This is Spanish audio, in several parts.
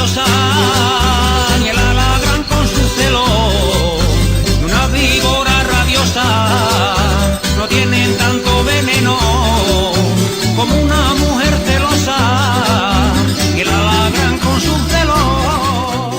rabiosa, ni el alacrán con su celo, ni una víbora rabiosa, no tienen tanto veneno como una mujer celosa, ni el alacrán con su celo.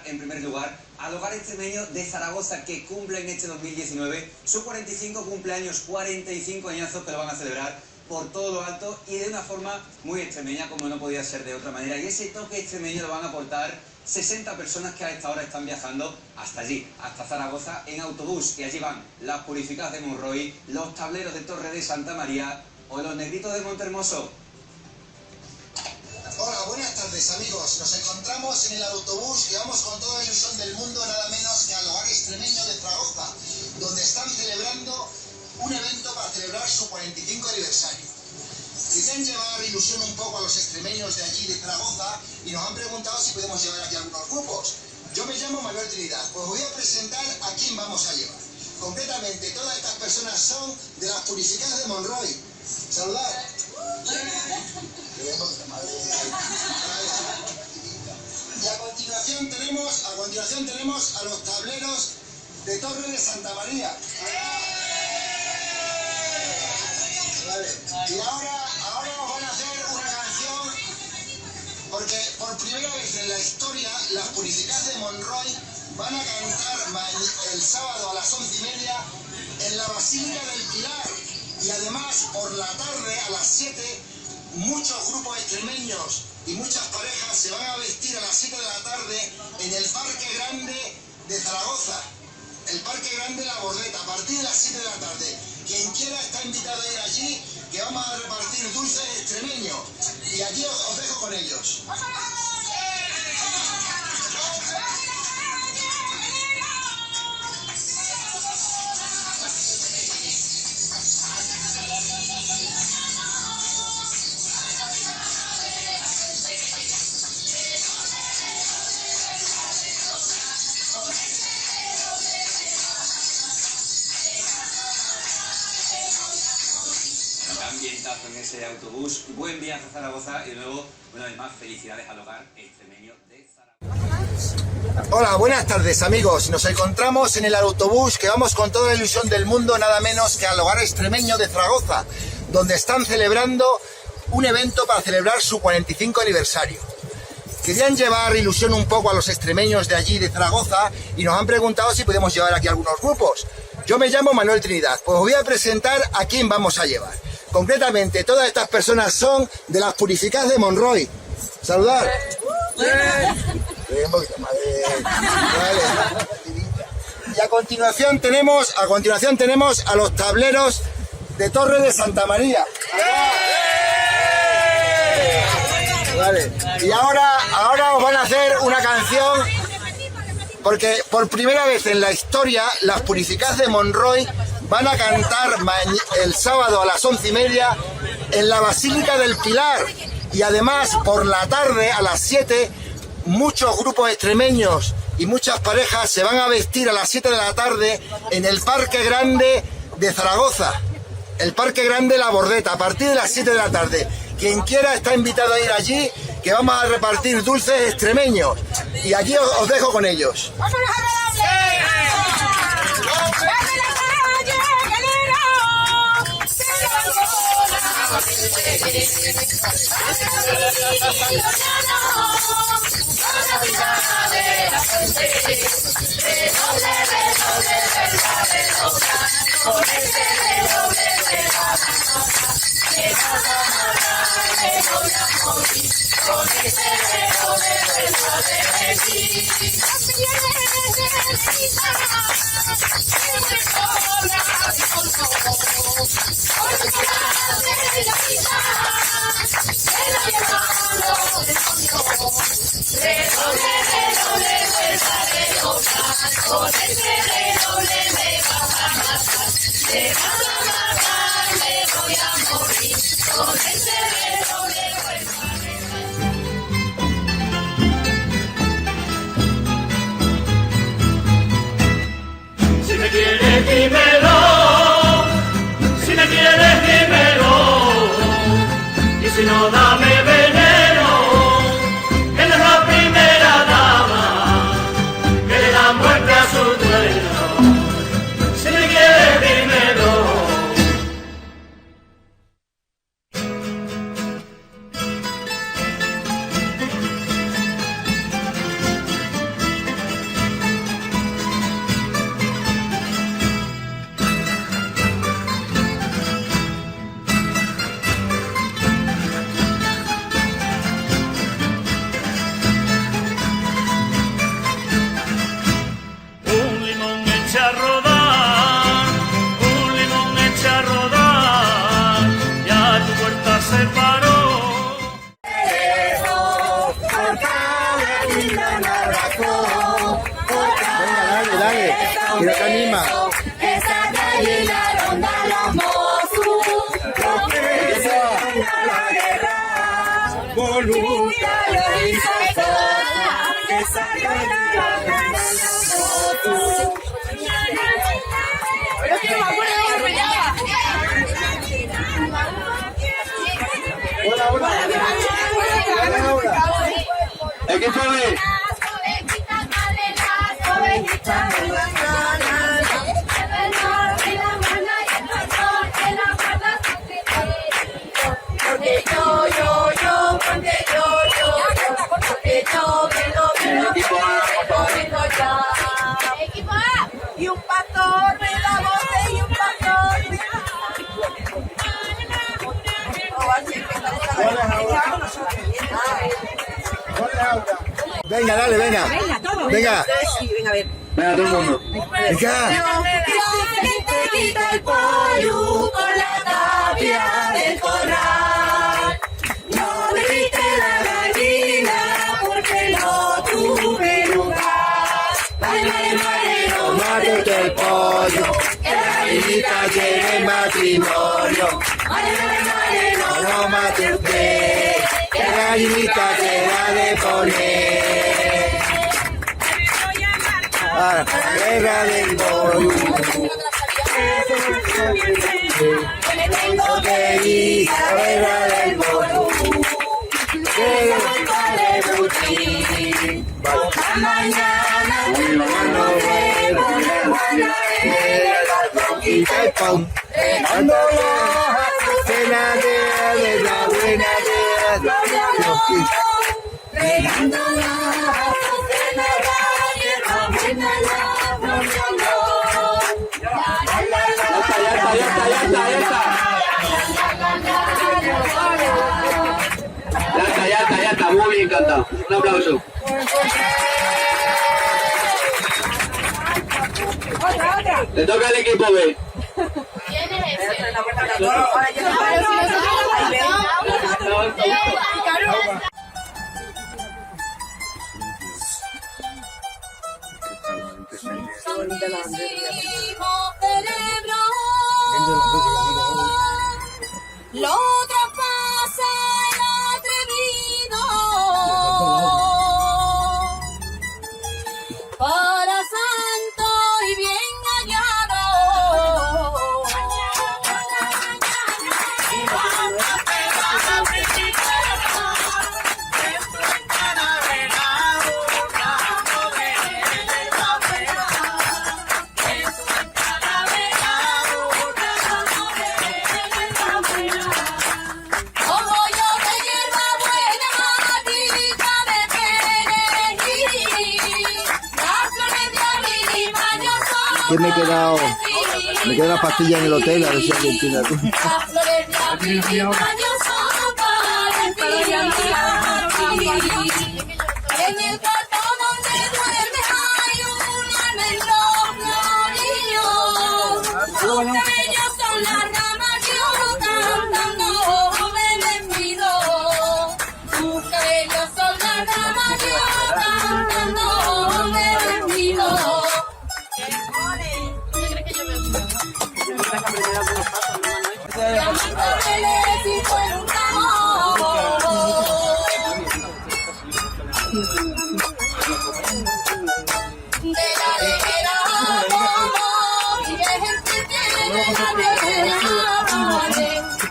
En primer lugar, al Hogar Extremeño de Zaragoza, que cumple en este 2019 su 45 cumpleaños, 45 añazos que lo van a celebrar por todo lo alto y de una forma muy extremeña, como no podía ser de otra manera. Y ese toque extremeño lo van a aportar 60 personas que a esta hora están viajando hasta allí, hasta Zaragoza, en autobús. Y allí van las Purificadas de Monroy, los Tableros de Torre de Santa María o los Negritos de Montermoso. Hola, buenas tardes amigos. Nos encontramos en el autobús que vamos con toda la ilusión del mundo, nada menos que al Hogar Extremeño de Zaragoza, donde están celebrando un evento para celebrar su 45 aniversario. Querían llevar ilusión un poco a los extremeños de allí de Zaragoza y nos han preguntado si podemos llevar aquí algunos grupos. Yo me llamo Manuel Trinidad, pues voy a presentar a quién vamos a llevar. Concretamente, todas estas personas son de las Purificadas de Monroy. Saludar. Y a continuación tenemos a los Tableros de Torre de Santa María. Vale. Y ahora os van a hacer una canción, porque por primera vez en la historia las Purificadas de Monroy van a cantar el sábado a las 11:30 en la Basílica del Pilar. Y además por la tarde a las 7 muchos grupos extremeños y muchas parejas se van a vestir a las 7 de la tarde en el Parque Grande de Zaragoza, el Parque Grande La Bordeta, a partir de las 7 de la tarde. Quien quiera está invitado a ir allí, que vamos a repartir dulces extremeños. Y allí os dejo con ellos. Ambientazo en ese autobús, buen viaje a Zaragoza y luego, una vez más, felicidades al Hogar Extremeño de Zaragoza. Hola, buenas tardes amigos. Nos encontramos en el autobús que vamos con toda la ilusión del mundo, nada menos que al Hogar Extremeño de Zaragoza, donde están celebrando un evento para celebrar su 45 aniversario. Querían llevar ilusión un poco a los extremeños de allí de Zaragoza y nos han preguntado si podemos llevar aquí algunos grupos. Yo me llamo Manuel Trinidad, pues os voy a presentar a quién vamos a llevar. Concretamente, todas estas personas son de las Purificadas de Monroy. Saludar. Un poquito más. Vale. Y a continuación tenemos a los Tableros de Torre de Santa María. Vale. Y ahora os van a hacer una canción, porque por primera vez en la historia las Purificadas de Monroy van a cantar el sábado a las 11:30 en la Basílica del Pilar. Y además por la tarde a las 7 muchos grupos extremeños y muchas parejas se van a vestir a las 7 de la tarde en el Parque Grande de Zaragoza, el Parque Grande La Bordeta, a partir de las 7 de la tarde. Quien quiera está invitado a ir allí, que vamos a repartir dulces extremeños. Y allí os dejo con ellos. Si me quieres dímelo, si me quieres dímelo, y si no dame veneno, se anima. Esa calle la ronda los mozos, los presos en la guerra, voluntario y social, esa calle la ronda los mozos. ¿Qué sabe? Y un pastor me la bote y un pastor. Venga, dale, venga. Venga. Sí, venga a ver. Venga, todo el mundo. Venga. Te quita el pollo con la tapia del corral. No me quite la gallina porque no tuve lugar. Vale, no Mátete el pollo, que la gallinita llegue el matrimonio. No mate usted, que la gallinita quiera de poner. Ah, guerra del pollo. me tengo que ir a la guerra del pollo. Mañana no vemos Y pum, regando la cena de la buena de regando la cena de la buena Ya está, muy bien cantado. Un aplauso. Le toca al equipo B. Lo traspasa el atrevido para santo y bien hallado. Como yo de hierba buena, matita de perejil, las flores de abril y mayo son Que me he quedado, me queda una pastilla en el hotel, a ver si alguien tiene algo. las flores de abril y mayo son para el en el cartón donde duermes hay una melodía. Sus cabellos son las ramas que yo cantando me despido. Sus cabellos son las ramas que yo cantando me despido. Llamándole si fuera un amor. De la lejera como vive gente de la lejera,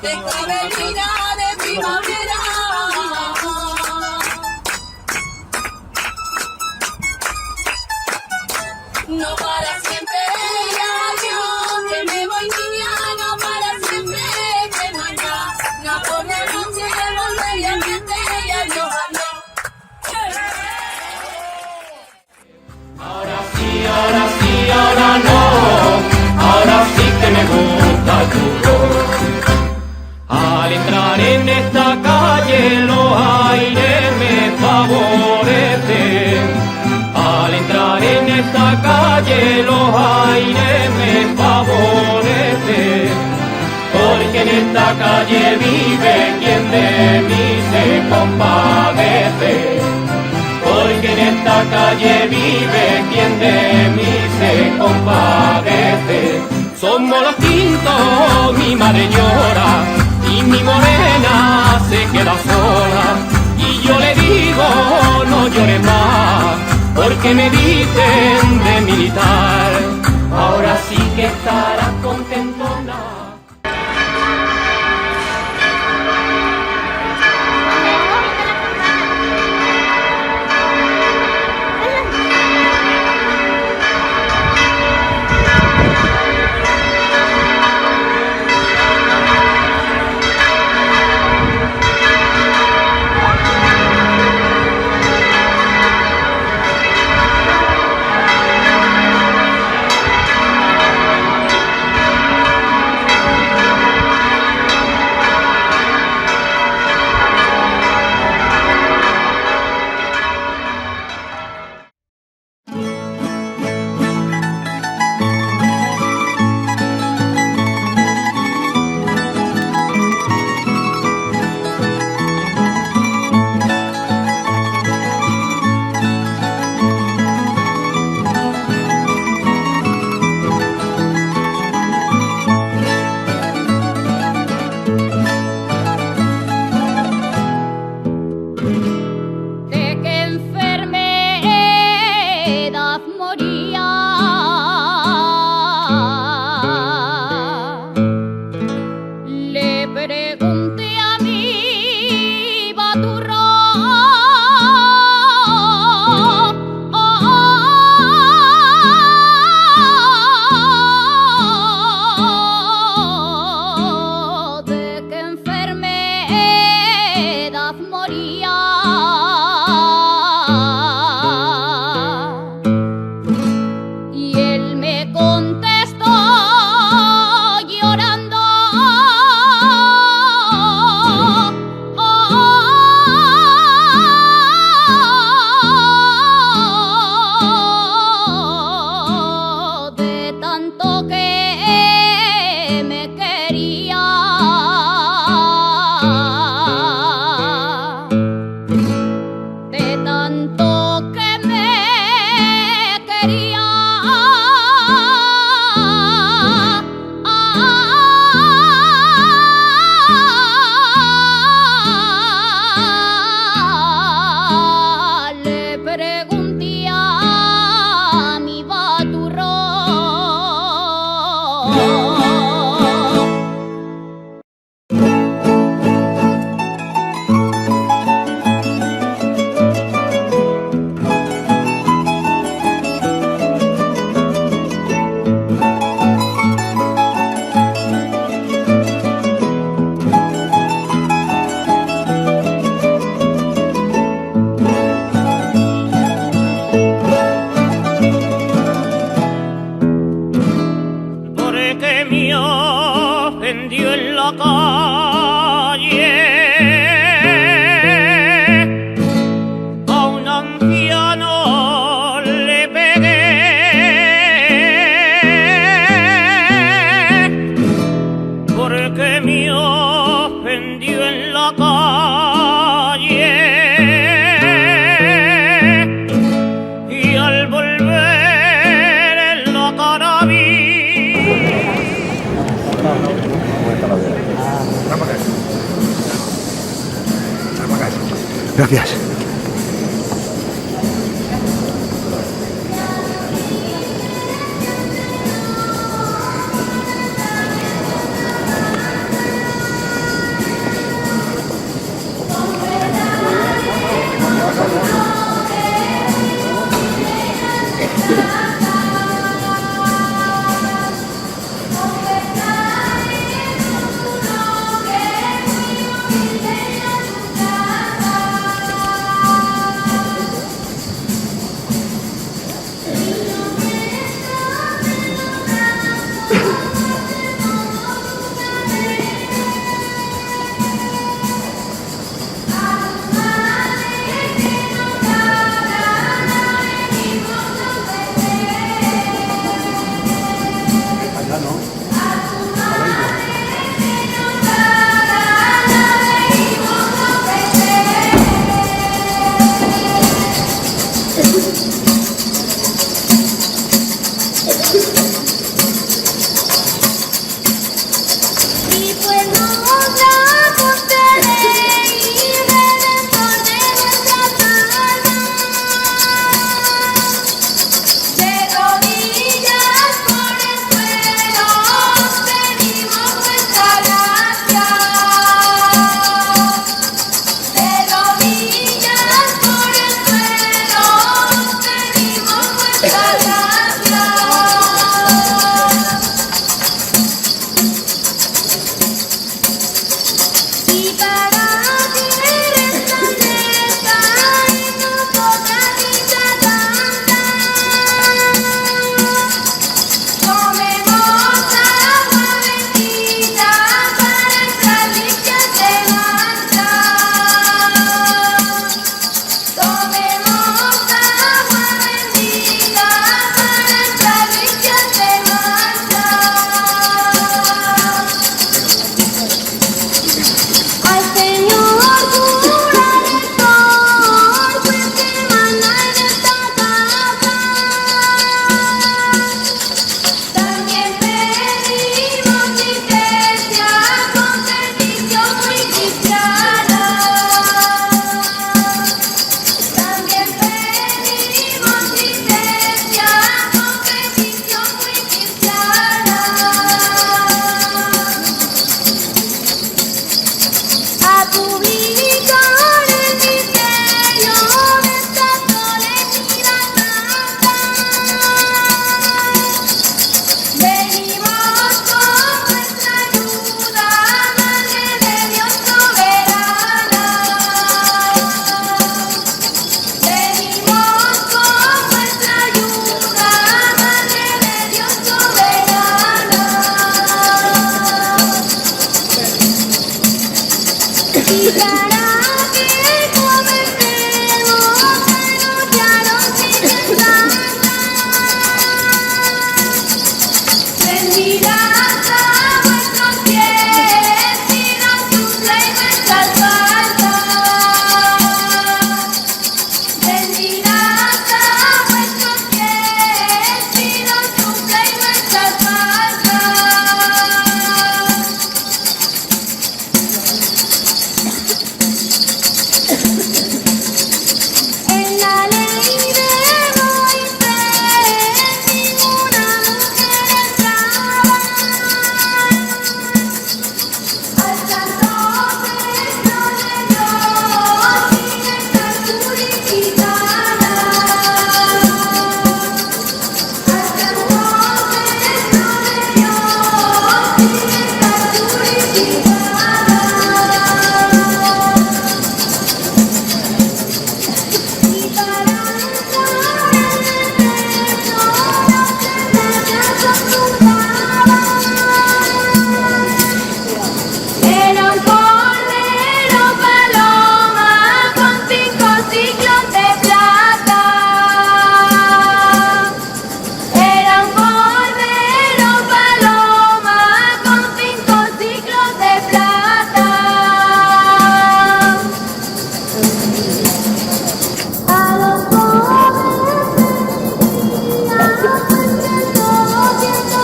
de cabellera de primavera. No para siempre yo que me voy niña, no para siempre que mañana por la noche volveré a verte y adiós, adiós. Ahora no, ahora sí que me gusta tu voz. Al entrar en esta calle los aires me favorecen. Al entrar en esta calle los aires me favorecen. Porque en esta calle vive quien de mí se compadece. Porque en esta la calle vive quien de mí se compadece. Somos los quintos, mi madre llora y mi morena se queda sola. Y yo le digo, no llores más, porque me dicen de militar. Ahora sí que estarás contentona. Gracias. En la ley de Moisés, ninguna mujer entraba. Al sacerdote no le dio sin estar purificada. Al sacerdote no le dio sin estar purificada. Y para entrar en el templo, las sentencias ocultaban. Era un cordero paloma con 5 ciclos de plata. Era un cordero paloma con 5 ciclos de plata. A los pobres vendía, pues que todo siendo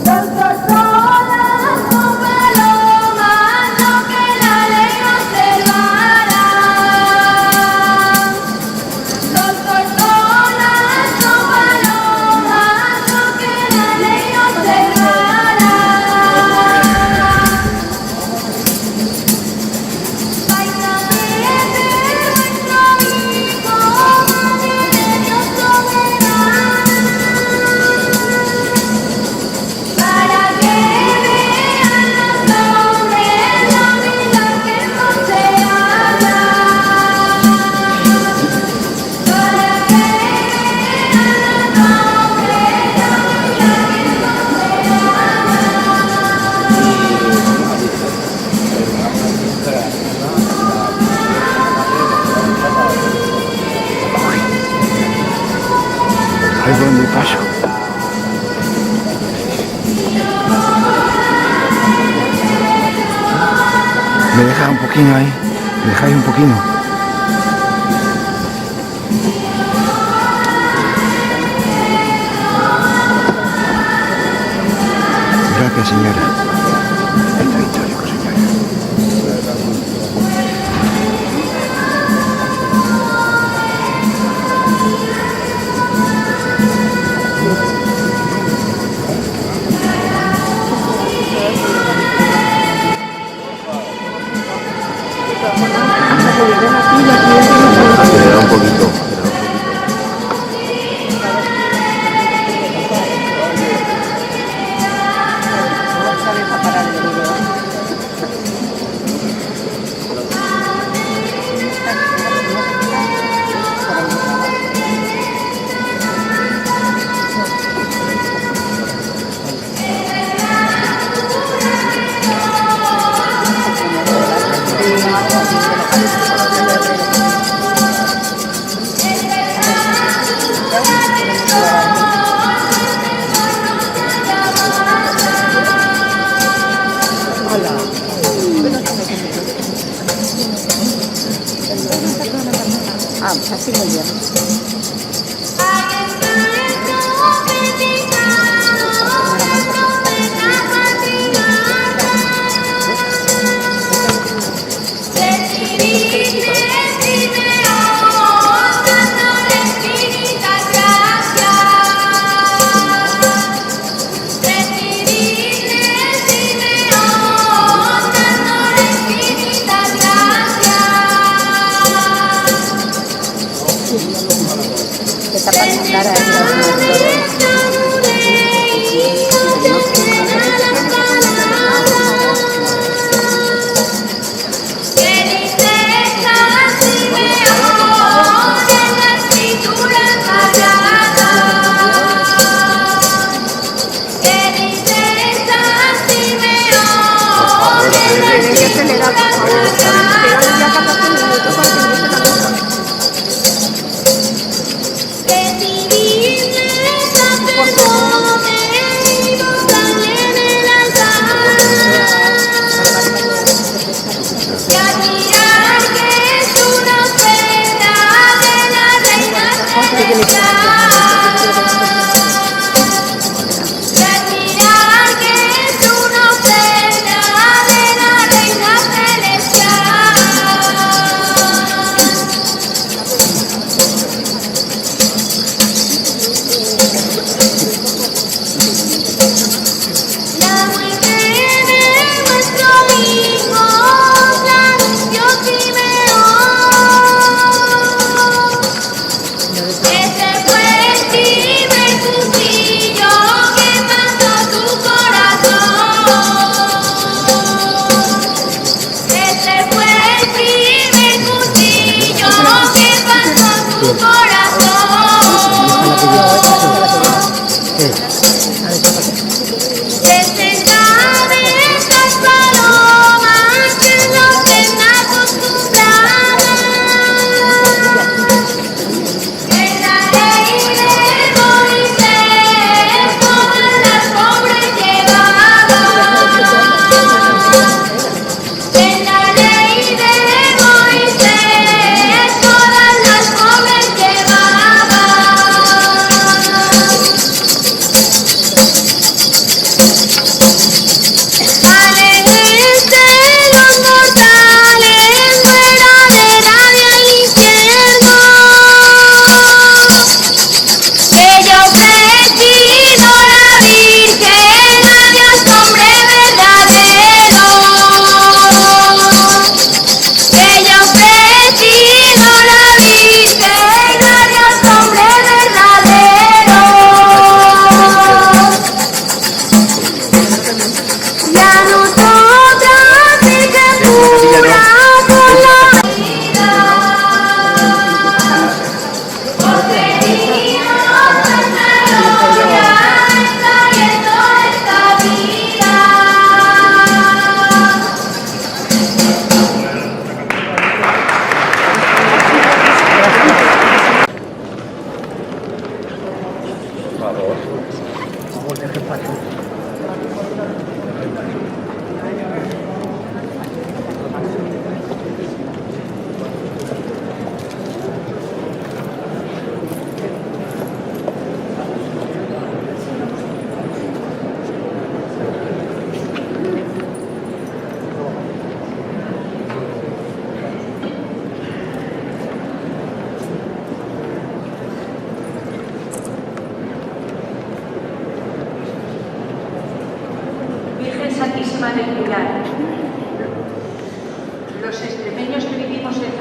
los cortolas con palomas, lo que la ley observara. Los cortolas con palomas, lo que la ley observara. Vais a ver de vuestro hijo, madre de Dios soberana, para que vean los hombres la humildad que en vos se habla. Para que vean los hombres la humildad que en vos se Ahí es donde paso. Me dejas un poquito ahí. Me dejáis un poquito. Gracias, señora. Esto es histórico, señora. Acelerar un poquito. Así muy bien. Que tapan su cara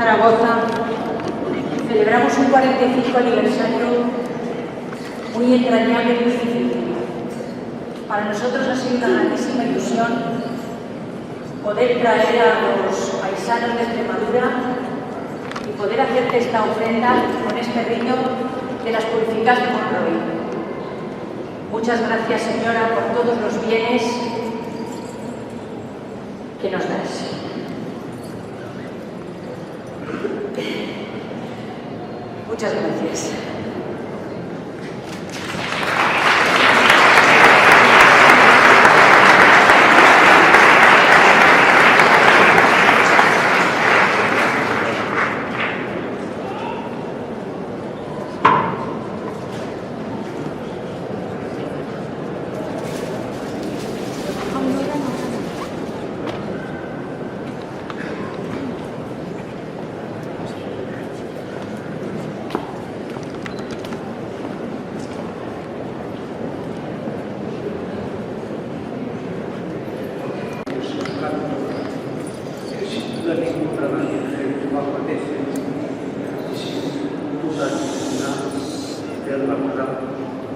Zaragoza celebramos un 45 aniversario muy entrañable y muy difícil. Para nosotros ha sido una grandísima ilusión poder traer a los paisanos de Extremadura y poder hacerte esta ofrenda con este rito de las purificas de Monroy. Muchas gracias, señora, por todos los bienes que nos das. Muchas gracias.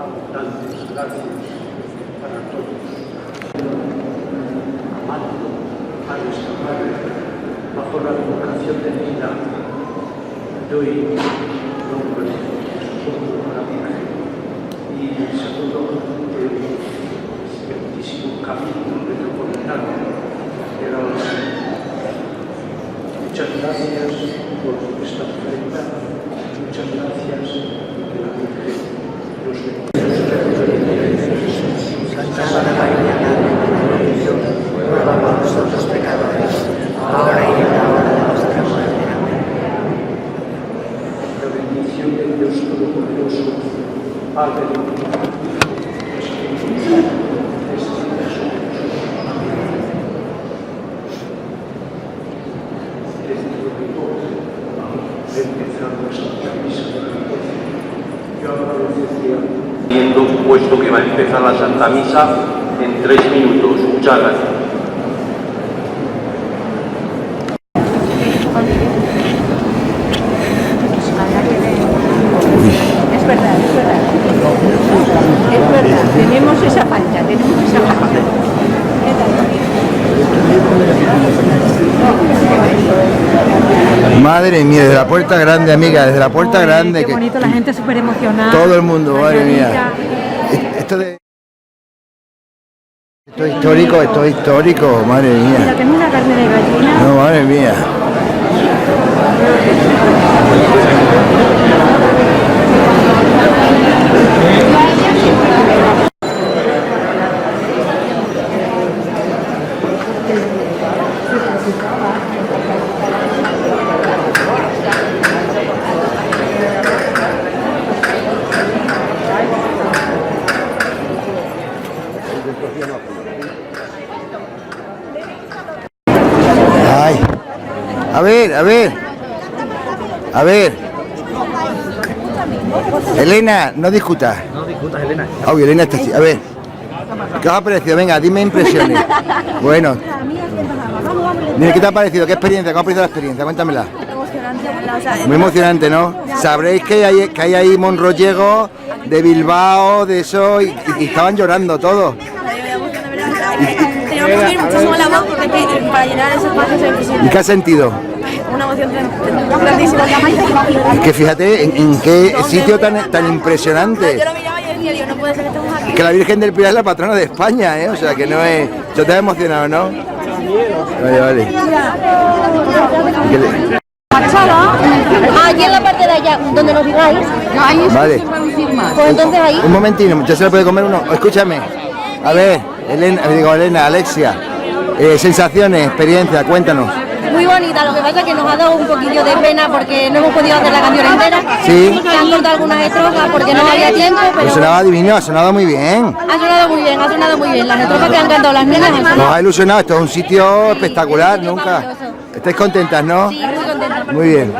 Abundantes gracias para todos. Amando a nuestra madre, bajo la vocación de vida, doy nombre a la Virgen y saludo el excelentísimo Camino Metropolitano de la Oración. Muchas gracias por esta ofrenda, muchas gracias que la Virgen nos bendiga. Santa María, Madre de Dios, ruega por nosotros pecadores, ahora y en la hora de nuestra muerte. Amén. La bendición de Dios Todopoderoso, Padre, Espíritu Santo, esté con nosotros. Amén. Desde luego, empezamos la misa de la noche. Yo agradecería. Puesto que va a empezar la Santa Misa en 3 minutos. Muchas gracias. Es verdad, es verdad. Es verdad, tenemos esa falta, Madre mía, desde la puerta grande, amiga, desde la puerta grande. Qué bonito, la gente súper emocionada. Todo el mundo, madre mía. Esto es histórico, madre mía. Mira, tengo una carne de gallina. No, madre mía. Ay. A ver. Elena, no discutas. No discutas, Elena. Obvio, Elena está así. A ver. ¿Qué os ha parecido? Venga, dime impresiones. Bueno. Dime, ¿qué te ha parecido? ¿Qué experiencia? ¿Cómo ha parecido la experiencia? Cuéntamela. Muy emocionante, ¿no? Sabréis que hay ahí monrollegos de Bilbao, de eso, y estaban llorando todos. Teníamos que subir muchísimo la voz porque para llenar ese espacio es difícil. ¿Y qué has sentido? Una emoción grandísima. Es que fíjate en qué sitio tan impresionante. Yo lo miraba y decía, Dios, no puede ser que estemos aquí. Que la Virgen del Pilar es la patrona de España, ¿eh? O sea que no es... Yo te he emocionado, ¿no? Vale. Allí en la parte de allá, donde nos digáis. No, ahí vale. Pues entonces ahí. Un momentino, ¿ya se le puede comer uno? Escúchame. A ver, Elena, Alexia. Sensaciones, experiencia, cuéntanos. Muy bonita, lo que pasa es que nos ha dado un poquillo de pena porque no hemos podido hacer la canción entera. Sí. Se han cortado algunas estrofas porque no había tiempo, pero... Sonaba divino, ha sonado muy bien. Ha sonado muy bien. Las estrofas que han cantado las niñas... Nos ha ilusionado, esto es un sitio espectacular, nunca. ¿Estáis contentas, no? Sí, muy contentas. Muy bien.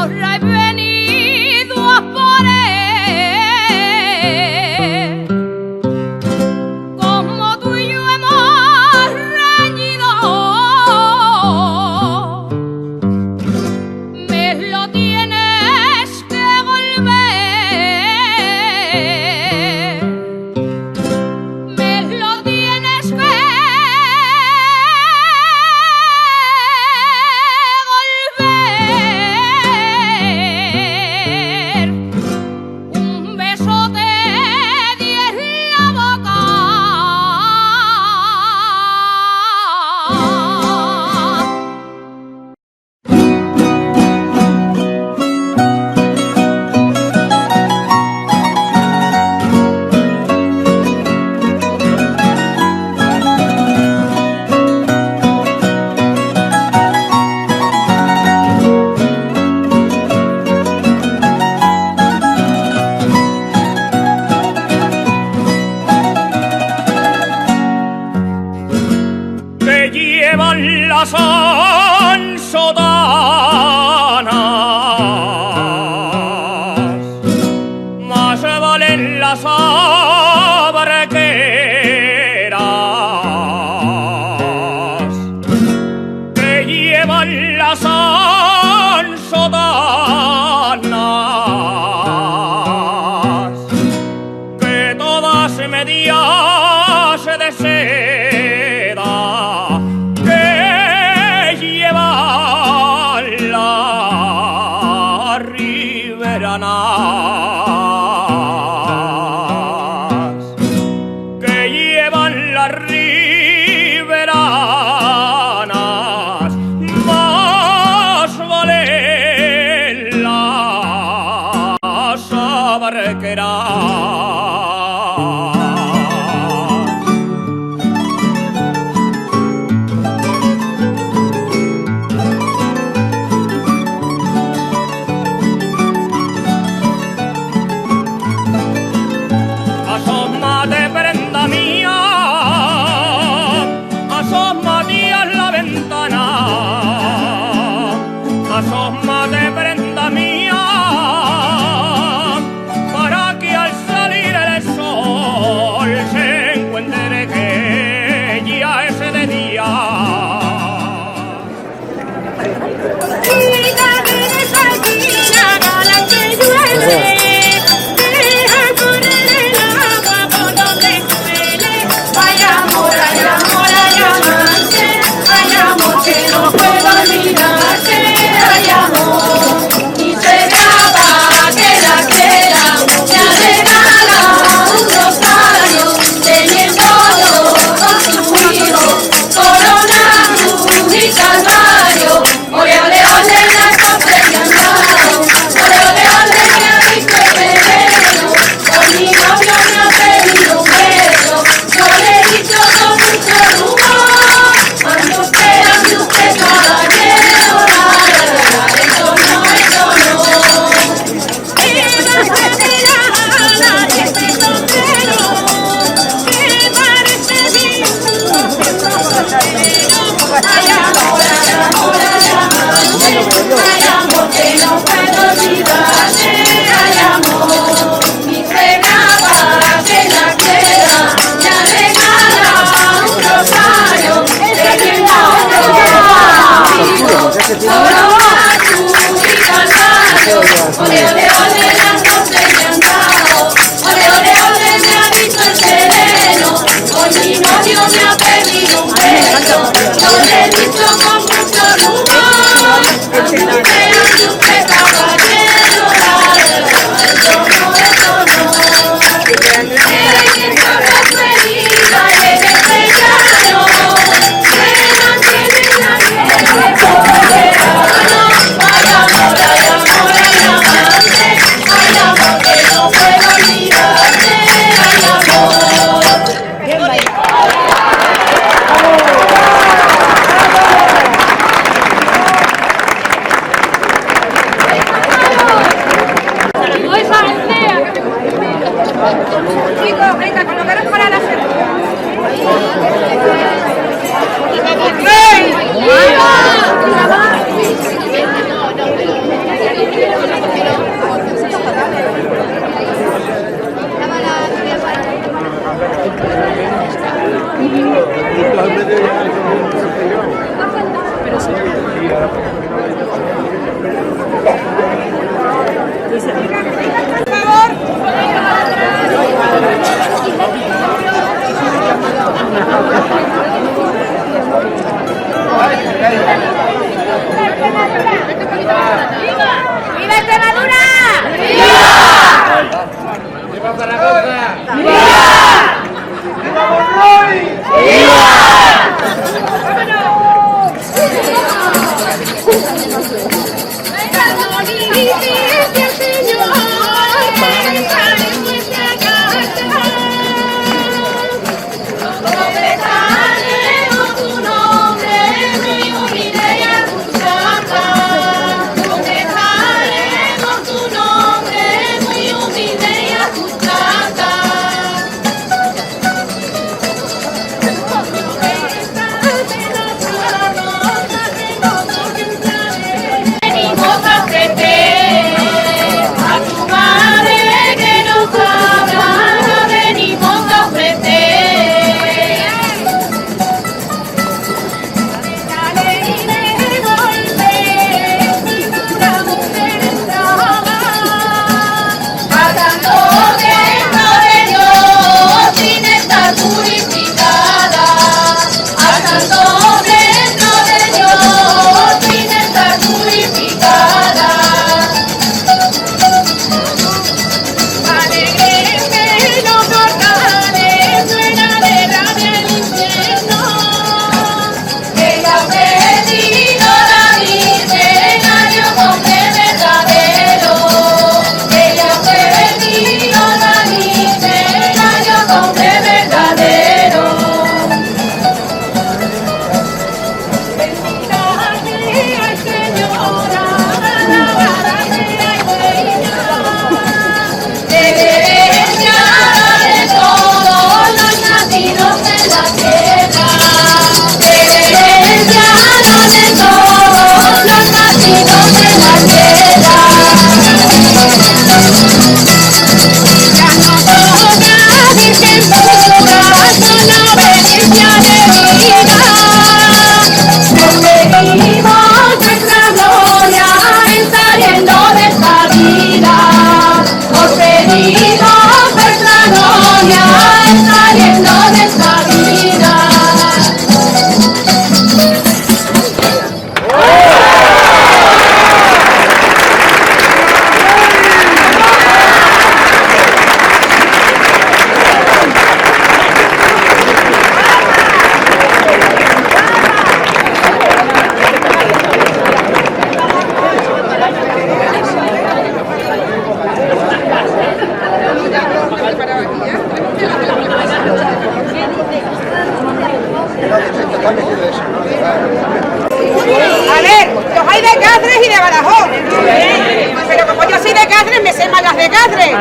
tierra he venido a por él. Como tú y yo hemos reñido, me lo tienes que volver. Me lo tienes que volver. Un beso te di en la boca. que llevan las ansodanas, más valen las abarqueras, que llevan las ansodanas, que todas medias de seda, que llevan las riberanas, que llevan las riberanas, más valen las abarqueras. Asómate, prenda mía, asómate a la ventana, asómate, prenda mía, para que al salir el sol se encuentre que ya es de día. Chica, vienes aquí, gana que llueve. Deja correr el agua por donde suele. Ay, amor, amante. Ay, amor, que no puedo olvidarte. Ay, amor, y se acaba que la quiera. Me ha regalado un rosario, teniéndolo con su hijo. Corona, cruz y calvario. Ole, ole, ole, la copla que han dado. Ole, ole, ole, me ha visto el veneno. Con mi novio me ha pedido un beso. Yo le he dicho con mucho rumor. Cuando usted ande usted caballero, eso no, eso no. Y bájate la gana de este sombrero, que parece lindo ese sombrero. Ay, amor, amante. Ay, amor, que no puedo olvidarte. Ay, amor, mi pegaba que la quiera. Me ha regalado un rosario, teniéndolo conmigo. Corona, cruz y calvario. Ole, ole, ole, la noche me han dado. Ole, ole, ole, me ha visto el sereno. Hoy mi novio me ha pedido un beso. Yo le he dicho con mucho rumor. Cuando usted ande usted caballero, eso no, eso no. Eres quien sabe ferida, eres bellano, que mantiene la piel soberano. Ay, amor, amante. Extremadura! ¡Viva Zaragoza! ¡Viva! ¡Viva Monroy! ¡Viva! A ver, los hay de Cáceres y de Badajoz. Pero como yo soy de Cáceres, me sé más las de Cáceres.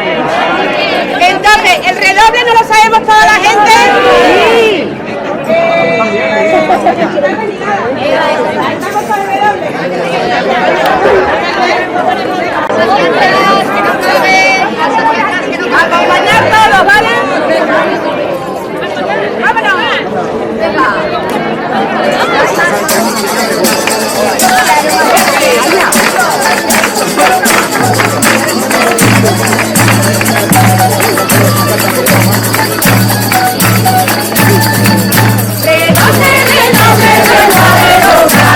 Entonces, ¿el redoble no lo sabemos toda la gente? Acompañar todos, ¿vale? ¡Vámonos! ¡Redoble, redoble, redoble!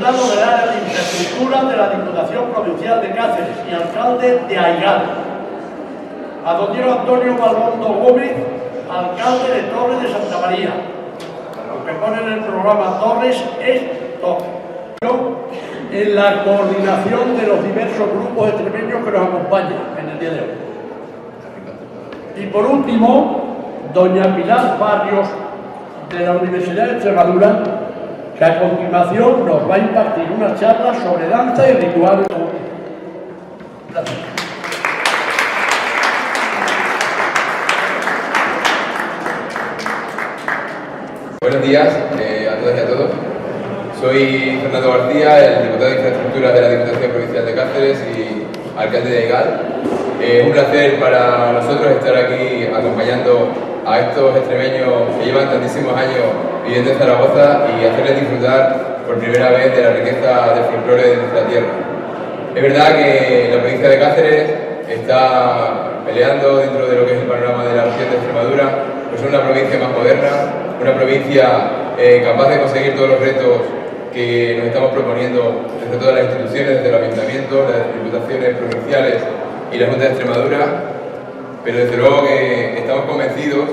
delegado del área de infraestructura de la Diputación Provincial de Cáceres y alcalde de Aigal. A don Diego Antonio Balondo Gómez, alcalde de Torres de Santa María. Lo que pone en el programa Torres es Torres. En la coordinación de los diversos grupos extremeños que nos acompañan en el día de hoy. Y por último, doña Pilar Barrios, de la Universidad de Extremadura, que a continuación nos va a impartir una charla sobre danza y rituales. Gracias. Buenos días a todas y a todos. Soy Fernando García, el diputado de Infraestructuras de la Diputación Provincial de Cáceres y alcalde de Aigal. Un placer para nosotros estar aquí acompañando a estos extremeños que llevan tantísimos años viviendo en Zaragoza y hacerles disfrutar por primera vez de la riqueza del folclore de nuestra tierra. Es verdad que la provincia de Cáceres está peleando dentro de lo que es el panorama de la región de Extremadura, pues es una provincia más moderna, una provincia capaz de conseguir todos los retos que nos estamos proponiendo desde todas las instituciones, desde el Ayuntamiento, las diputaciones provinciales y la Junta de Extremadura, pero desde luego que estamos convencidos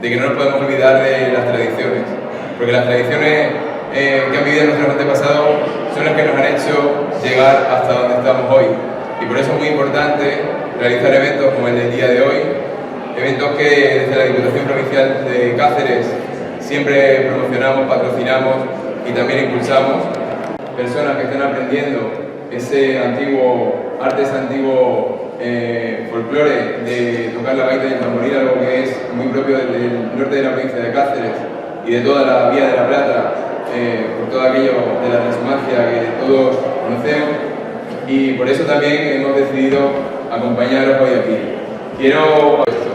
de que no nos podemos olvidar de las tradiciones, porque las tradiciones que han vivido nuestros antepasados son las que nos han hecho llegar hasta donde estamos hoy, y por eso es muy importante realizar eventos como el del día de hoy, eventos que desde la Diputación Provincial de Cáceres siempre promocionamos, patrocinamos y también impulsamos. Personas que están aprendiendo ese antiguo arte, ese antiguo folclore de tocar la gaita y el tamboril, algo que es muy propio del norte de la provincia de Cáceres y de toda la Vía de la Plata, por todo aquello de la transhumancia que todos conocemos, y por eso también hemos decidido acompañaros hoy aquí. Quiero esto,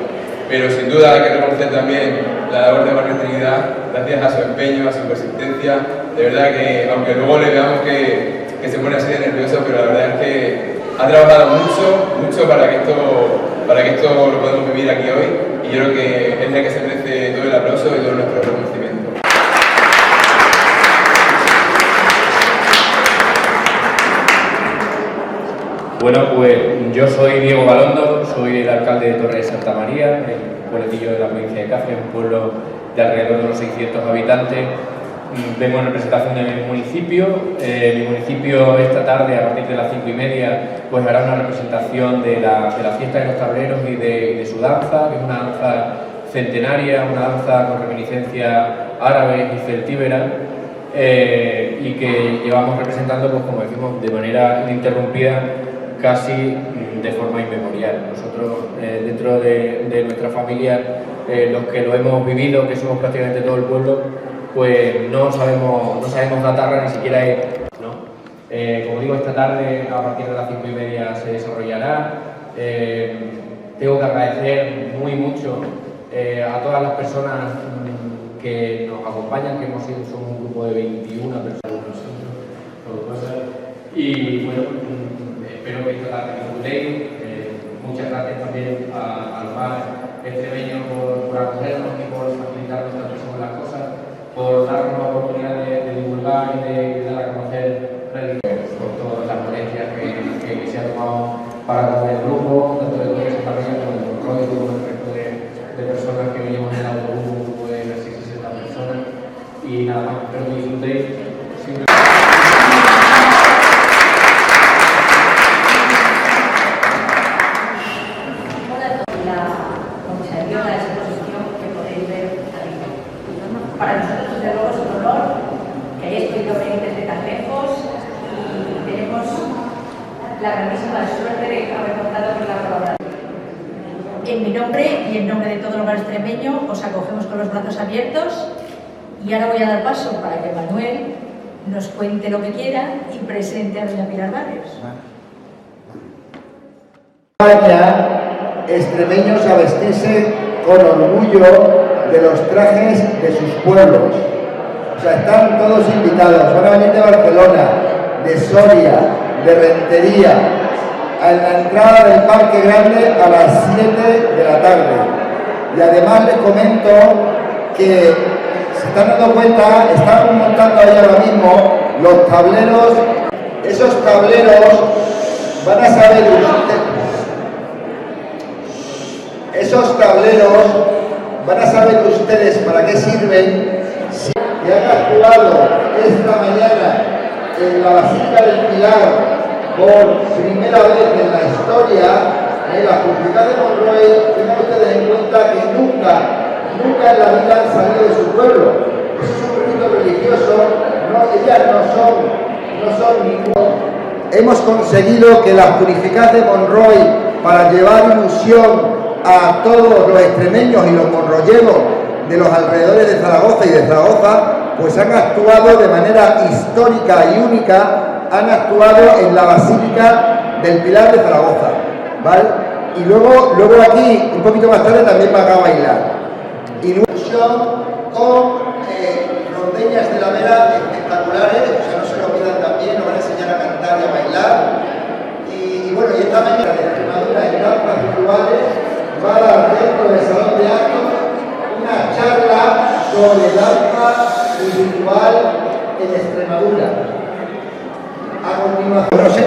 pero sin duda hay que reconocer también la labor de María Trinidad, gracias a su empeño, a su persistencia. De verdad que, aunque luego le veamos que se pone así de nervioso, pero la verdad es que ha trabajado mucho para que esto lo podamos vivir aquí hoy, y yo creo que es la que se merece todo el aplauso y todo nuestro reconocimiento. Bueno, pues yo soy Diego Balondo, soy el alcalde de Torres de Santa María, el pueblecillo de la provincia de Cáceres, un pueblo de alrededor de unos 600 habitantes. Vengo en representación de mi municipio. Mi municipio esta tarde, a partir de las 5:30, pues hará una representación de la fiesta de los tableros y de su danza, que es una danza centenaria, una danza con reminiscencias árabes y celtíberas, y que llevamos representando, pues como decimos, de manera ininterrumpida, casi de forma inmemorial. Nosotros, dentro de nuestra familia, los que lo hemos vivido, que somos prácticamente todo el pueblo, pues no sabemos datarla, ni siquiera ¿no? Como digo, esta tarde a partir de las 5:30 se desarrollará. Tengo que agradecer mucho a todas las personas que nos acompañan, que somos un grupo de 21 personas, y bueno, espero que esta tarde disfrutéis. Muchas gracias también a los más extremeños por acogernos y por facilitarnos tanto como las cosas, por darnos la oportunidad de divulgar y de dar a conocer por todas las ponencias que se ha tomado para el grupo, tanto de Torres de Santa María como de Monroy, como el resto de personas que venimos en el autobús, un grupo de 60 personas, y nada más, espero que disfrutéis. Para nosotros, desde luego, es un honor que hayáis podido venir desde tan lejos, y tenemos la grandísima suerte de haber contado con la colaboración. En mi nombre y en nombre de todo el hogar extremeño, os acogemos con los brazos abiertos, y ahora voy a dar paso para que Manuel nos cuente lo que quiera y presente a doña Pilar Barrios. España, extremeños a vestirse con orgullo de los trajes de sus pueblos. O sea, están todos invitados, van a venir de Barcelona, de Soria, de Rentería, a la entrada del Parque Grande a las 7 de la tarde. Y además les comento que se están dando cuenta, están montando ahí ahora mismo Los tableros, esos tableros van a saber ustedes. Esos tableros van a saber ustedes para qué sirven. Si han actuado esta mañana en la Basílica del Pilar por primera vez en la historia, la Crucificada de Monroy, tengan ustedes en cuenta que nunca en la vida han salido de su pueblo. Eso es un rito religioso, ellas no son ningún. Hemos conseguido que las Purificadas de Monroy, para llevar ilusión a todos los extremeños y los monroyeros de los alrededores de Zaragoza y de Zaragoza, pues han actuado de manera histórica y única, han actuado en la Basílica del Pilar de Zaragoza, ¿vale? Y luego aquí, un poquito más tarde, también van a bailar. Y ilusión con rondeñas de la vera espectaculares, o sea, no se lo olvidan también, nos van a enseñar a cantar y a bailar. Y bueno, y esta mañana de Extremadura en danzas rituales va a dar dentro del salón de actos una charla sobre danza y ritual en Extremadura. A continuación, no sé,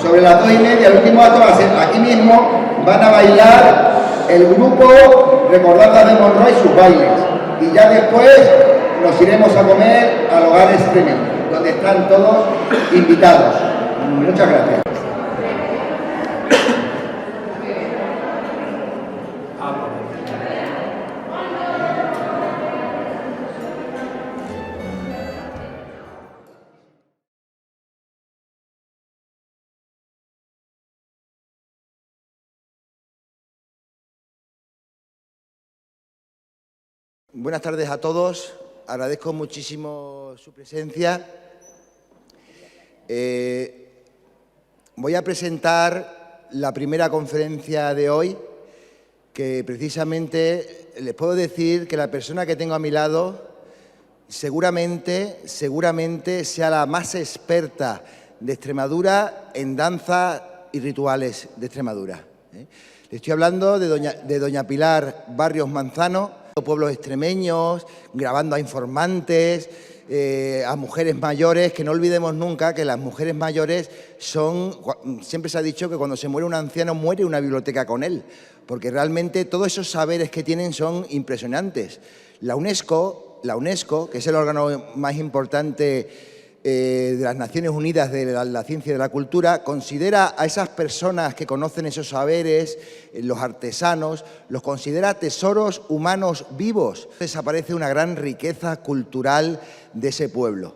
sobre las 2:30, el último acto va a ser aquí mismo, van a bailar el grupo Recordadas de Monroy sus bailes. Y ya después nos iremos a comer al hogar extremeño, donde están todos invitados. Muchas gracias. Buenas tardes a todos, agradezco muchísimo su presencia. Voy a presentar la primera conferencia de hoy, que precisamente les puedo decir que la persona que tengo a mi lado seguramente sea la más experta de Extremadura en danza y rituales de Extremadura. Le estoy hablando de doña Pilar Barrios Manzano, pueblos extremeños, grabando a informantes, a mujeres mayores, que no olvidemos nunca que las mujeres mayores siempre se ha dicho que cuando se muere un anciano muere una biblioteca con él, porque realmente todos esos saberes que tienen son impresionantes. La UNESCO, que es el órgano más importante de las Naciones Unidas de la ciencia y de la cultura, considera a esas personas que conocen esos saberes, los artesanos, los considera tesoros humanos vivos. Desaparece una gran riqueza cultural de ese pueblo.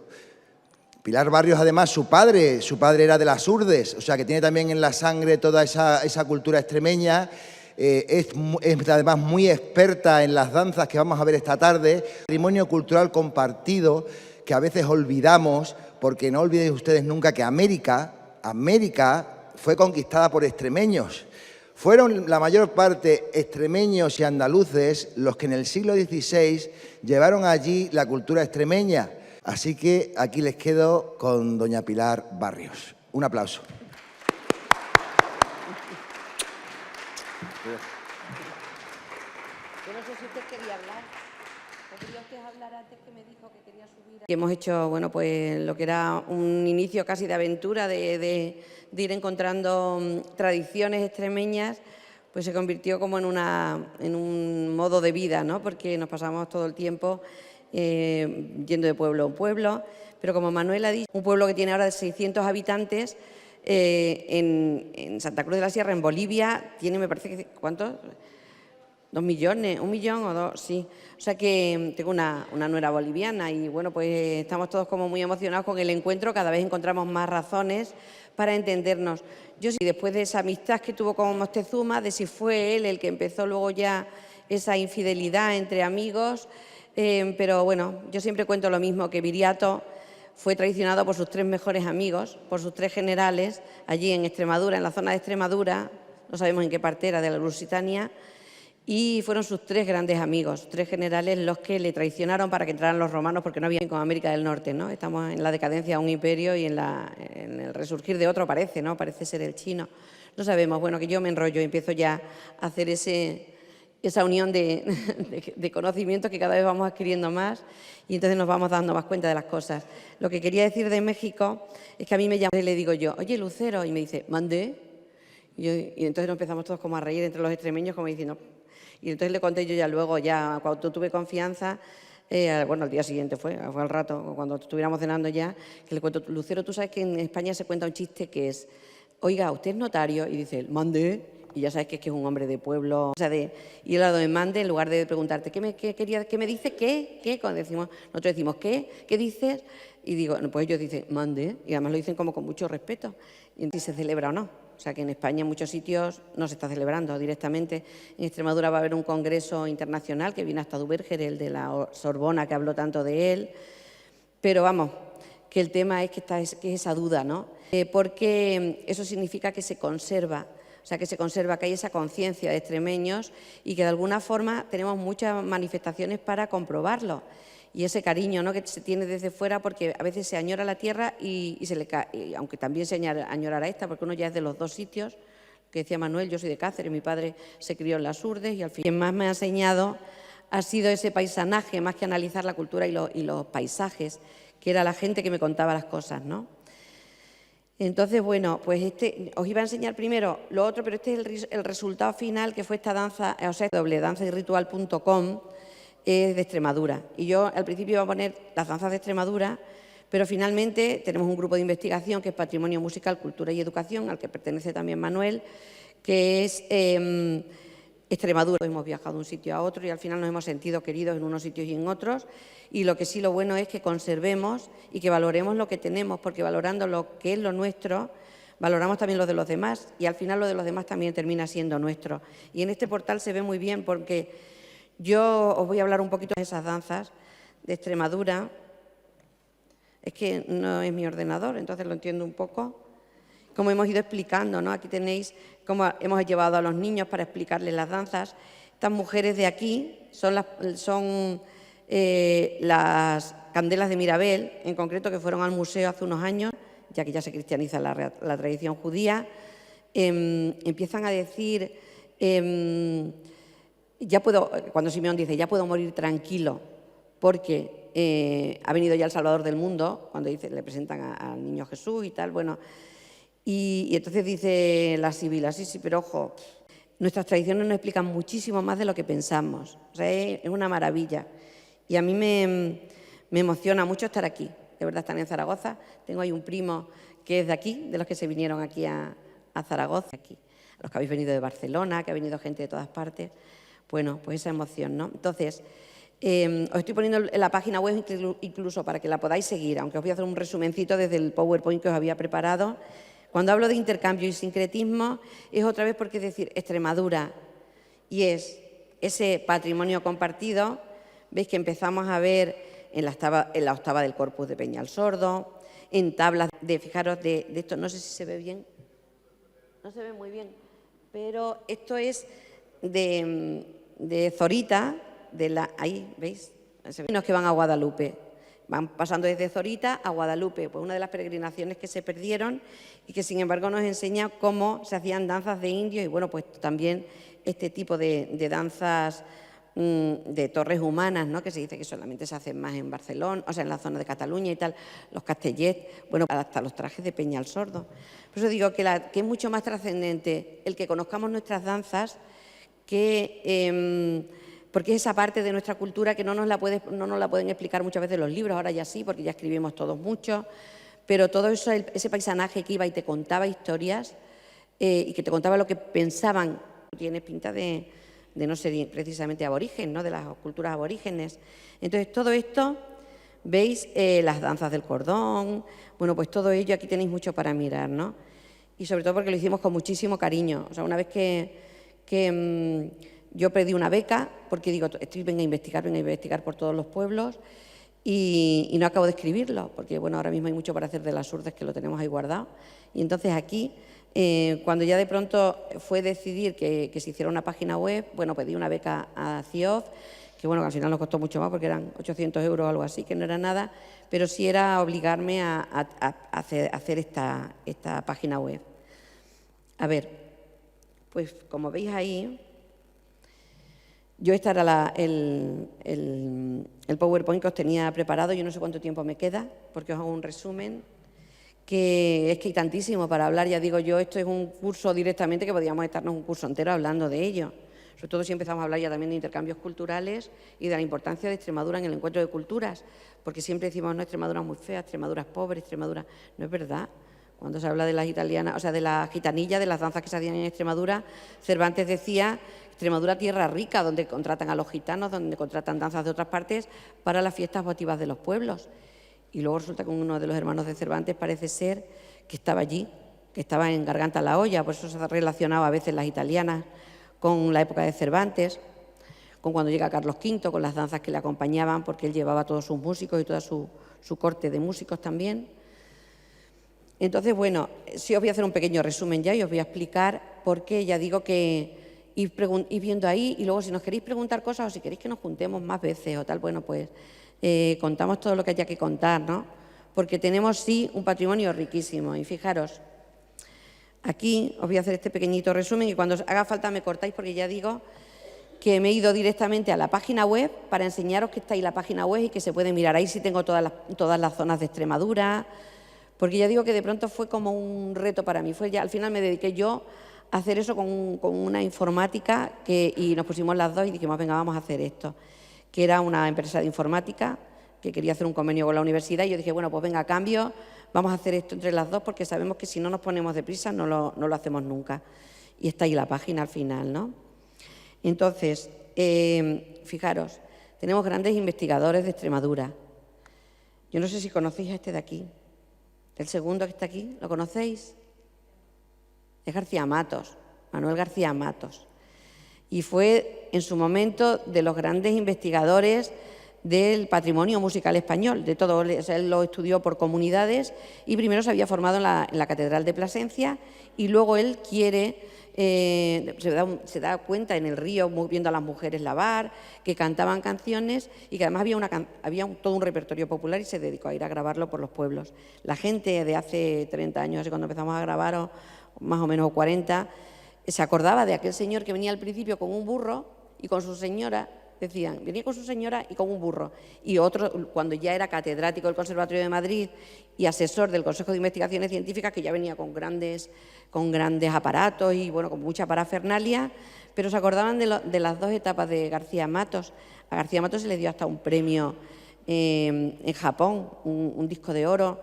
Pilar Barrios, además, su padre era de las Urdes, o sea que tiene también en la sangre toda esa cultura extremeña. Es además muy experta en las danzas que vamos a ver esta tarde. Patrimonio cultural compartido que a veces olvidamos, porque no olviden ustedes nunca que América fue conquistada por extremeños. Fueron la mayor parte extremeños y andaluces los que en el siglo XVI llevaron allí la cultura extremeña. Así que aquí les quedo con doña Pilar Barrios. Un aplauso. Yo no sé si usted quería hablar. ¿Podría usted hablar antes que me dijo que quería subir? Hemos hecho, bueno, pues lo que era un inicio casi de aventura, de ir encontrando tradiciones extremeñas, pues se convirtió como en un modo de vida, ¿no? Porque nos pasamos todo el tiempo yendo de pueblo en pueblo. Pero como Manuel ha dicho, un pueblo que tiene ahora 600 habitantes, en Santa Cruz de la Sierra, en Bolivia, tiene, me parece que, ¿cuántos? 2 millones, 1 millón o 2, sí. O sea que tengo una nuera boliviana y bueno, pues estamos todos como muy emocionados con el encuentro, cada vez encontramos más razones para entendernos. Yo sí, después de esa amistad que tuvo con Moctezuma, de si fue él el que empezó luego ya esa infidelidad entre amigos, pero bueno, yo siempre cuento lo mismo, que Viriato fue traicionado por sus 3 mejores amigos, por sus 3 generales, allí en Extremadura, en la zona de Extremadura, no sabemos en qué parte era, de la Lusitania, y fueron sus 3 grandes amigos, 3 generales, los que le traicionaron para que entraran los romanos, porque no había con América del Norte, ¿no? Estamos en la decadencia de un imperio y en el resurgir de otro, parece, ¿no? Parece ser el chino. No sabemos, bueno, que yo me enrollo y empiezo ya a hacer ese esa unión de conocimientos que cada vez vamos adquiriendo más y entonces nos vamos dando más cuenta de las cosas. Lo que quería decir de México es que a mí me llama y le digo yo, oye, Lucero, y me dice, ¿mandé? Y entonces nos empezamos todos como a reír entre los extremeños, como diciendo... Y entonces le conté yo ya luego, ya cuando tuve confianza, bueno, al día siguiente fue al rato, cuando estuviéramos cenando ya, que le cuento, Lucero, tú sabes que en España se cuenta un chiste que es, oiga, ¿usted es notario? Y dice, ¿mandé? Y ya sabes que es un hombre de pueblo, o sea, y el lado de mande, en lugar de preguntarte, ¿qué me dice? ¿Qué? Cuando nosotros decimos, ¿qué dices? Y digo, no, pues ellos dicen, mande, y además lo dicen como con mucho respeto. Y si se celebra o no. O sea, que en España en muchos sitios no se está celebrando directamente. En Extremadura va a haber un congreso internacional que viene hasta Duverger, el de la Sorbona, que habló tanto de él. Pero vamos, que el tema es que es esa duda, ¿no? Porque eso significa que se conserva. O sea, que se conserva, que hay esa conciencia de extremeños y que de alguna forma tenemos muchas manifestaciones para comprobarlo. Y ese cariño, ¿no?, que se tiene desde fuera, porque a veces se añora la tierra y se le cae, y aunque también se añorará esta, porque uno ya es de los dos sitios, que decía Manuel, yo soy de Cáceres, mi padre se crió en Las Urdes y al fin. Quien más me ha enseñado ha sido ese paisanaje, más que analizar la cultura y los paisajes, que era la gente que me contaba las cosas, ¿no? Entonces, bueno, pues os iba a enseñar primero lo otro, pero este es el resultado final, que fue esta danza, o sea, danzayritual.com, de Extremadura. Y yo al principio iba a poner las danzas de Extremadura, pero finalmente tenemos un grupo de investigación que es Patrimonio Musical, Cultura y Educación, al que pertenece también Manuel, que es Extremadura. Hemos viajado de un sitio a otro y al final nos hemos sentido queridos en unos sitios y en otros. Y lo que sí, lo bueno es que conservemos y que valoremos lo que tenemos, porque valorando lo que es lo nuestro, valoramos también lo de los demás y al final lo de los demás también termina siendo nuestro. Y en este portal se ve muy bien porque yo os voy a hablar un poquito de esas danzas de Extremadura. Es que no es mi ordenador, entonces lo entiendo un poco. Como hemos ido explicando, ¿no? Aquí tenéis cómo hemos llevado a los niños para explicarles las danzas. Estas mujeres de aquí son las candelas de Mirabel, en concreto, que fueron al museo hace unos años, ya que ya se cristianiza la tradición judía. Empiezan a decir, cuando Simeón dice, ya puedo morir tranquilo, porque ha venido ya el Salvador del mundo, cuando le presentan al niño Jesús y tal, bueno, y entonces dice la Sibila, sí, pero ojo, nuestras tradiciones nos explican muchísimo más de lo que pensamos, o sea, es una maravilla. Y a mí me emociona mucho estar aquí, de verdad, estar en Zaragoza. Tengo ahí un primo que es de aquí, de los que se vinieron aquí a Zaragoza, aquí, a los que habéis venido de Barcelona, que ha venido gente de todas partes. Bueno, pues esa emoción, ¿no? Entonces, os estoy poniendo en la página web incluso para que la podáis seguir, aunque os voy a hacer un resumencito desde el PowerPoint que os había preparado. Cuando hablo de intercambio y sincretismo, es otra vez porque es decir Extremadura y es ese patrimonio compartido. Veis que empezamos a ver en la octava del Corpus de Peñalsordo, en tablas fijaros, de esto, no sé si se ve bien, no se ve muy bien, pero esto es de Zorita, ahí, ¿veis? Los que van a Guadalupe, van pasando desde Zorita a Guadalupe, pues una de las peregrinaciones que se perdieron y que sin embargo nos enseña cómo se hacían danzas de indios y bueno, pues también este tipo de danzas de torres humanas, ¿no?, que se dice que solamente se hacen más en Barcelona, o sea, en la zona de Cataluña y tal, los castellets, bueno, hasta los trajes de Peñalsordo. Por eso digo que es mucho más trascendente el que conozcamos nuestras danzas, porque es esa parte de nuestra cultura que no nos la pueden explicar muchas veces los libros, ahora ya sí, porque ya escribimos todos mucho, pero todo eso, ese paisanaje que iba y te contaba historias y que te contaba lo que pensaban, tiene pinta de no ser precisamente aborigen, ¿no?, de las culturas aborígenes. Entonces, todo esto, veis las danzas del cordón, bueno, pues todo ello aquí tenéis mucho para mirar, ¿no? Y sobre todo porque lo hicimos con muchísimo cariño. O sea, una vez que yo pedí una beca, porque digo, venga a investigar por todos los pueblos, y no acabo de escribirlo, porque bueno, ahora mismo hay mucho para hacer de Las Urdes, que lo tenemos ahí guardado. Y entonces aquí, cuando ya de pronto fue decidir que se hiciera una página web, bueno, pedí una beca a CIOF, que bueno, que al final nos costó mucho más porque eran 800 euros o algo así, que no era nada, pero sí era obligarme a hacer esta página web. A ver, pues como veis ahí, Este era el PowerPoint que os tenía preparado. Yo no sé cuánto tiempo me queda, porque os hago un resumen, que es que hay tantísimo para hablar. Ya digo yo, esto es un curso directamente que podríamos estarnos un curso entero hablando de ello. Sobre todo si empezamos a hablar ya también de intercambios culturales y de la importancia de Extremadura en el encuentro de culturas, porque siempre decimos, no, Extremadura es muy fea, Extremadura es pobre, Extremadura... No es verdad. Cuando se habla de las italianas, o sea, de las gitanillas, de las danzas que se hacían en Extremadura, Cervantes decía, Extremadura tierra rica, donde contratan a los gitanos, donde contratan danzas de otras partes para las fiestas votivas de los pueblos. Y luego resulta que uno de los hermanos de Cervantes parece ser que estaba allí, que estaba en Garganta la Olla, por eso se ha relacionado a veces las italianas con la época de Cervantes, con cuando llega Carlos V, con las danzas que le acompañaban, porque él llevaba a todos sus músicos y toda su corte de músicos también. Entonces, bueno, sí os voy a hacer un pequeño resumen ya y os voy a explicar por qué. Ya digo que ir viendo ahí y luego si nos queréis preguntar cosas o si queréis que nos juntemos más veces o tal, bueno, pues contamos todo lo que haya que contar, ¿no? Porque tenemos, sí, un patrimonio riquísimo. Y fijaros, aquí os voy a hacer este pequeñito resumen y cuando os haga falta me cortáis porque ya digo que me he ido directamente a la página web para enseñaros que está ahí la página web y que se puede mirar. Ahí sí tengo todas las zonas de Extremadura, porque ya digo que de pronto fue como un reto para mí. Al final me dediqué yo a hacer eso con una informática y nos pusimos las dos y dijimos, venga, vamos a hacer esto, que era una empresa de informática que quería hacer un convenio con la universidad y yo dije, bueno, pues venga, a cambio, vamos a hacer esto entre las dos porque sabemos que si no nos ponemos deprisa no lo hacemos nunca. Y está ahí la página al final, ¿no? Entonces, fijaros, tenemos grandes investigadores de Extremadura. Yo no sé si conocéis a este de aquí. El segundo que está aquí, ¿lo conocéis? Es García Matos, Manuel García Matos. Y fue en su momento de los grandes investigadores del patrimonio musical español, de todo. O sea, él lo estudió por comunidades y primero se había formado en la Catedral de Plasencia y luego él se da cuenta en el río viendo a las mujeres lavar, que cantaban canciones y que además había todo un repertorio popular y se dedicó a ir a grabarlo por los pueblos. La gente de hace 30 años, así cuando empezamos a grabar, o más o menos 40, se acordaba de aquel señor que venía al principio con un burro y con su señora, decían, venía con su señora y con un burro. Y otro, cuando ya era catedrático del Conservatorio de Madrid y asesor del Consejo de Investigaciones Científicas, que ya venía con grandes aparatos y bueno, con mucha parafernalia, pero se acordaban de las dos etapas de García Matos. A García Matos se le dio hasta un premio en Japón, un disco de oro.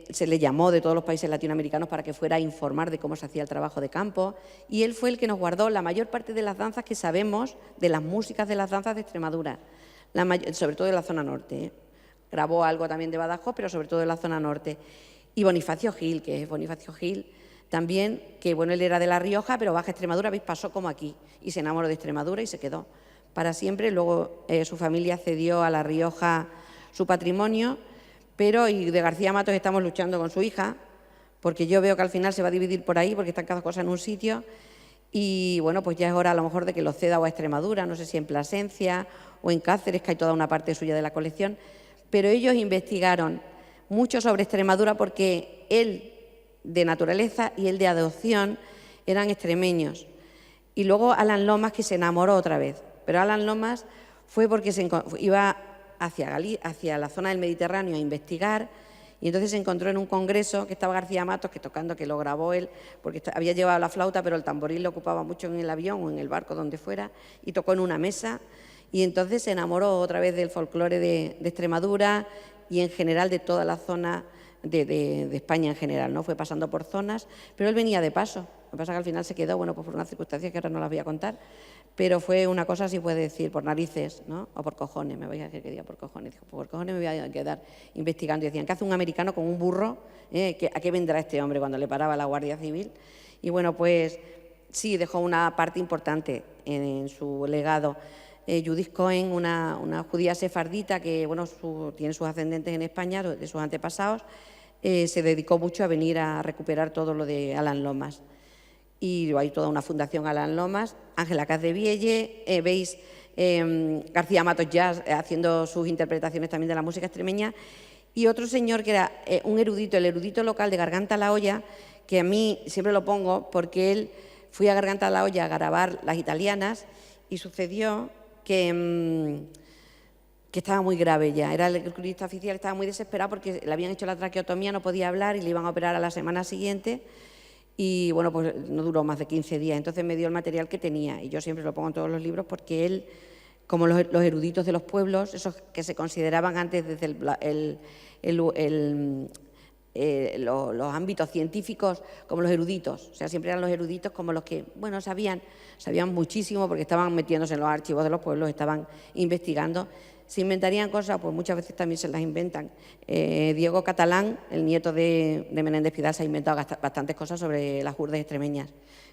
Se le llamó de todos los países latinoamericanos para que fuera a informar de cómo se hacía el trabajo de campo y él fue el que nos guardó la mayor parte de las danzas que sabemos, de las músicas de las danzas de Extremadura, sobre todo de la zona norte. Grabó algo también de Badajoz, pero sobre todo de la zona norte. Y Bonifacio Gil, que es Bonifacio Gil también, que bueno, él era de La Rioja, pero baja Extremadura, veis, pasó como aquí y se enamoró de Extremadura y se quedó para siempre. Luego su familia cedió a La Rioja su patrimonio, pero y de García Matos estamos luchando con su hija, porque yo veo que al final se va a dividir por ahí, porque están cada cosa en un sitio, y bueno, pues ya es hora a lo mejor de que lo ceda o a Extremadura, no sé si en Plasencia o en Cáceres, que hay toda una parte suya de la colección, pero ellos investigaron mucho sobre Extremadura porque él de naturaleza y él de adopción eran extremeños. Y luego Alan Lomas, que se enamoró otra vez, pero Alan Lomas fue porque iba hacia la zona del Mediterráneo a investigar y entonces se encontró en un congreso que estaba García Matos, que lo grabó él, porque había llevado la flauta, pero el tamboril lo ocupaba mucho en el avión o en el barco, donde fuera, y tocó en una mesa y entonces se enamoró otra vez del folclore de Extremadura y en general de toda la zona de España en general, ¿no? Fue pasando por zonas, pero él venía de paso. Lo que pasa es que al final se quedó, bueno, pues por unas circunstancias que ahora no las voy a contar, pero fue una cosa, si puede decir, por narices, ¿no? O por cojones, me vais a decir que diga por cojones. Dijo, por cojones me voy a quedar investigando. Y decían, ¿qué hace un americano con un burro? ¿A qué vendrá este hombre cuando le paraba la Guardia Civil? Y bueno, pues sí, dejó una parte importante en su legado. Judith Cohen, una judía sefardita que bueno, tiene sus ascendentes en España, de sus antepasados, se dedicó mucho a venir a recuperar todo lo de Alan Lomas. Y hay toda una fundación Alan Lomas, Ángela Casdevielle, veis García Matos ya haciendo sus interpretaciones también de la música extremeña, y otro señor que era un erudito, el erudito local de Garganta la Olla, que a mí siempre lo pongo porque él fui a Garganta la Olla a grabar las italianas y sucedió que estaba muy grave ya. Era el cronista oficial, estaba muy desesperado porque le habían hecho la traqueotomía, no podía hablar y le iban a operar a la semana siguiente. Y bueno, pues no duró más de 15 días. Entonces me dio el material que tenía y yo siempre lo pongo en todos los libros porque él, como los eruditos de los pueblos, esos que se consideraban antes desde los ámbitos científicos como los eruditos, o sea, siempre eran los eruditos como los que, bueno, sabían muchísimo porque estaban metiéndose en los archivos de los pueblos, estaban investigando. Se inventarían cosas, pues muchas veces también se las inventan. Diego Catalán, el nieto de Menéndez Pidal, se ha inventado bastantes cosas sobre las urdes extremeñas.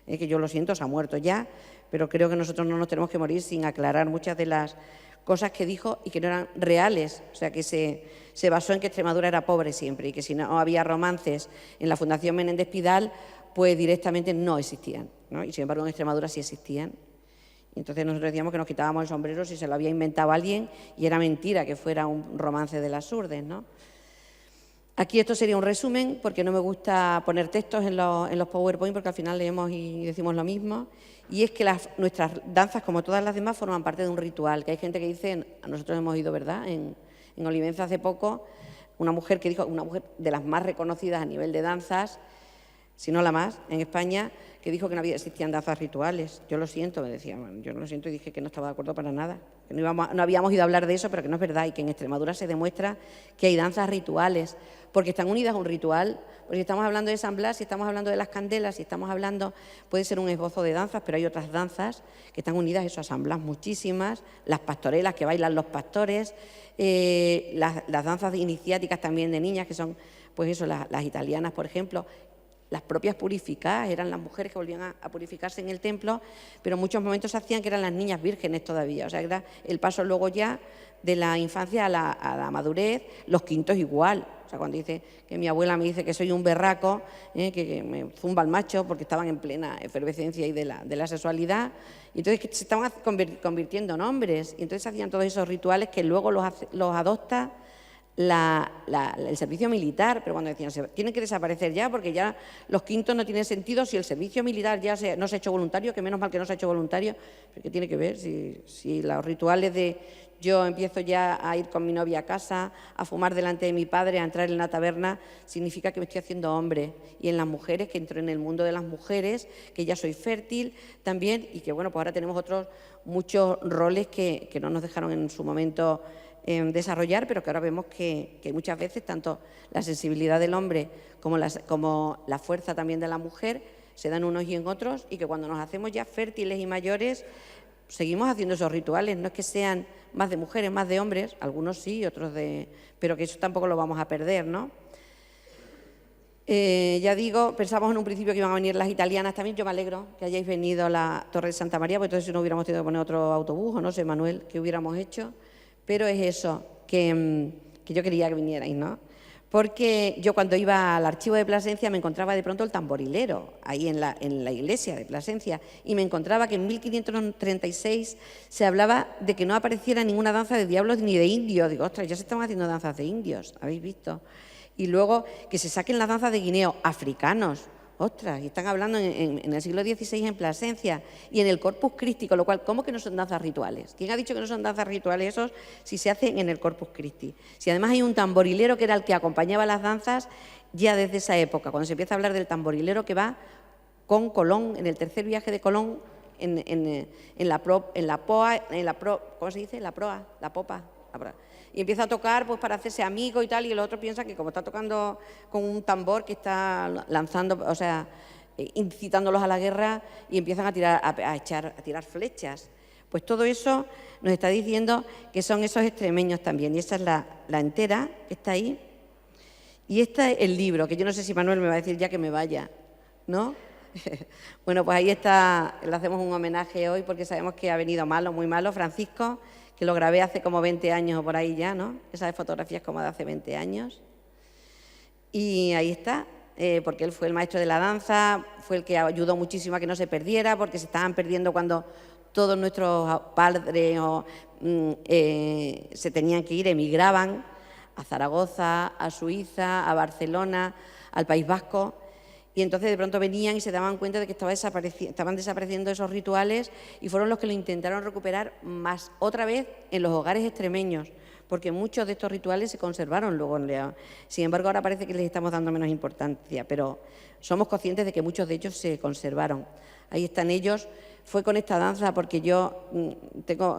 Que yo lo siento, se ha muerto ya, pero creo que nosotros no nos tenemos que morir sin aclarar muchas de las cosas que dijo y que no eran reales. O sea, que se basó en que Extremadura era pobre siempre y que si no había romances en la Fundación Menéndez Pidal, pues directamente no existían, ¿no? Y sin embargo en Extremadura sí existían. Y entonces nosotros decíamos que nos quitábamos el sombrero si se lo había inventado alguien y era mentira que fuera un romance de las urdes, ¿no? Aquí esto sería un resumen porque no me gusta poner textos en los PowerPoint porque al final leemos y decimos lo mismo. Y es que nuestras danzas, como todas las demás, forman parte de un ritual. Que hay gente que dice, nosotros hemos ido, ¿verdad?, en Olivenza hace poco, una mujer que dijo, una mujer de las más reconocidas a nivel de danzas, si no la más, en España, que dijo que no existían danzas rituales. Yo lo siento, me decía, bueno, yo lo siento y dije que no estaba de acuerdo para nada, que no habíamos ido a hablar de eso, pero que no es verdad y que en Extremadura se demuestra que hay danzas rituales, porque están unidas a un ritual. Porque si estamos hablando de San Blas, si estamos hablando de las candelas, si estamos hablando, puede ser un esbozo de danzas, pero hay otras danzas que están unidas eso, a San Blas, muchísimas, las pastorelas que bailan los pastores, las danzas iniciáticas también de niñas, que son, pues eso, las italianas, por ejemplo. Las propias purificadas, eran las mujeres que volvían a purificarse en el templo, pero en muchos momentos se hacían que eran las niñas vírgenes todavía, o sea, era el paso luego ya de la infancia a la madurez, los quintos igual. O sea, cuando dice que mi abuela me dice que soy un berraco, que me zumba el macho porque estaban en plena efervescencia y de la sexualidad, y entonces que se estaban convirtiendo en hombres, y entonces hacían todos esos rituales que luego los adopta el servicio militar, pero cuando decían tienen que desaparecer ya porque ya los quintos no tienen sentido si el servicio militar ya no se ha hecho voluntario, que menos mal que no se ha hecho voluntario, pero ¿qué tiene que ver si los rituales de yo empiezo ya a ir con mi novia a casa, a fumar delante de mi padre, a entrar en la taberna, significa que me estoy haciendo hombre? Y en las mujeres, que entro en el mundo de las mujeres, que ya soy fértil también y que bueno, pues ahora tenemos otros muchos roles que no nos dejaron en su momento desarrollar, pero que ahora vemos que muchas veces tanto la sensibilidad del hombre como la fuerza también de la mujer se dan unos y en otros, y que cuando nos hacemos ya fértiles y mayores seguimos haciendo esos rituales. No es que sean más de mujeres, más de hombres, algunos sí, otros pero que eso tampoco lo vamos a perder, ¿no? Ya digo, pensamos en un principio que iban a venir las italianas también. Yo me alegro que hayáis venido a la Torre de Santa María, porque entonces si no hubiéramos tenido que poner otro autobús, o no sé, Manuel, que hubiéramos hecho. Pero es eso, que yo quería que vinierais, ¿no? Porque yo cuando iba al archivo de Plasencia me encontraba de pronto el tamborilero, ahí en la iglesia de Plasencia, y me encontraba que en 1536 se hablaba de que no apareciera ninguna danza de diablos ni de indios. Digo, ostras, ya se estaban haciendo danzas de indios, ¿habéis visto? Y luego que se saquen las danzas de guineo, africanos. Ostras, y están hablando en el siglo XVI en Plasencia y en el Corpus Christi, con lo cual, ¿cómo que no son danzas rituales? ¿Quién ha dicho que no son danzas rituales esos si se hacen en el Corpus Christi? Si además hay un tamborilero que era el que acompañaba las danzas ya desde esa época, cuando se empieza a hablar del tamborilero que va con Colón, en el tercer viaje de Colón, en la popa. Y empieza a tocar pues para hacerse amigo y tal, y el otro piensa que como está tocando con un tambor que está lanzando, o sea, incitándolos a la guerra, y empiezan a tirar flechas. Pues todo eso nos está diciendo que son esos extremeños también, y esa es la entera que está ahí. Y este es el libro, que yo no sé si Manuel me va a decir ya que me vaya, ¿no? Bueno, pues ahí está, le hacemos un homenaje hoy porque sabemos que ha venido malo, muy malo, Francisco, que lo grabé hace como 20 años o por ahí ya, ¿no? Esas fotografías como de hace 20 años. Y ahí está, porque él fue el maestro de la danza, fue el que ayudó muchísimo a que no se perdiera, porque se estaban perdiendo cuando todos nuestros padres se tenían que ir, emigraban a Zaragoza, a Suiza, a Barcelona, al País Vasco. Y entonces de pronto venían y se daban cuenta de que estaban desapareciendo esos rituales y fueron los que lo intentaron recuperar más otra vez en los hogares extremeños, porque muchos de estos rituales se conservaron luego en León. Sin embargo, ahora parece que les estamos dando menos importancia, pero somos conscientes de que muchos de ellos se conservaron. Ahí están ellos. Fue con esta danza porque yo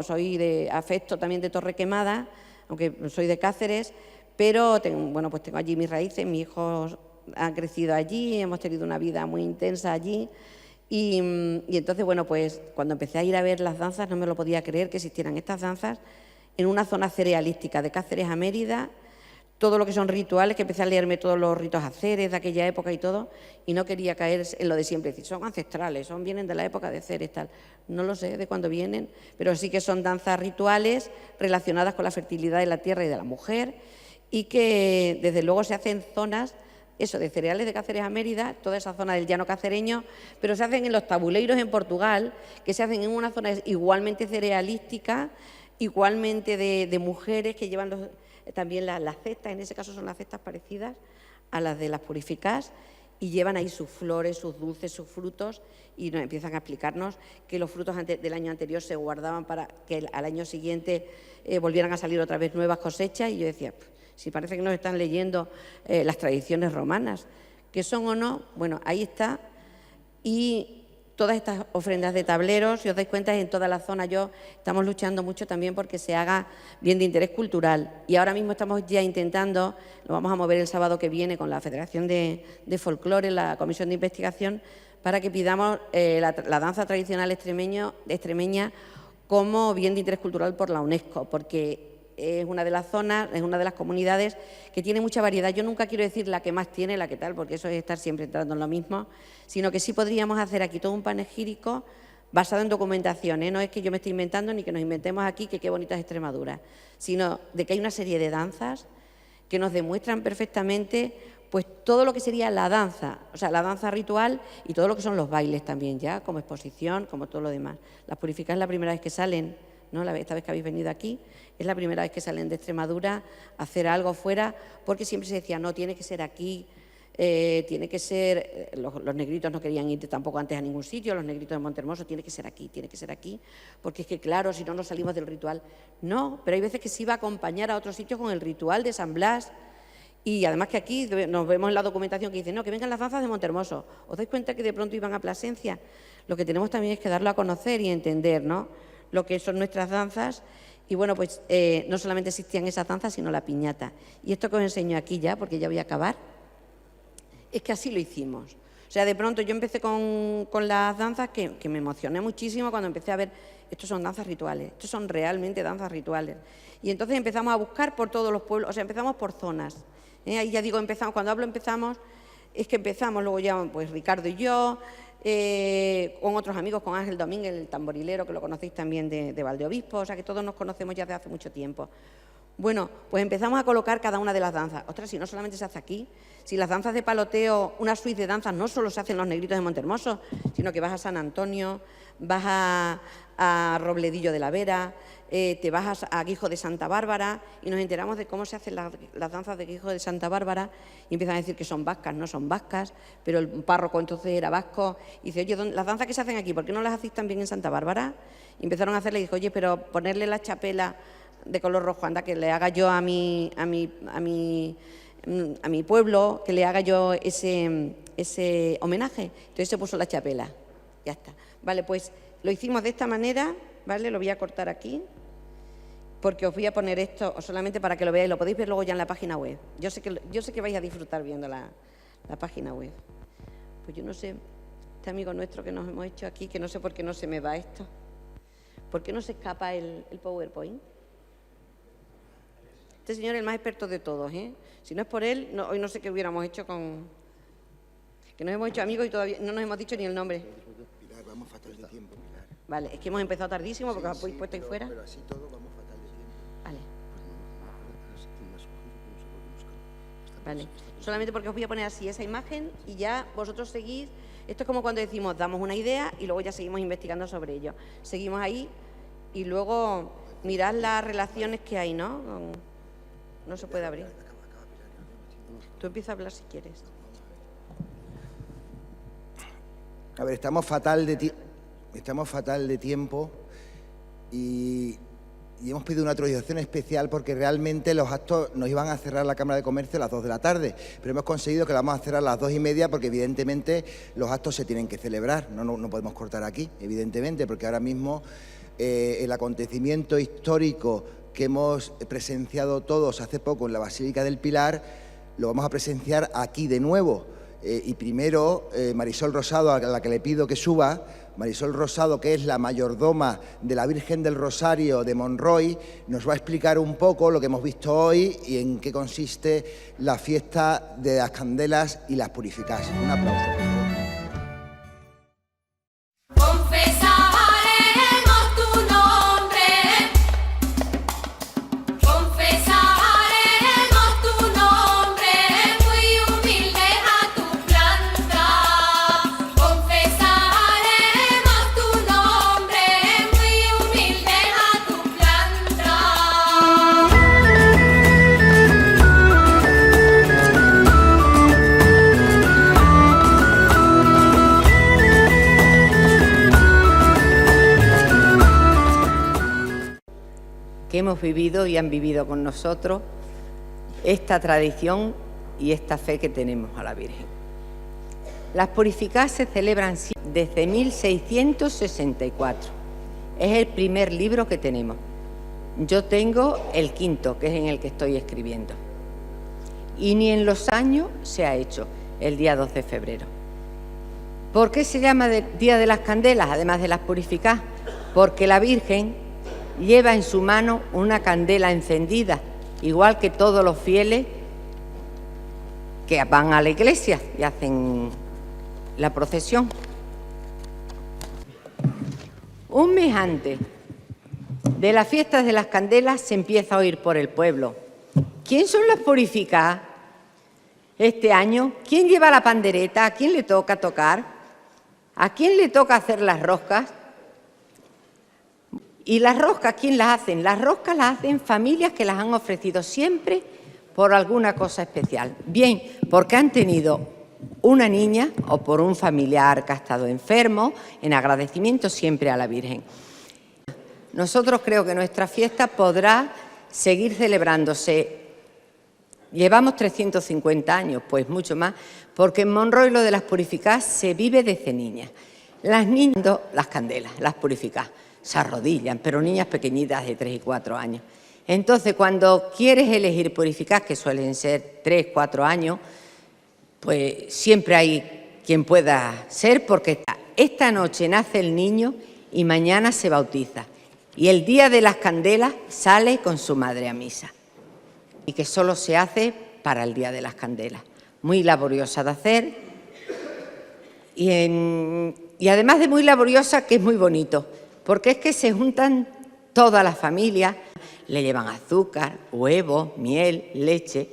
soy de afecto también de Torrequemada, aunque soy de Cáceres, pero tengo allí mis raíces, mis hijos han crecido allí, hemos tenido una vida muy intensa allí y entonces, bueno, pues cuando empecé a ir a ver las danzas no me lo podía creer que existieran estas danzas en una zona cerealística, de Cáceres a Mérida, todo lo que son rituales, que empecé a leerme todos los ritos Ceres de aquella época y todo, y no quería caer en lo de siempre, decir, son ancestrales, vienen de la época de Ceres, tal. No lo sé de cuándo vienen, pero sí que son danzas rituales relacionadas con la fertilidad de la tierra y de la mujer, y que desde luego se hacen en zonas, eso, de cereales de Cáceres a Mérida, toda esa zona del llano cacereño, pero se hacen en los tabuleiros en Portugal, que se hacen en una zona igualmente cerealística, igualmente de mujeres que llevan también las cestas, en ese caso son las cestas parecidas a las de las purificadas, y llevan ahí sus flores, sus dulces, sus frutos, y nos empiezan a explicarnos que los frutos del año anterior se guardaban para que al año siguiente volvieran a salir otra vez nuevas cosechas, y yo decía, si parece que nos están leyendo las tradiciones romanas, que son o no, bueno, ahí está. Y todas estas ofrendas de tableros, si os dais cuenta, en toda la zona estamos luchando mucho también porque se haga bien de interés cultural. Y ahora mismo estamos ya intentando, lo vamos a mover el sábado que viene con la Federación de Folclore, la Comisión de Investigación, para que pidamos la danza tradicional extremeña como bien de interés cultural por la UNESCO, porque es una de las zonas, es una de las comunidades que tiene mucha variedad. Yo nunca quiero decir la que más tiene, la que tal, porque eso es estar siempre entrando en lo mismo, sino que sí podríamos hacer aquí todo un panegírico basado en documentación, ¿eh? No es que yo me esté inventando ni que nos inventemos aquí que qué bonita es Extremadura, sino de que hay una serie de danzas que nos demuestran perfectamente pues todo lo que sería la danza, o sea, la danza ritual y todo lo que son los bailes también ya, como exposición, como todo lo demás. Las purificadas es la primera vez que salen, ¿no? Esta vez que habéis venido aquí, es la primera vez que salen de Extremadura a hacer algo fuera, porque siempre se decía, no, tiene que ser aquí, tiene que ser, los negritos no querían ir tampoco antes a ningún sitio, los negritos de Montehermoso, tiene que ser aquí, porque es que claro, si no nos salimos del ritual. No, pero hay veces que sí va a acompañar a otros sitios con el ritual de San Blas, y además que aquí nos vemos en la documentación que dice, no, que vengan las danzas de Montehermoso. ¿Os dais cuenta que de pronto iban a Plasencia? Lo que tenemos también es que darlo a conocer y entender, ¿no?, lo que son nuestras danzas. Y bueno, pues no solamente existían esas danzas, sino la piñata. Y esto que os enseño aquí ya, porque ya voy a acabar, es que así lo hicimos. O sea, de pronto yo empecé con las danzas que me emocioné muchísimo cuando empecé a ver, estos son danzas rituales, estos son realmente danzas rituales. Y entonces empezamos a buscar por todos los pueblos, o sea, empezamos por zonas. Ahí ya digo, empezamos, cuando hablo empezamos, es que empezamos, luego ya pues Ricardo y yo, con otros amigos, con Ángel Domínguez, el tamborilero, que lo conocéis también de Valdeobispo, o sea que todos nos conocemos ya desde hace mucho tiempo. Bueno, pues empezamos a colocar cada una de las danzas. Ostras, si no solamente se hace aquí, si las danzas de paloteo, una suite de danzas no solo se hacen los negritos de Montehermoso, sino que vas a San Antonio, vas a Robledillo de la Vera, te vas a Guijo de Santa Bárbara y nos enteramos de cómo se hacen las danzas de Guijo de Santa Bárbara y empiezan a decir que son vascas, no son vascas, pero el párroco entonces era vasco y dice, oye, las danzas que se hacen aquí, ¿por qué no las hacéis también en Santa Bárbara? Y empezaron a hacerle y dijo, oye, pero ponerle la chapela de color rojo, anda, que le haga yo a mi pueblo, que le haga yo ese homenaje. Entonces se puso la chapela, ya está. Vale, pues lo hicimos de esta manera, ¿vale? Lo voy a cortar aquí, porque os voy a poner esto solamente para que lo veáis, lo podéis ver luego ya en la página web. Yo sé que vais a disfrutar viendo la página web. Pues yo no sé, este amigo nuestro que nos hemos hecho aquí, que no sé por qué no se me va esto. ¿Por qué no se escapa el PowerPoint? Este señor es el más experto de todos, ¿eh? Si no es por él, hoy no sé qué hubiéramos hecho con... Que nos hemos hecho amigos y todavía no nos hemos dicho ni el nombre. Pilar, vamos fatal de tiempo, Pilar. Vale, es que hemos empezado tardísimo porque os habéis puesto ahí fuera. Pero así todo vamos fatal de tiempo. Vale. Vale, solamente porque os voy a poner así esa imagen y ya vosotros seguís. Esto es como cuando decimos, damos una idea y luego ya seguimos investigando sobre ello. Seguimos ahí y luego mirad las relaciones que hay, ¿no? No se puede abrir. Tú empieza a hablar si quieres. A ver, estamos fatal de tiempo y hemos pedido una autorización especial porque realmente los actos nos iban a cerrar la Cámara de Comercio a las 2 de la tarde, pero hemos conseguido que la vamos a cerrar a las 2:30 porque evidentemente los actos se tienen que celebrar, no podemos cortar aquí, evidentemente, porque ahora mismo el acontecimiento histórico que hemos presenciado todos hace poco en la Basílica del Pilar, lo vamos a presenciar aquí de nuevo. Y primero, Marisol Rosado, a la que le pido que suba, Marisol Rosado, que es la mayordoma de la Virgen del Rosario de Monroy, nos va a explicar un poco lo que hemos visto hoy y en qué consiste la fiesta de las candelas y las purificás. Un aplauso, por favor. Que hemos vivido y han vivido con nosotros esta tradición y esta fe que tenemos a la Virgen. Las purificadas se celebran desde 1664. Es el primer libro que tenemos. Yo tengo el quinto, que es en el que estoy escribiendo. Y ni en los años se ha hecho el día 2 de febrero. ¿Por qué se llama Día de las Candelas, además de las purificadas? Porque la Virgen lleva en su mano una candela encendida, igual que todos los fieles que van a la iglesia y hacen la procesión. Un mes antes de las fiestas de las candelas se empieza a oír por el pueblo: ¿quién son las purificadas este año? ¿Quién lleva la pandereta? ¿A quién le toca tocar? ¿A quién le toca hacer las roscas? ¿Y las roscas quién las hacen? Las roscas las hacen familias que las han ofrecido siempre por alguna cosa especial. Bien, porque han tenido una niña o por un familiar que ha estado enfermo, en agradecimiento siempre a la Virgen. Nosotros creo que nuestra fiesta podrá seguir celebrándose. Llevamos 350 años, pues mucho más, porque en Monroy lo de las purificadas se vive desde niñas. Las niñas, las candelas, las purificadas, se arrodillan, pero niñas pequeñitas de 3 y 4 años. Entonces, cuando quieres elegir purificadas, que suelen ser 3, 4 años, pues siempre hay quien pueda ser, porque esta noche nace el niño y mañana se bautiza. Y el día de las candelas sale con su madre a misa. Y que solo se hace para el día de las candelas. Muy laboriosa de hacer y además de muy laboriosa, que es muy bonito, porque es que se juntan todas las familias, le llevan azúcar, huevo, miel, leche,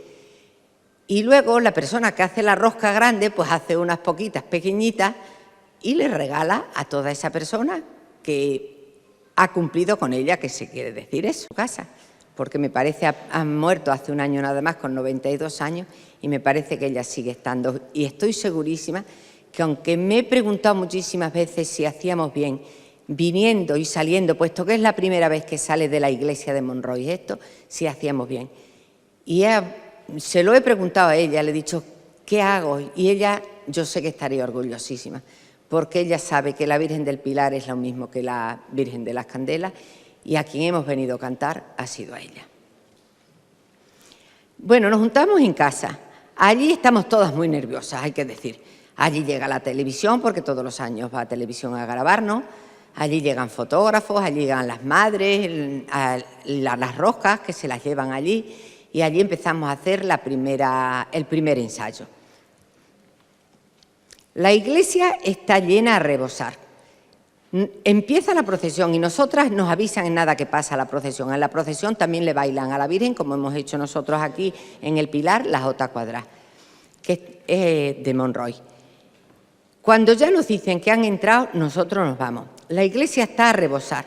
y luego la persona que hace la rosca grande pues hace unas poquitas pequeñitas y le regala a toda esa persona que ha cumplido con ella, que se quiere decir eso, casa. Porque me parece, ha muerto hace un año nada más, con 92 años, y me parece que ella sigue estando. Y estoy segurísima que, aunque me he preguntado muchísimas veces si hacíamos bien, viniendo y saliendo, puesto que es la primera vez que sale de la iglesia de Monroy esto, si hacíamos bien. Y se lo he preguntado a ella, le he dicho, ¿qué hago? Y ella, yo sé que estaría orgullosísima, porque ella sabe que la Virgen del Pilar es lo mismo que la Virgen de las Candelas, y a quien hemos venido a cantar ha sido a ella. Bueno, nos juntamos en casa. Allí estamos todas muy nerviosas, hay que decir. Allí llega la televisión, porque todos los años va a televisión a grabarnos. Allí llegan fotógrafos, allí llegan las madres, las roscas que se las llevan allí, y allí empezamos a hacer el primer ensayo. La iglesia está llena a rebosar. Empieza la procesión y nosotras nos avisan en nada que pasa la procesión. En la procesión también le bailan a la Virgen, como hemos hecho nosotros aquí en el Pilar, la Jota Cuadrada, que es de Monroy. Cuando ya nos dicen que han entrado, nosotros nos vamos. La iglesia está a rebosar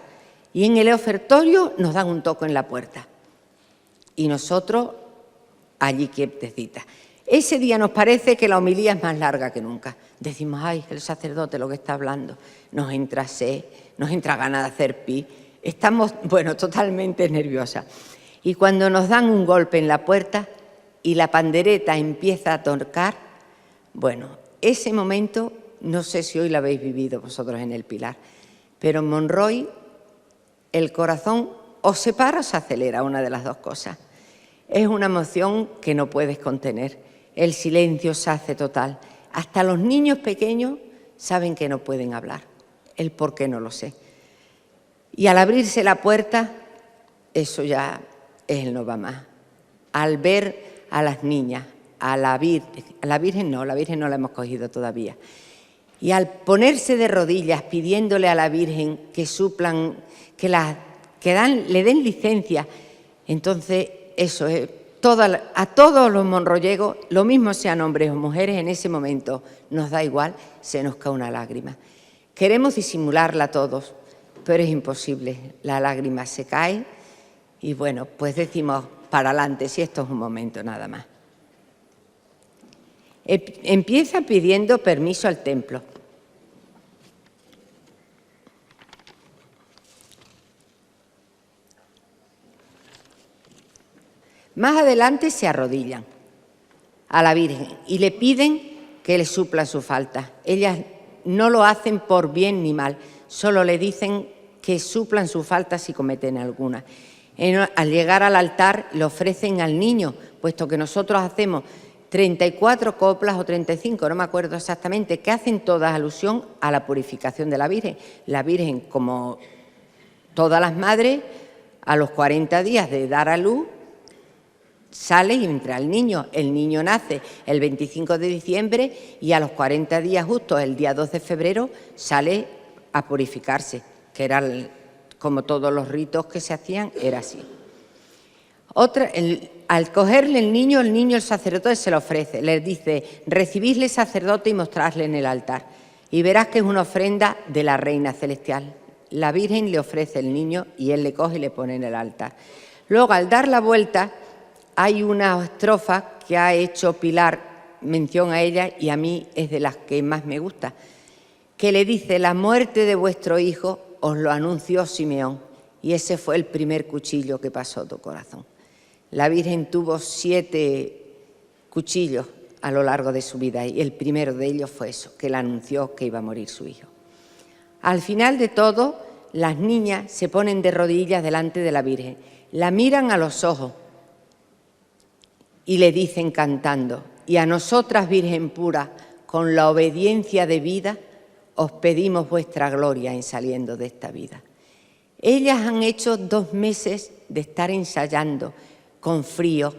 y en el ofertorio nos dan un toque en la puerta. Y nosotros allí quietecitas. Ese día nos parece que la homilía es más larga que nunca. Decimos, ay, el sacerdote lo que está hablando. Nos entra sed, nos entra ganas de hacer pi. Estamos, bueno, totalmente nerviosas. Y cuando nos dan un golpe en la puerta y la pandereta empieza a tocar, bueno, ese momento, no sé si hoy lo habéis vivido vosotros en el Pilar, pero en Monroy el corazón o se para o se acelera, una de las dos cosas. Es una emoción que no puedes contener. El silencio se hace total. Hasta los niños pequeños saben que no pueden hablar. El por qué no lo sé. Y al abrirse la puerta, eso ya es el no va más. Al ver a las niñas, a la Virgen no la hemos cogido todavía. Y al ponerse de rodillas pidiéndole a la Virgen que suplan, le den licencia, entonces eso es, a todos los monrollegos, lo mismo sean hombres o mujeres, en ese momento nos da igual, se nos cae una lágrima. Queremos disimularla todos, pero es imposible, la lágrima se cae y bueno, pues decimos para adelante, si esto es un momento nada más. Empieza pidiendo permiso al templo. Más adelante se arrodillan a la Virgen y le piden que le supla su falta. Ellas no lo hacen por bien ni mal, solo le dicen que suplan su falta si cometen alguna. Al llegar al altar le ofrecen al niño, puesto que nosotros hacemos 34 coplas o 35, no me acuerdo exactamente, que hacen todas alusión a la purificación de la Virgen. La Virgen, como todas las madres, a los 40 días de dar a luz, sale y entra el niño nace el 25 de diciembre y a los 40 días justo, el día 2 de febrero, sale a purificarse, que era como todos los ritos que se hacían, era así. Al cogerle el niño el sacerdote se lo ofrece, le dice, recibidle sacerdote y mostradle en el altar, y verás que es una ofrenda de la Reina Celestial. La Virgen le ofrece el niño y él le coge y le pone en el altar. Luego, al dar la vuelta, hay una estrofa que ha hecho Pilar mención a ella y a mí es de las que más me gusta, que le dice, la muerte de vuestro hijo os lo anunció Simeón y ese fue el primer cuchillo que pasó tu corazón. La Virgen tuvo 7 cuchillos a lo largo de su vida y el primero de ellos fue eso, que le anunció que iba a morir su hijo. Al final de todo, las niñas se ponen de rodillas delante de la Virgen, la miran a los ojos y le dicen cantando, y a nosotras, Virgen pura, con la obediencia de vida, os pedimos vuestra gloria en saliendo de esta vida. Ellas han hecho 2 meses de estar ensayando con frío,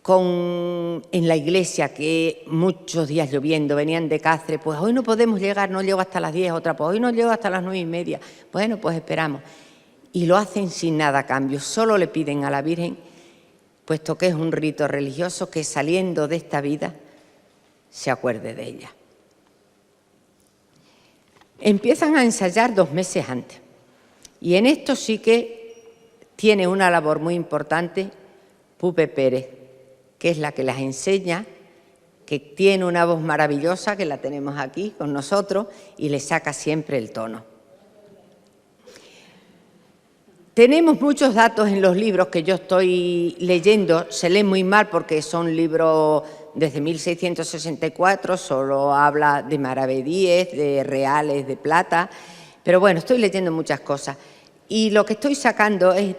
en la iglesia, que muchos días lloviendo, venían de Cáceres, pues hoy no podemos llegar, no llego hasta las 10, otra, pues hoy no llego hasta las 9:30, bueno, pues esperamos. Y lo hacen sin nada a cambio, solo le piden a la Virgen, puesto que es un rito religioso, que saliendo de esta vida se acuerde de ella. Empiezan a ensayar 2 meses antes y en esto sí que tiene una labor muy importante Pupe Pérez, que es la que las enseña, que tiene una voz maravillosa, que la tenemos aquí con nosotros y le saca siempre el tono. Tenemos muchos datos en los libros que yo estoy leyendo, se leen muy mal porque son libros desde 1664, solo habla de maravedíes, de reales, de plata, pero bueno, estoy leyendo muchas cosas. Y lo que estoy sacando es,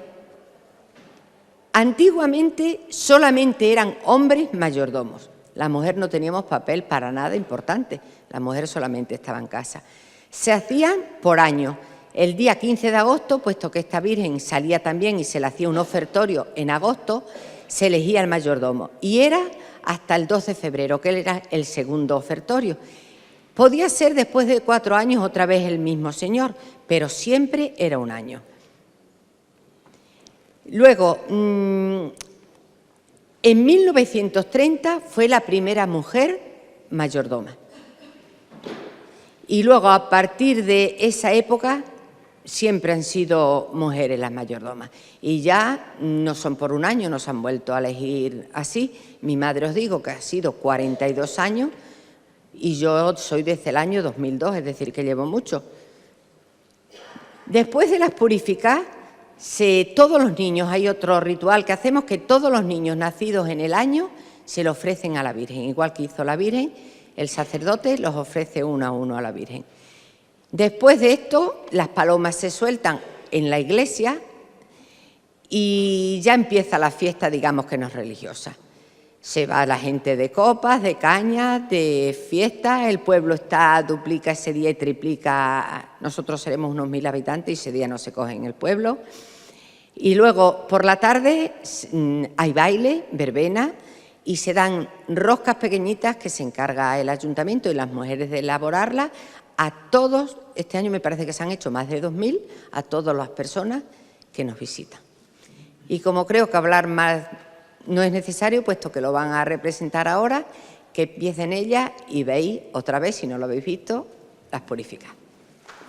antiguamente solamente eran hombres mayordomos, la mujer no teníamos papel para nada importante, la mujer solamente estaba en casa. Se hacían por año. El día 15 de agosto, puesto que esta Virgen salía también y se le hacía un ofertorio en agosto, se elegía el mayordomo y era hasta el 12 de febrero, que era el segundo ofertorio. Podía ser después de 4 años otra vez el mismo señor, pero siempre era un año. Luego, en 1930 fue la primera mujer mayordoma. Y luego, a partir de esa época, siempre han sido mujeres las mayordomas. Y ya no son por un año, nos han vuelto a elegir así. Mi madre, os digo, que ha sido 42 años y yo soy desde el año 2002, es decir, que llevo mucho. Después de las purificar, todos los niños, hay otro ritual que hacemos, que todos los niños nacidos en el año se lo ofrecen a la Virgen, igual que hizo la Virgen, el sacerdote los ofrece uno a uno a la Virgen. Después de esto, las palomas se sueltan en la iglesia y ya empieza la fiesta, digamos que no es religiosa. Se va la gente de copas, de cañas, de fiestas, el pueblo duplica ese día y triplica. Nosotros seremos unos 1000 habitantes y ese día no se coge en el pueblo. Y luego, por la tarde, hay baile, verbena, y se dan roscas pequeñitas que se encarga el ayuntamiento y las mujeres de elaborarlas a todos. Este año me parece que se han hecho más de 2000, a todas las personas que nos visitan. Y como creo que hablar más no es necesario, puesto que lo van a representar ahora, que empiecen ellas y veis otra vez, si no lo habéis visto, las purificas.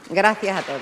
Gracias a todos.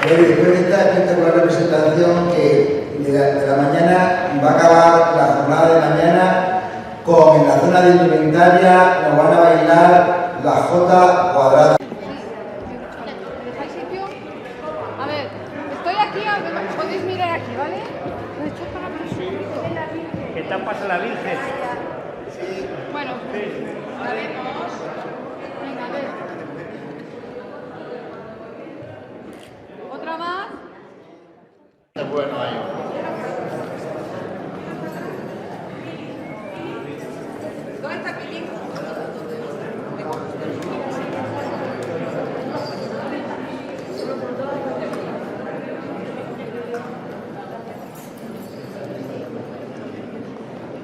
Después de esta espectacular representación que de la mañana va a acabar la jornada de mañana con en la zona de indumentaria nos van a bailar la Jota cuadrada. A ver, estoy aquí, podéis mirar aquí, ¿vale? ¿Qué tal pasa la Virgen? Bueno, a ver, vamos. Venga, a ver. ¿Otra más? Bueno, ahí. ¿Dónde está Pilín?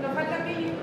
Nos falta Pilín.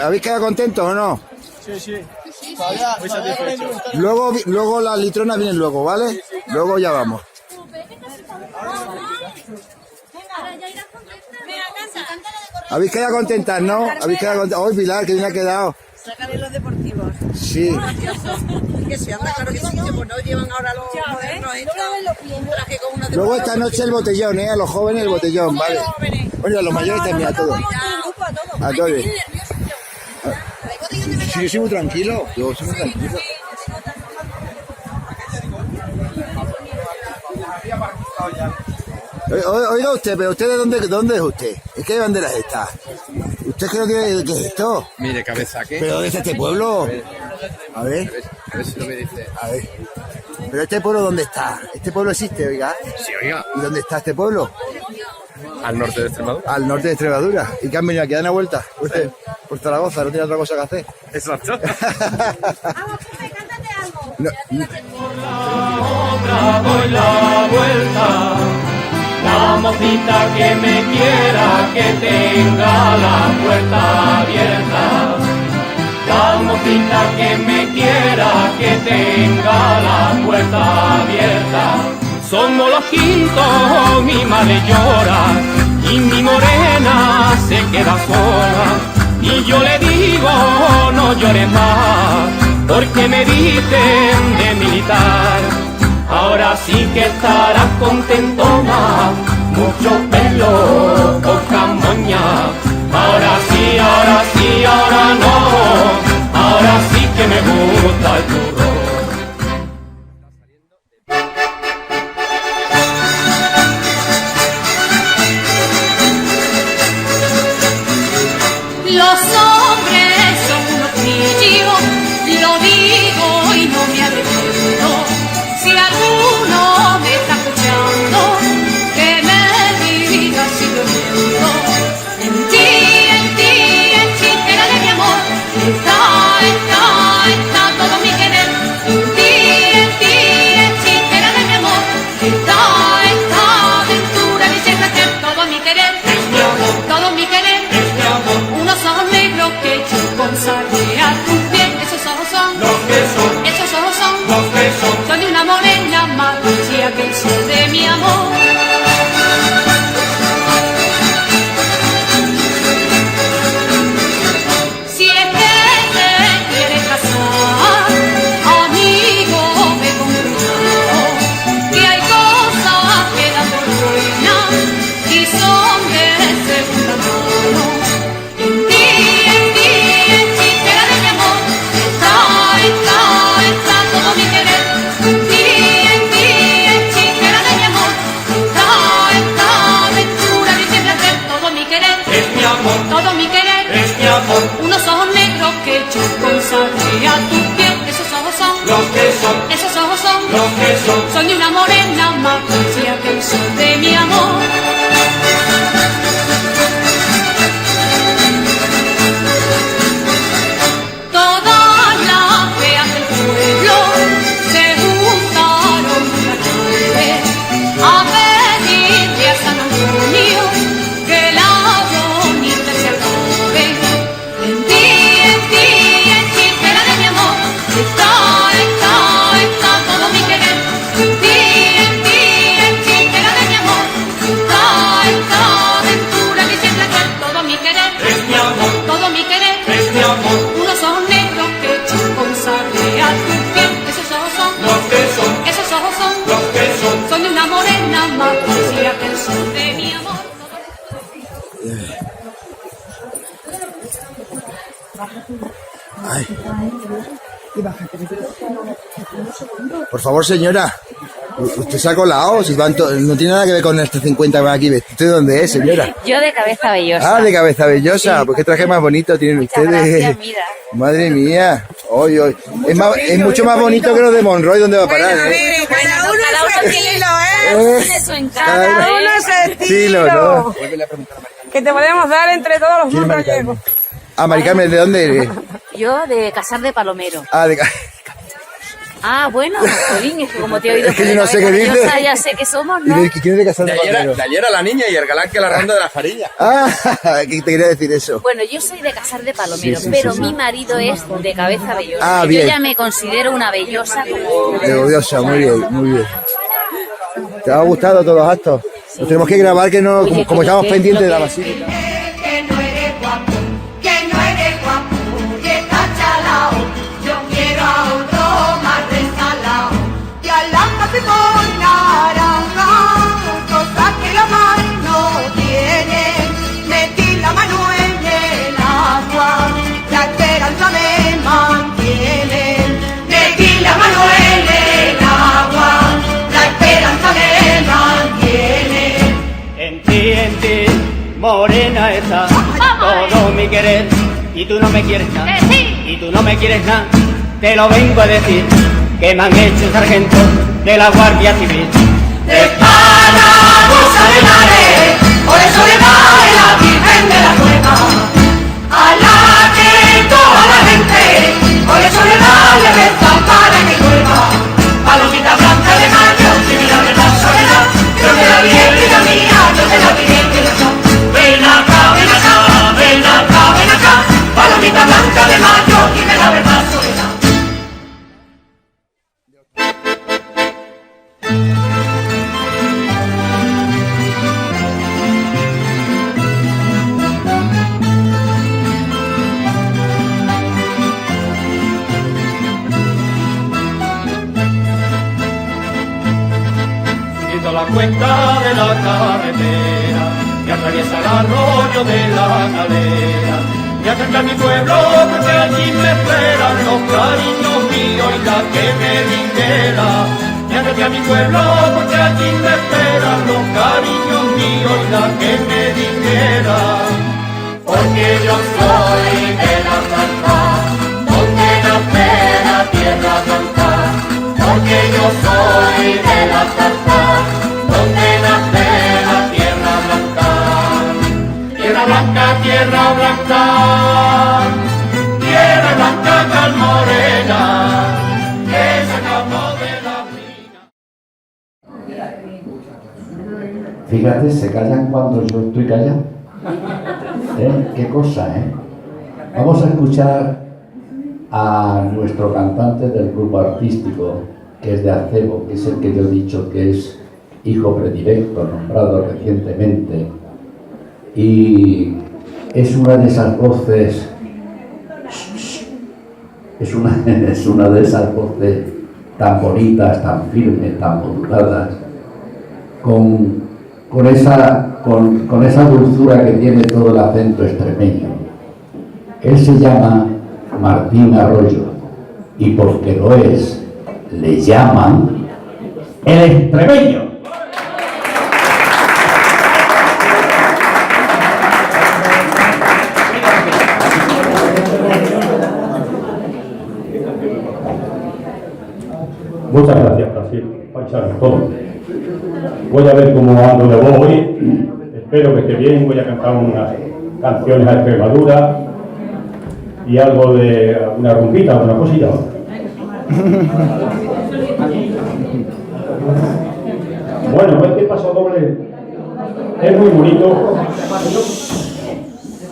¿Habéis quedado contentos o no? Sí. Muy satisfecho. Luego las litronas vienen luego, ¿vale? Luego ya vamos. ¿Habéis quedado contentas, no? ¿Habéis quedado contentas? ¡Ay, Pilar, que bien ha quedado! Saca de los deportivos. Sí. Que sí, anda, claro que sí, que pues no llevan ahora los modernos traje con una Luego esta noche el botellón, ¿eh? A los jóvenes el botellón, ¿vale? Bueno, a los mayores también, a todos. A todos. Sí, yo soy muy tranquilo. Yo soy muy tranquilo. Oiga usted, pero ¿usted de dónde es usted? ¿En qué bandera es esta? ¿Usted creo que qué es esto? Mire, cabeza, ¿qué? ¿Pero dónde está este pueblo? A ver. A ver si lo me dice. A ver. ¿Pero este pueblo dónde está? ¿Este pueblo existe, oiga? Sí, oiga. ¿Y dónde está este pueblo? Al norte de Extremadura. Al norte de Extremadura. ¿Y qué han venido aquí a dar una vuelta? Usted, por Zaragoza, no tiene otra cosa que hacer. Exacto. No. Otra doy la vuelta. La mocita que me quiera, que tenga la puerta abierta. La mocita que me quiera, que tenga la puerta abierta. Somos los quintos, mi madre llora y mi morena se queda sola. Y yo le digo, no llores más, porque me dicen de militar. Ahora sí que estarás contentona, mucho pelo, poca moña. Ahora sí, ahora no, ahora sí que me gusta el turrón. Los hombres son unos pillos, lo digo y no me arrepiento. Si alguno me está escuchando, que me diga si lo miento. En ti, entera de mi amor, está todo mi querer. En ti, entera de mi amor, está aventura de siempre ser todo mi querer. Es mi amor, Todo mi querer. es mi amor. Unos ojos negros que yo consagré a tus pies. Esos ojos son, Los que son, esos ojos son, los que son. son de una morena más dulce que el sol de mi amor. Si es que te quieres casar, amigo, me comprendo que hay cosas que dan por buenas y son de segunda mano. En ti, entera de mi amor, está todo mi querer. En ti, entera de mi amor, está aventura de siempre hacer todo mi querer. Es mi amor, Todo mi querer. es mi amor. Unos ojos negros que yo consagré a tus pies. Esos ojos son, Los que son, esos ojos son, los que son. son de una morena más dulce que el sol de mi amor. Todas las feas del pueblo se juntaron una tarde a pedirle a San Antonio que la bonita se acabe. En ti, entera de mi amor, está todo mi querer. En ti, entera de mi amor, está aventura que siempre hacer todo mi querer. Es mi amor, Todo mi querer. es mi amor. Unos ojos negros que yo consagré a tus pies. Esos ojos son, Los que son, esos ojos son, los que son. son de una morena más dulce que el sol de mi amor. Ay. Por favor, señora. Usted se ha colado. Si van no tiene nada que ver con este 50 que van aquí. ¿Usted dónde es, señora? Yo de cabeza vellosa. Ah, de Cabeza Bellosa. Pues qué traje más bonito tienen ustedes. Gracias, mira. Madre mía. Hoy, hoy. Es mucho más bonito que los de Monroy, donde va a parar, ¿eh? Cada uno su estilo, Tiene su encanto. Cada uno su Estilo, estilo. ¿no? Que te podemos dar entre todos los ¿Quién es Mari monrollegos. Carmen? Ah, Mari Carmen, ¿de dónde eres? Yo de Casar de Palomero. Ah, de Ah, bueno, Jolín, es que como te he oído... Es que yo no sé qué dice. Ya sé que somos, ¿Y ¿no? quién es de Casal de Pardero? De ayer a la niña y el galán que la ronda de la jarilla. Ah, ¿qué te quería decir eso? Bueno, yo soy de Casar de Palomero, Sí, sí, pero sí, sí. mi marido es de Cabeza Bellosa. Ah, Yo bien. ya me considero una bellosa como... De odiosa, muy bien, muy bien. ¿Te ha gustado todos los actos? Nos tenemos que grabar que no, Oye, como estamos que pendientes lo de la que- basílica. Que no eres guapo, que estás chalao. Yo quiero a otro más resalao. Y a la con naranja, cosas que la mano no tiene. Metí la mano en el agua, la esperanza me mantiene. Metí la mano en el agua, la esperanza me mantiene. En ti, morena esa, todo mi querer, y tú no me quieres nada, y tú no me quieres nada, te lo vengo a decir, que me han hecho sargento de la Guardia Civil. De Zaragoza de Lares, por eso le vale la Virgen de la Cueva, a la que toda la gente, por eso le vale rezar para que llueva. Palomita blanca de mayo, si me la verdad soledad, yo te la bien, vida mía, yo te la bien, que yo soy. Ven acá, ven acá, ven acá, ven acá, palomita blanca de mayo, dime la verdad soledad. Siguiendo la cuesta de la carretera que atraviesa el arroyo de la galera, me acerca a mi pueblo porque allí me esperan los cariños míos y la que me dijera. Me acerca a mi pueblo porque allí me esperan los cariños míos y la que me dijera. Porque yo soy de la Zarza, donde nace la tierra blanca. Porque yo soy de la Zarza, donde nace la tierra blanca. Tierra blanca, tierra blanca, tierra blanca calmorena, que se acabó de la mina. Fíjate, se callan cuando yo estoy callado. Qué cosa, ¿eh? Vamos a escuchar a nuestro cantante del grupo artístico, que es de Arcebo, que es el que yo he dicho que es hijo predilecto, nombrado recientemente, y es una de esas voces, es una de esas voces tan bonitas, tan firmes, tan moduladas, con esa dulzura que tiene todo el acento extremeño. Él se llama Martín Arroyo, y porque lo es, le llaman el extremeño. Muchas gracias, paisanos, todos. Voy a ver cómo ando de voz hoy. Espero que esté bien. Voy a cantar unas canciones a Extremadura y algo de una rumbita, una cosilla. Bueno, este paso doble es muy bonito.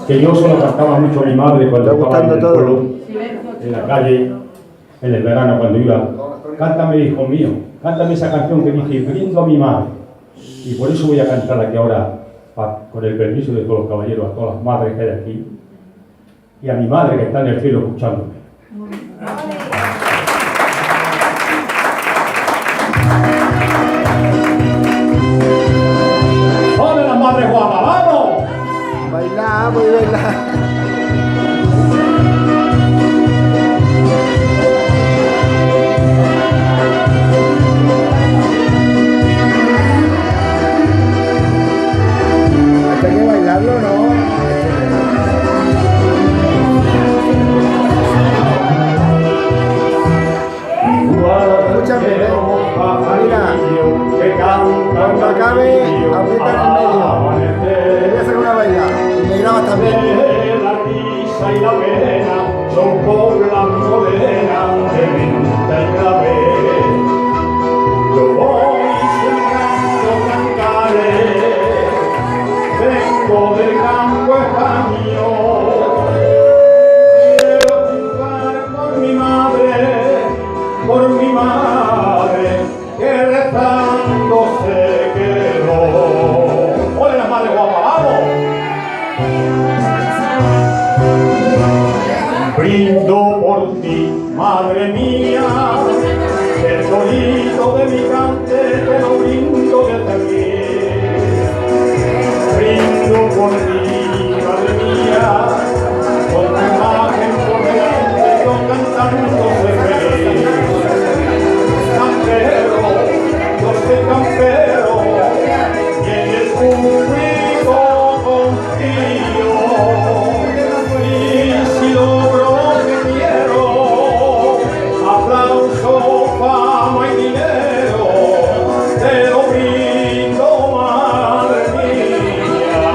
Que yo solo cantaba mucho a mi madre cuando estaba en el pueblo, en la calle, en el verano cuando iba. Cántame, hijo mío, cántame esa canción que dije, brindo a mi madre. Y por eso voy a cantar aquí ahora, con el permiso de todos los caballeros, a todas las madres que hay aquí, y a mi madre que está en el cielo escuchándome. ¡Hola, las madres guapas, vamos! Bailamos y bailamos. Hay que bailarlo, ¿no? Escúchame, mira, cuando acabe, aprieta en el medio. Te voy a hacer una bailada y me grabas también. La risa y la pena son por la morena de venta y clave. ti, madre mía, el sonido de mi cante te lo brindo desde mí. Brindo por ti, madre mía, con tu imagen por delante, yo cantando soy feliz. Campero, yo soy campero, y en el público confío. Y si logro lo que quiero, aplauso, fama y dinero, te lo brindo, madre mía.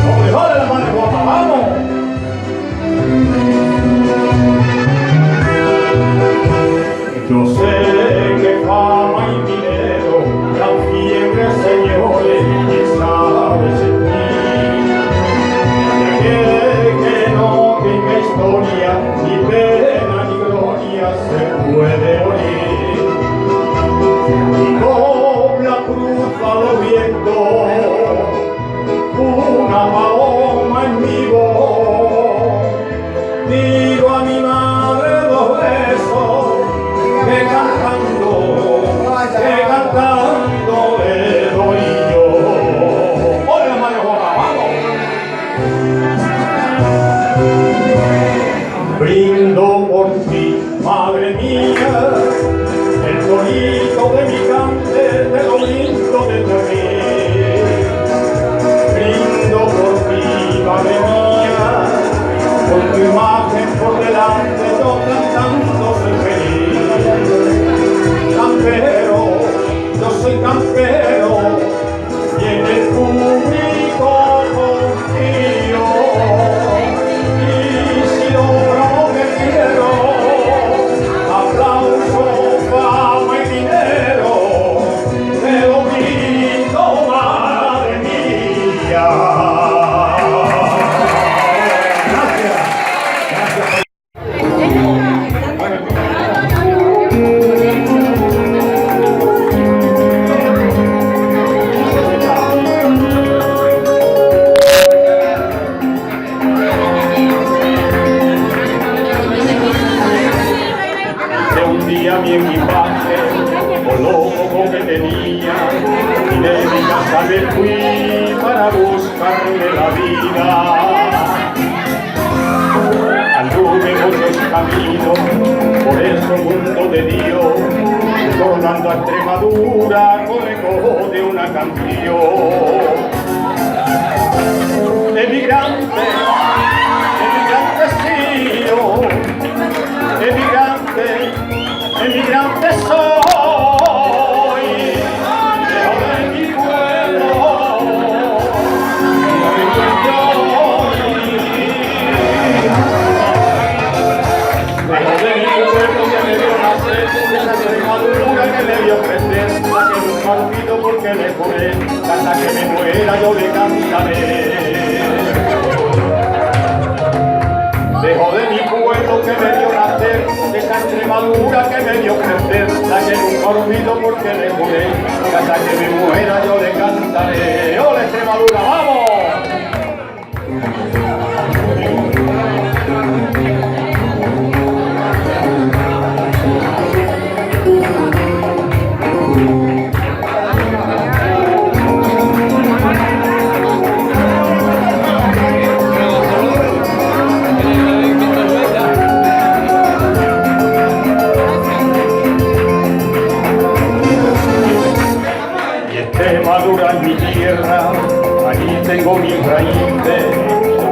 ¡Vamos, vale la madre guapa, vamos! Yo sé que fama y dinero dan fiebre, señores, y sabes en mí. Y aquel que no tenga historia, ni pena ni gloria se puede oír. Y cobra cruza los vientos, una paloma en mi voz. Digo a mi madre dos besos, que cantando le doy yo. ¡Hola, la mano guapa, vamos! Brindo por ti, madre mía, el sonido de mi cante te lo brindo desde mí. Brindo por ti, madre mía, con tu imagen por delante, yo cantando soy feliz. Campero, yo soy campero, y en el público confío. Y si logro lo que quiero, aplauso, fama y dinero, te lo brindo, madre mía. Mi equipaje, por lo poco que tenía, y de mi casa me fui para buscarme la vida. Anduve muchos caminos por ese mundo de Dios, tornando a Extremadura con eco de una canción. Emigrante, sí yo, emigrante soy, lejos de mi pueblo, lejos de mi pueblo que me vio nacer, de esa Extremadura que me vio crecer, la que nunca olvido porque le juré, hasta que me muera yo le cantaré. Lejos de mi pueblo que me vio nacer, de esa Extremadura que me vio crecer, la que nunca olvido porque le juré, que hasta que me muera yo le cantaré. ¡Hola Extremadura, vamos! Extremadura es mi tierra, allí tengo mis raíces.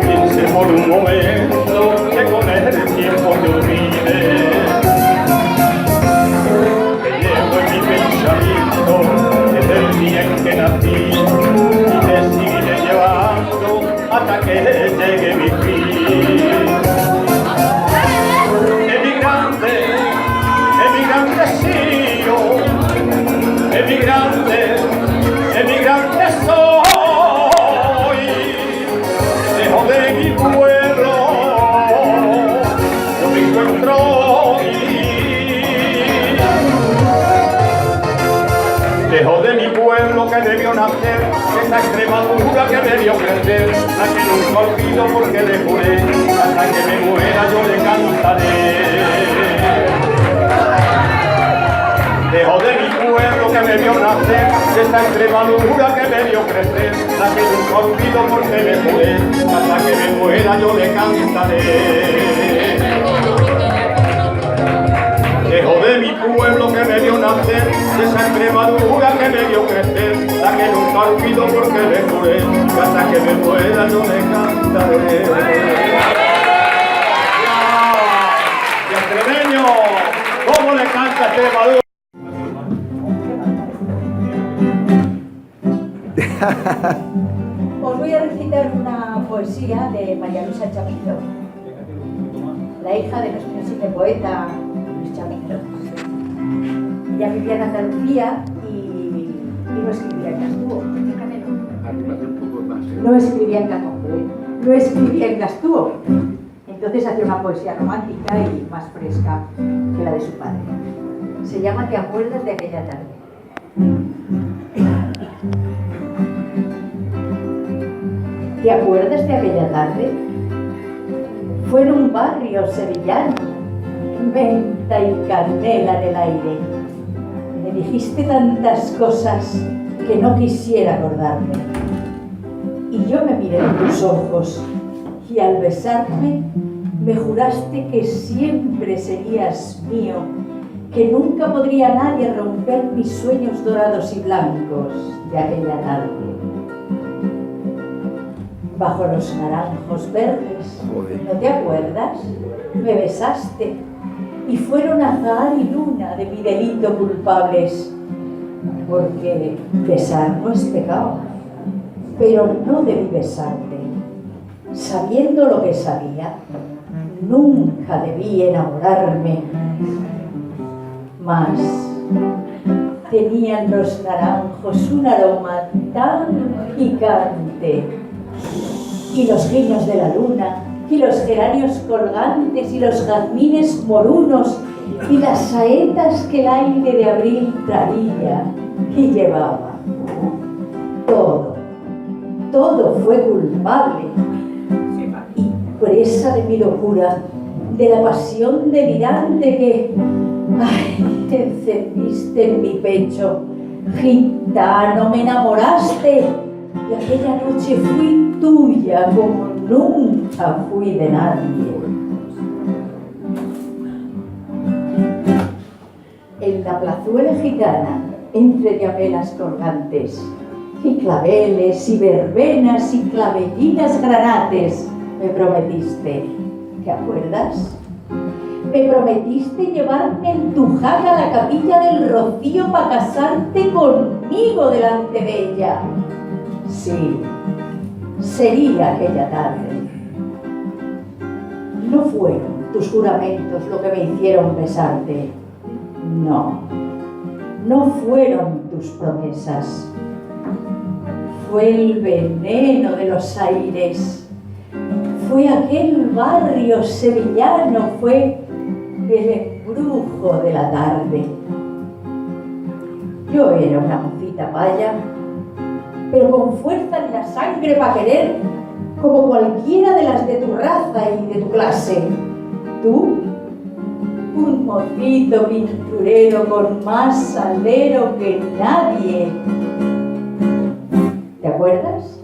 Piense por un momento que con el tiempo te olvide. Te llevo en mi pensamiento desde el día en que nací y te seguiré llevando hasta que llegue mi fin. Emigrante sí yo, emigrante soy, lejos de mi pueblo, yo me encuentro lejos de mi pueblo que que me vio nacer, esa Extremadura que me vio crecer, la que nunca olvido porque le juré, hasta que me muera yo le cantaré. Dejo de mi pueblo que me vio nacer, esa Extremadura que me vio crecer, la que nunca olvido porque le juré, hasta que me muera yo le cantaré. Dejo de mi pueblo que me vio nacer, esa Extremadura que me vio crecer, la que nunca olvido porque le juré, hasta que me muera yo le cantaré. ¡Y extremeño! ¿Cómo le canta Extremadura? Os voy a recitar una poesía de María Luisa Chamizó, la hija de nuestro insigne poeta Luis Chamizó. Ella vivía en Andalucía y no escribía en Gastúo. No escribía en Gastúo. No escribía en Gastúo. Entonces hacía una poesía romántica y más fresca que la de su padre. Se llama ¿Te acuerdas de aquella tarde? ¿Te acuerdas de aquella tarde? Fue en un barrio sevillano, menta y canela en el aire. Me dijiste tantas cosas que no quisiera acordarme. Y yo me miré en tus ojos y al besarme me juraste que siempre serías mío, que nunca podría nadie romper mis sueños dorados y blancos de aquella tarde. Bajo los naranjos verdes, ¿no te acuerdas? Me besaste y fueron azahar y luna de mi delito culpables, porque besar no es pecado, pero no debí besarte. Sabiendo lo que sabía, nunca debí enamorarme. Mas tenían los naranjos un aroma tan picante, y los guiños de la luna, y los geranios colgantes, y los jazmines morunos, y las saetas que el aire de abril traía y llevaba. Todo fue culpable. Y presa de mi locura, de la pasión delirante que, encendiste en mi pecho, gitano, me enamoraste, y aquella noche fui tuya como nunca fui de nadie. En la plazuela gitana, entre llamelas colgantes, y claveles, y verbenas, y clavellinas granates, me prometiste, ¿te acuerdas? Me prometiste llevarme en tu jaca a la capilla del Rocío para casarte conmigo delante de ella. Sí, sería aquella tarde. No fueron tus juramentos lo que me hicieron besarte. No fueron tus promesas. Fue el veneno de los aires. Fue aquel barrio sevillano, fue el embrujo de la tarde. Yo era una mocita paya, pero con fuerza en la sangre para querer, como cualquiera de las de tu raza y de tu clase. Tú, un mocito pinturero con más salero que nadie. ¿Te acuerdas?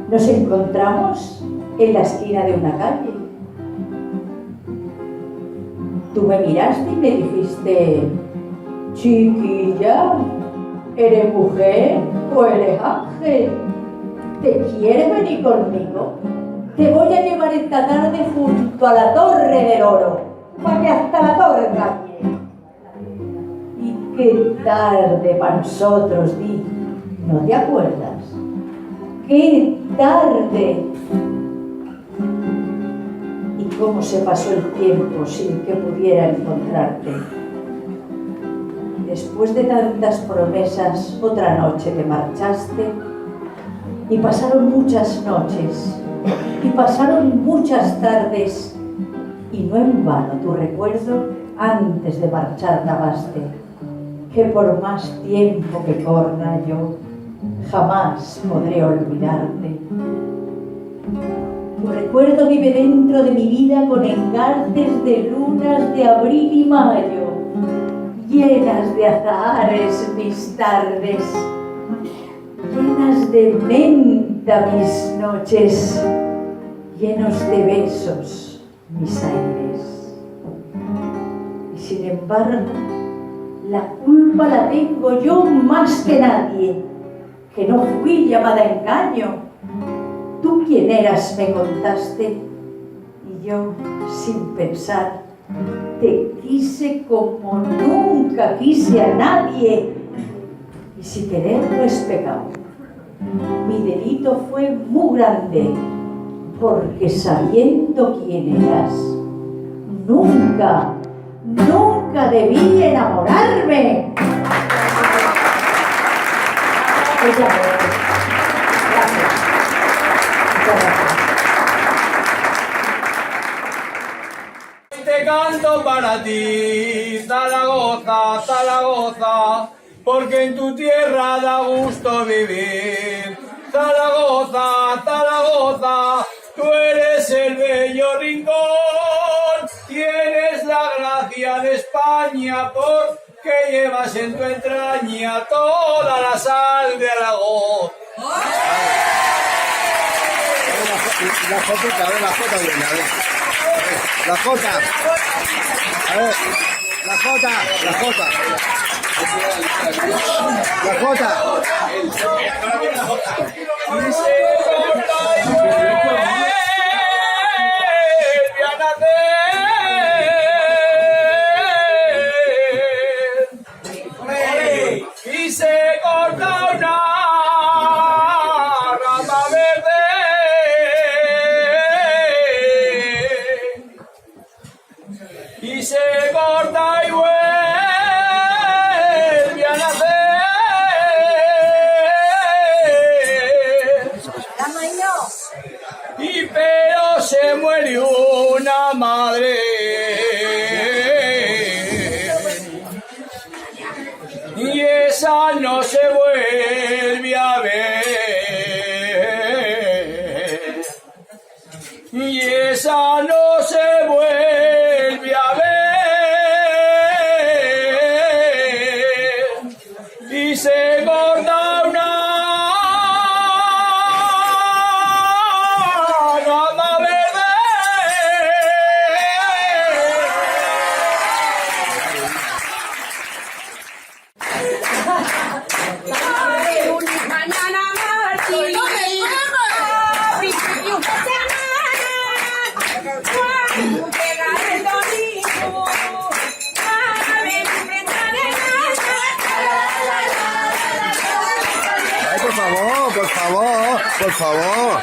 Nos encontramos en la esquina de una calle. Tú me miraste y me dijiste, chiquilla, ¿eres mujer o eres ángel? ¿Te quieres venir conmigo? Te voy a llevar esta tarde junto a la Torre del Oro, para que hasta la torre calle. Y qué tarde para nosotros, di, ¿no te acuerdas? ¡Qué tarde! Y cómo se pasó el tiempo sin que pudiera encontrarte. Después de tantas promesas, otra noche te marchaste, y pasaron muchas noches, y pasaron muchas tardes, y no en vano tu recuerdo antes de marchar lavaste. que por más tiempo que corra yo jamás podré olvidarte. Tu recuerdo vive dentro de mi vida con engarces de lunas de abril y mayo, llenas de azahares mis tardes, llenas de menta mis noches, llenos de besos mis aires. Y sin embargo, la culpa la tengo yo más que nadie, que no fui llamada a engaño. Tú quién eras me contaste, y yo, sin pensar, te quise como nunca quise a nadie. Y si querer no es pecado, mi delito fue muy grande, porque sabiendo quién eras, nunca, nunca debí enamorarme. Te canto para ti, Zaragoza, Zaragoza, porque en tu tierra da gusto vivir. Zaragoza, Zaragoza, tú eres el bello rincón, tienes la gracia de España porque llevas en tu entraña toda la sal de Aragón. La Jota, a ver, la Jota viene, a ver. La Jota. A ver, la Jota, la Jota. La Jota. Y se corta una rama verde y se corta y vuelve a nacer. Y pero se muere una madre y esa no se vuelve a ver, y esa no se vuelve a ver, y se corta una rama verde. Mañana Martín, principio de semana, cuando llega el domingo, a ver Ay, por favor, por favor, por favor.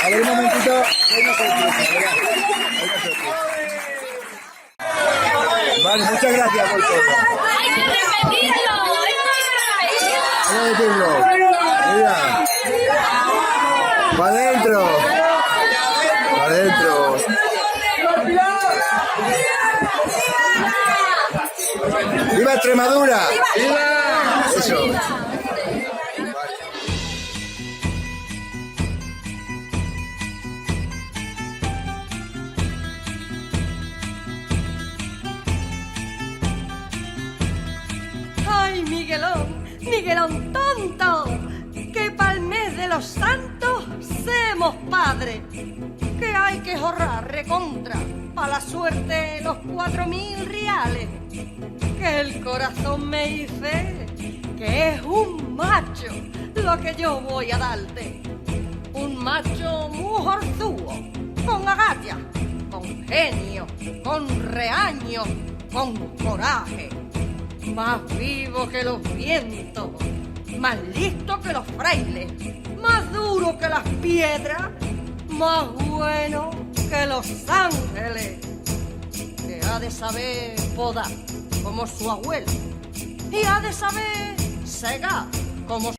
A ver, un momentito. Vale, muchas gracias por todo. Hay que repetirlo, Hay que decirlo. Mira. ¡Para adentro! ¡Para adentro! ¡Viva Extremadura! ¡Viva! Eso. Ay, Miguelón, Miguelón tonto, que pa'l mes de los santos semos padres, que hay que ahorrar recontra pa' la suerte los 4.000 reales, que el corazón me dice que es un macho lo que yo voy a darte, un macho muy orzudo, con agallas, con genio, con reaño, con coraje, más vivo que los vientos, más listo que los frailes, más duro que las piedras, más bueno que los ángeles, que ha de saber podar como su abuelo y ha de saber segar como su...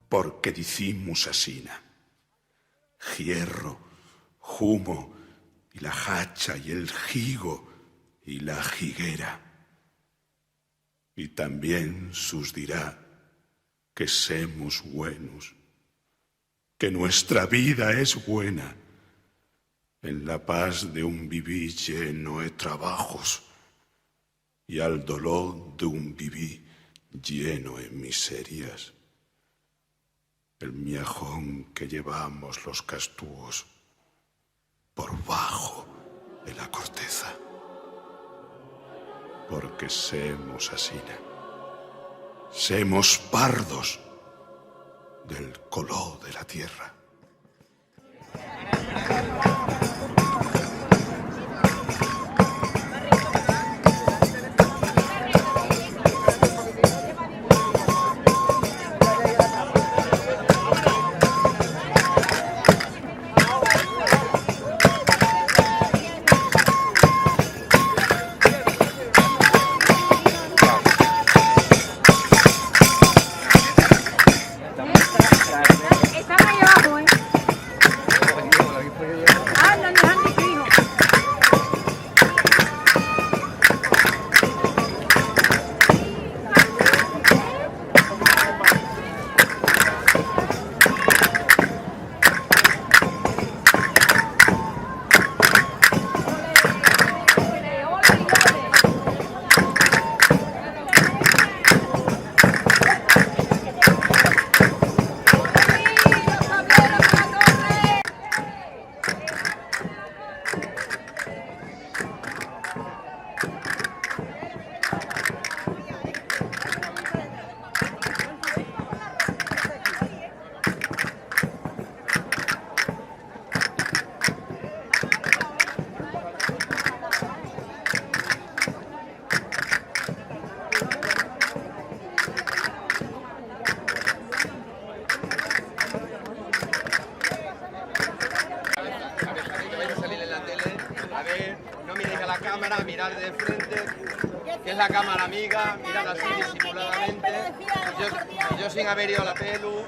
porque dicimos asina. Hierro, humo, y la hacha, y el higo, y la higuera. Y también sus dirá que semos buenos, que nuestra vida es buena, en la paz de un vivir lleno de trabajos, y al dolor de un vivir lleno de miserias. El miajón que llevamos los castúos por bajo de la corteza, porque semos asina, semos pardos del color de la tierra. Están ahí abajo, ¿eh? cámara, mirar de frente, que es la cámara amiga, mirar así disimuladamente, y yo sin haber ido a la pelu.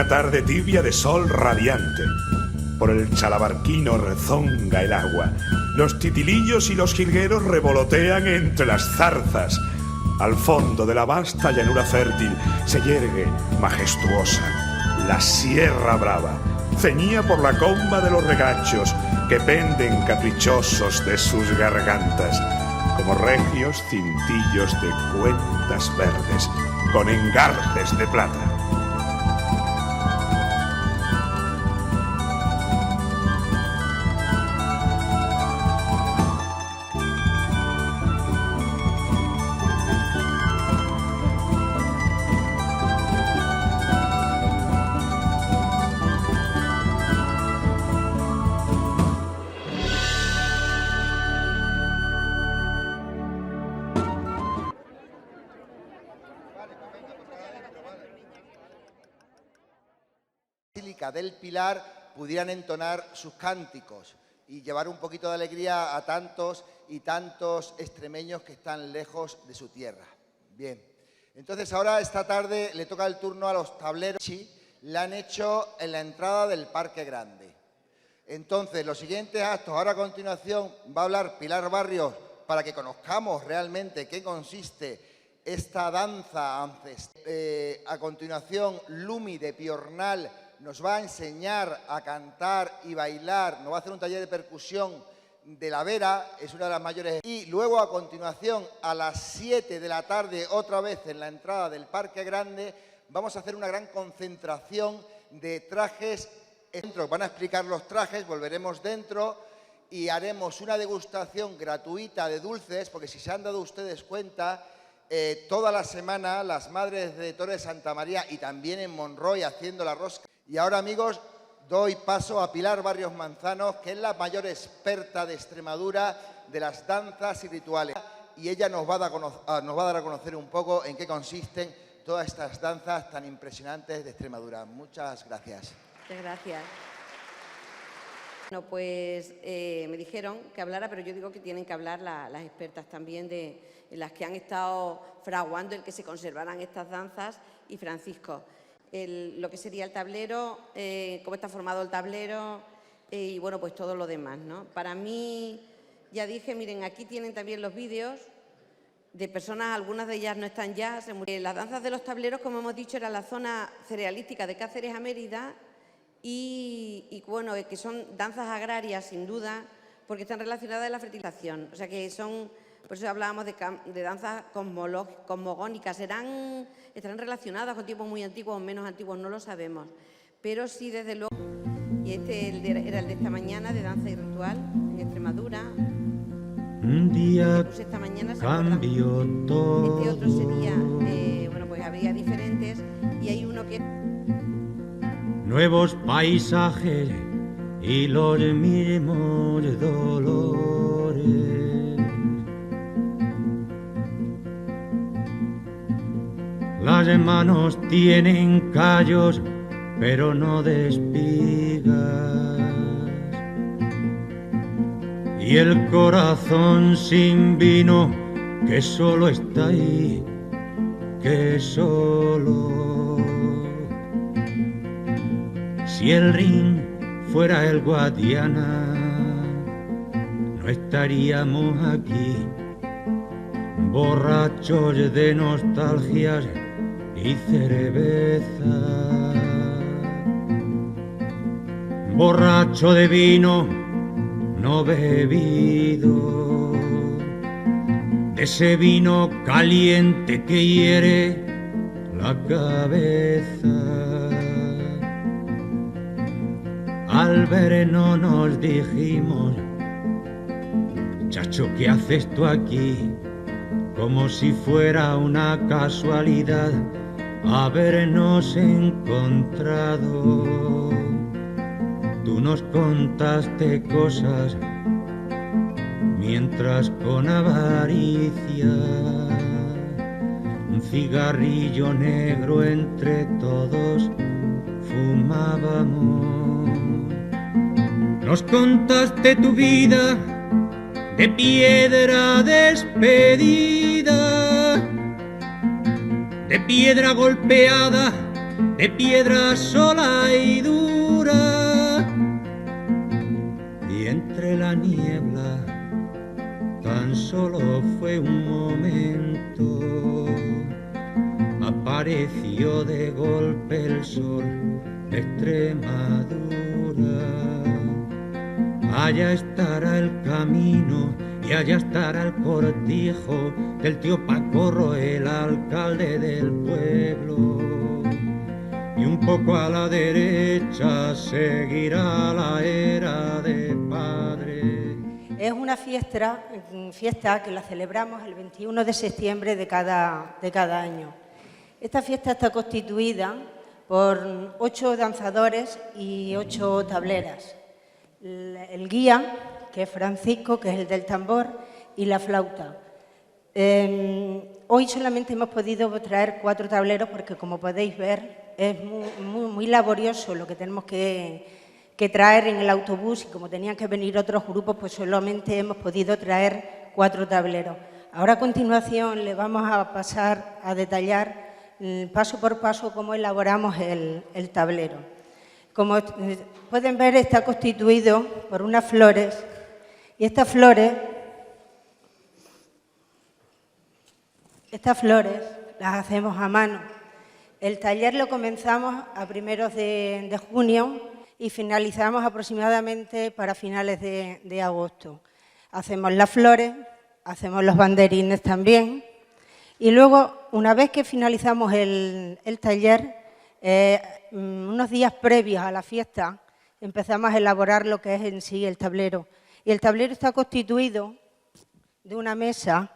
una tarde tibia de sol radiante. Por el chalabarquino rezonga el agua. Los titilillos y los jilgueros revolotean entre las zarzas. Al fondo de la vasta llanura fértil se yergue, majestuosa, la Sierra Brava, ceñida por la comba de los regachos que penden caprichosos de sus gargantas, como regios cintillos de cuentas verdes con engarces de plata. Del Pilar pudieran entonar sus cánticos y llevar un poquito de alegría a tantos y tantos extremeños que están lejos de su tierra. Bien, entonces ahora esta tarde le toca el turno a los tableros. Sí, la han hecho en la entrada del Parque Grande. Entonces, los siguientes actos, ahora a continuación va a hablar Pilar Barrios para que conozcamos realmente qué consiste esta danza ancestral. A continuación, Lumi de Piornal nos va a enseñar a cantar y bailar, nos va a hacer un taller de percusión de la Vera, es una de las mayores. Y luego a continuación, a las 7 de la tarde, otra vez en la entrada del Parque Grande, vamos a hacer una gran concentración de trajes. Van a explicar los trajes, volveremos dentro y haremos una degustación gratuita de dulces, porque si se han dado ustedes cuenta, toda la semana las madres de Torre de Santa María y también en Monroy haciendo la rosca. Y ahora, amigos, doy paso a Pilar Barrios Manzanos, que es la mayor experta de Extremadura de las danzas y rituales. Y ella nos va a dar a conocer un poco en qué consisten todas estas danzas tan impresionantes de Extremadura. Muchas gracias. Muchas gracias. Bueno, pues me dijeron que hablara, pero yo digo que tienen que hablar las expertas también, de las que han estado fraguando el que se conservaran estas danzas, y Francisco. Lo que sería el tablero, cómo está formado el tablero y bueno, pues todo lo demás, ¿no? Para mí, ya dije, miren, aquí tienen también los vídeos de personas, algunas de ellas no están ya, se murieron. Las danzas de los tableros, como hemos dicho, era la zona cerealística de Cáceres a Mérida y bueno, que son danzas agrarias sin duda, porque están relacionadas a la fertilización, o sea que son, por eso hablábamos de danzas cosmogónicas, estarán relacionadas con tiempos muy antiguos o menos antiguos, no lo sabemos, pero sí desde luego, y este era el de esta mañana de danza y ritual en Extremadura. Un día Esta mañana cambió todo. Este otro sería, bueno, pues habría diferentes y hay uno que... Nuevos paisajes y los mismos dolores. Las manos tienen callos, pero no de espigas. Y el corazón sin vino, que solo está ahí, que solo. Si el Rin fuera el Guadiana, no estaríamos aquí, borrachos de nostalgias y cerveza. Borracho de vino no bebido, de ese vino caliente que hiere la cabeza. Al vernos nos dijimos, chacho, ¿qué haces tú aquí? Como si fuera una casualidad habernos encontrado. Tú nos contaste cosas mientras con avaricia un cigarrillo negro entre todos fumábamos. Nos contaste tu vida de piedra despedida, de piedra golpeada, de piedra sola y dura, y entre la niebla tan solo fue un momento, apareció de golpe el sol de Extremadura. Allá estará el camino y allá estará el cortijo del tío Pacorro, el alcalde del pueblo. Y un poco a la derecha seguirá la era de padre. Es una fiesta que la celebramos el 21 de septiembre de cada año. Esta fiesta está constituida por 8 danzadores y 8 tableras. El guía, que es Francisco, que es el del tambor, y la flauta. Hoy solamente hemos podido traer 4 tableros porque, como podéis ver, es muy laborioso lo que tenemos que traer en el autobús, y como tenían que venir otros grupos, pues solamente hemos podido traer 4 tableros. Ahora, a continuación, le vamos a pasar a detallar paso por paso cómo elaboramos el tablero. Como pueden ver, está constituido por unas flores, y estas flores las hacemos a mano. El taller lo comenzamos a primeros de junio y finalizamos aproximadamente para finales de agosto. Hacemos las flores, hacemos los banderines también, y luego, una vez que finalizamos el taller, unos días previos a la fiesta, empezamos a elaborar lo que es en sí el tablero. Y el tablero está constituido de una mesa,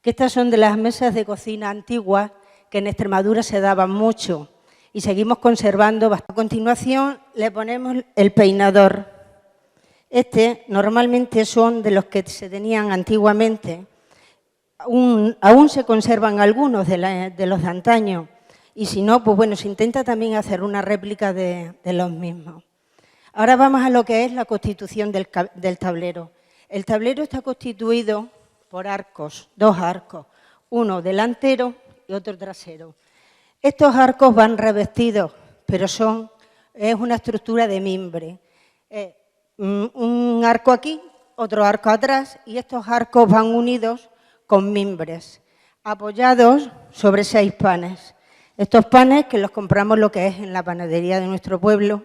que estas son de las mesas de cocina antiguas, que en Extremadura se daban mucho y seguimos conservando. A continuación le ponemos el peinador. Normalmente son de los que se tenían antiguamente. Aún se conservan algunos de los de antaño, y si no, pues bueno, se intenta también hacer una réplica de los mismos. Ahora vamos a lo que es la constitución del tablero. El tablero está constituido por arcos, 2 arcos, uno delantero y otro trasero. Estos arcos van revestidos, pero es una estructura de mimbre. Un arco aquí, otro arco atrás, y estos arcos van unidos con mimbres, apoyados sobre 6 panes. Estos panes, que los compramos lo que es en la panadería de nuestro pueblo,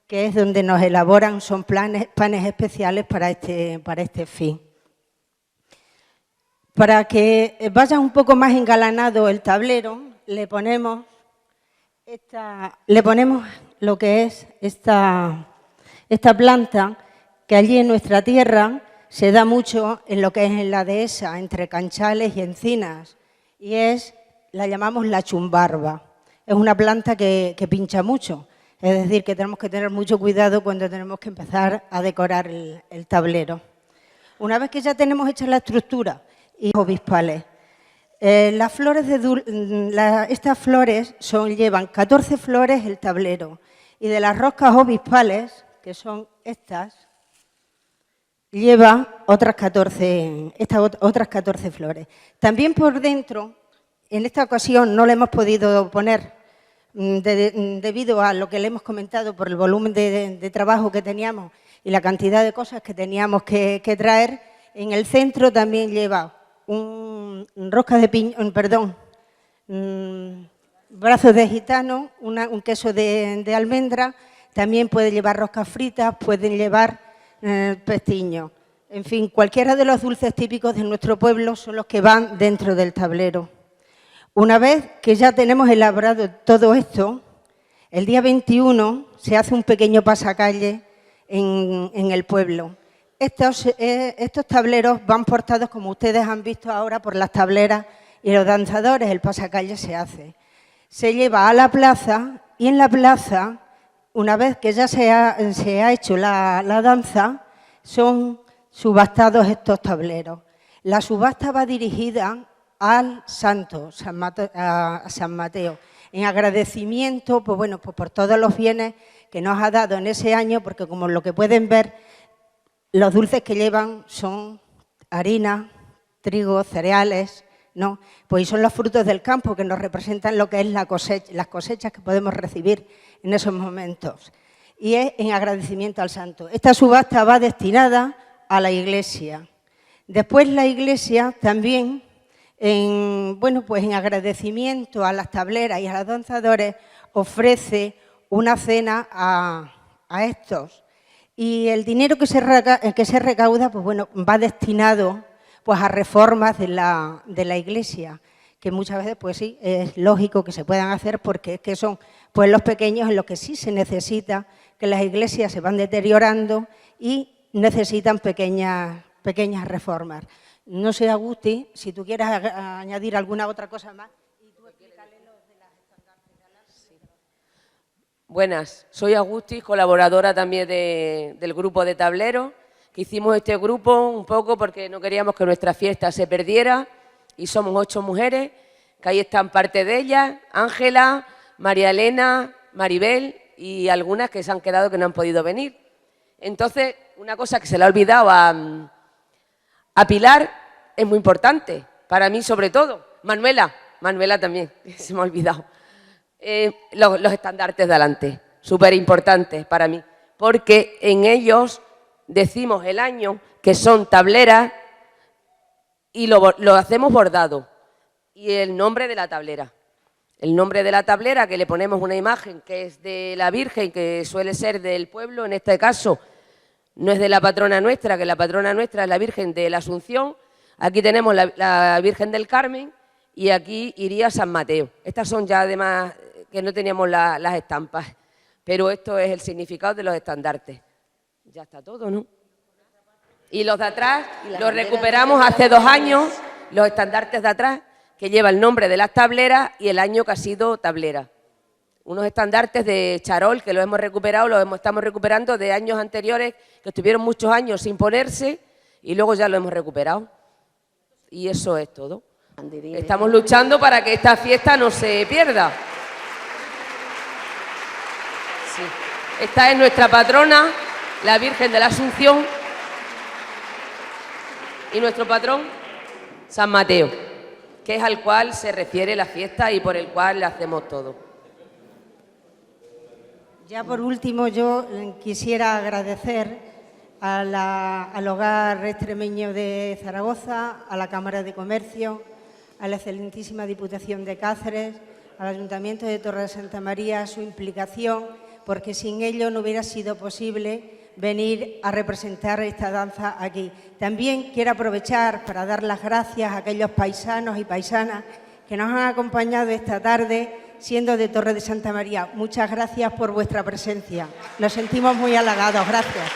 que es donde nos elaboran, son panes especiales para este fin. Para que vaya un poco más engalanado el tablero, le ponemos lo que es esta planta, que allí en nuestra tierra se da mucho en lo que es en la dehesa, entre canchales y encinas, y la llamamos la chumbarba. Es una planta que pincha mucho, es decir, que tenemos que tener mucho cuidado cuando tenemos que empezar a decorar el tablero. Una vez que ya tenemos hecha la estructura y obispales, estas flores llevan 14 flores el tablero, y de las roscas obispales, que son estas, lleva otras 14 flores. También por dentro, en esta ocasión no le hemos podido poner, debido a lo que le hemos comentado, por el volumen de trabajo que teníamos y la cantidad de cosas que teníamos que traer. En el centro también lleva brazos de gitano, un queso de almendra, también puede llevar roscas fritas, pueden llevar pestiño. En fin, cualquiera de los dulces típicos de nuestro pueblo son los que van dentro del tablero. Una vez que ya tenemos elaborado todo esto, el día 21 se hace un pequeño pasacalle en el pueblo. Estos tableros van portados, como ustedes han visto ahora, por las tableras y los danzadores. El pasacalle se hace. Se lleva a la plaza, y en la plaza, una vez que ya se ha hecho la danza, son subastados estos tableros. La subasta va dirigida al santo, a San Mateo, en agradecimiento pues por todos los bienes que nos ha dado en ese año, porque como lo que pueden ver, los dulces que llevan son harina, trigo, cereales, No, pues son los frutos del campo que nos representan lo que es la cosecha, las cosechas que podemos recibir en esos momentos. Y es en agradecimiento al santo. Esta subasta va destinada a la Iglesia. Después la Iglesia también, en agradecimiento a las tableras y a los danzadores, ofrece una cena a estos. Y el dinero que se recauda va destinado a reformas de la Iglesia, que muchas veces pues sí, es lógico que se puedan hacer porque es que son pueblos pequeños en los que sí se necesita, que las iglesias se van deteriorando y necesitan pequeñas reformas. No sé, Agustí, si tú quieres añadir alguna otra cosa más. Buenas, soy Agustis, colaboradora también del grupo de tableros, que hicimos este grupo un poco porque no queríamos que nuestra fiesta se perdiera y somos 8 mujeres, que ahí están parte de ellas, Ángela, María Elena, Maribel y algunas que se han quedado que no han podido venir. Entonces, una cosa que se le ha olvidado a Pilar es muy importante, para mí sobre todo, Manuela también, se me ha olvidado. Los estandartes de adelante, súper importantes para mí, porque en ellos decimos el año que son tableras y lo hacemos bordado y el nombre de la tablera. El nombre de la tablera, que le ponemos una imagen que es de la Virgen, que suele ser del pueblo, en este caso no es de la patrona nuestra, que la patrona nuestra es la Virgen de la Asunción. Aquí tenemos la Virgen del Carmen y aquí iría San Mateo. Estas son ya además que no teníamos las estampas, pero esto es el significado de los estandartes. Ya está todo, ¿no? Y los de atrás los recuperamos hace 2 años, los estandartes de atrás, que lleva el nombre de las tableras y el año que ha sido tablera. Unos estandartes de charol que los hemos recuperado, estamos recuperando de años anteriores, que estuvieron muchos años sin ponerse y luego ya lo hemos recuperado. Y eso es todo. Estamos luchando para que esta fiesta no se pierda. Sí. Esta es nuestra patrona, la Virgen de la Asunción, y nuestro patrón, San Mateo, que es al cual se refiere la fiesta y por el cual le hacemos todo. Ya por último, yo quisiera agradecer al Hogar Extremeño de Zaragoza, a la Cámara de Comercio, a la excelentísima Diputación de Cáceres, al Ayuntamiento de Torre de Santa María, su implicación, porque sin ello no hubiera sido posible venir a representar esta danza aquí. También quiero aprovechar para dar las gracias a aquellos paisanos y paisanas que nos han acompañado esta tarde, siendo de Torre de Santa María. Muchas gracias por vuestra presencia. Nos sentimos muy halagados. Gracias.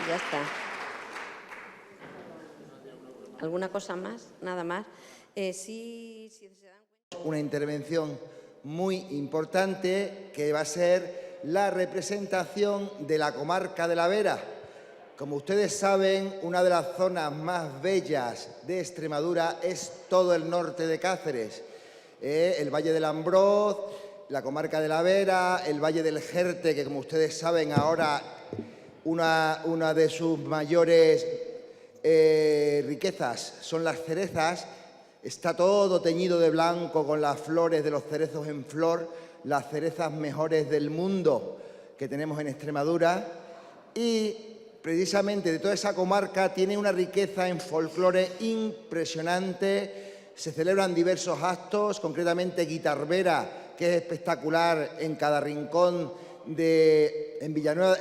Ya está. ¿Alguna cosa más? Nada más. Sí, si se dan cuenta. Una intervención muy importante que va a ser la representación de la comarca de la Vera. Como ustedes saben, una de las zonas más bellas de Extremadura es todo el norte de Cáceres. El Valle del Ambroz, la comarca de la Vera, el Valle del Jerte, que como ustedes saben ahora una de sus mayores riquezas son las cerezas. Está todo teñido de blanco con las flores de los cerezos en flor, las cerezas mejores del mundo que tenemos en Extremadura. Y precisamente de toda esa comarca tiene una riqueza en folclore impresionante. Se celebran diversos actos, concretamente Guitarbera, que es espectacular en cada rincón en Villanueva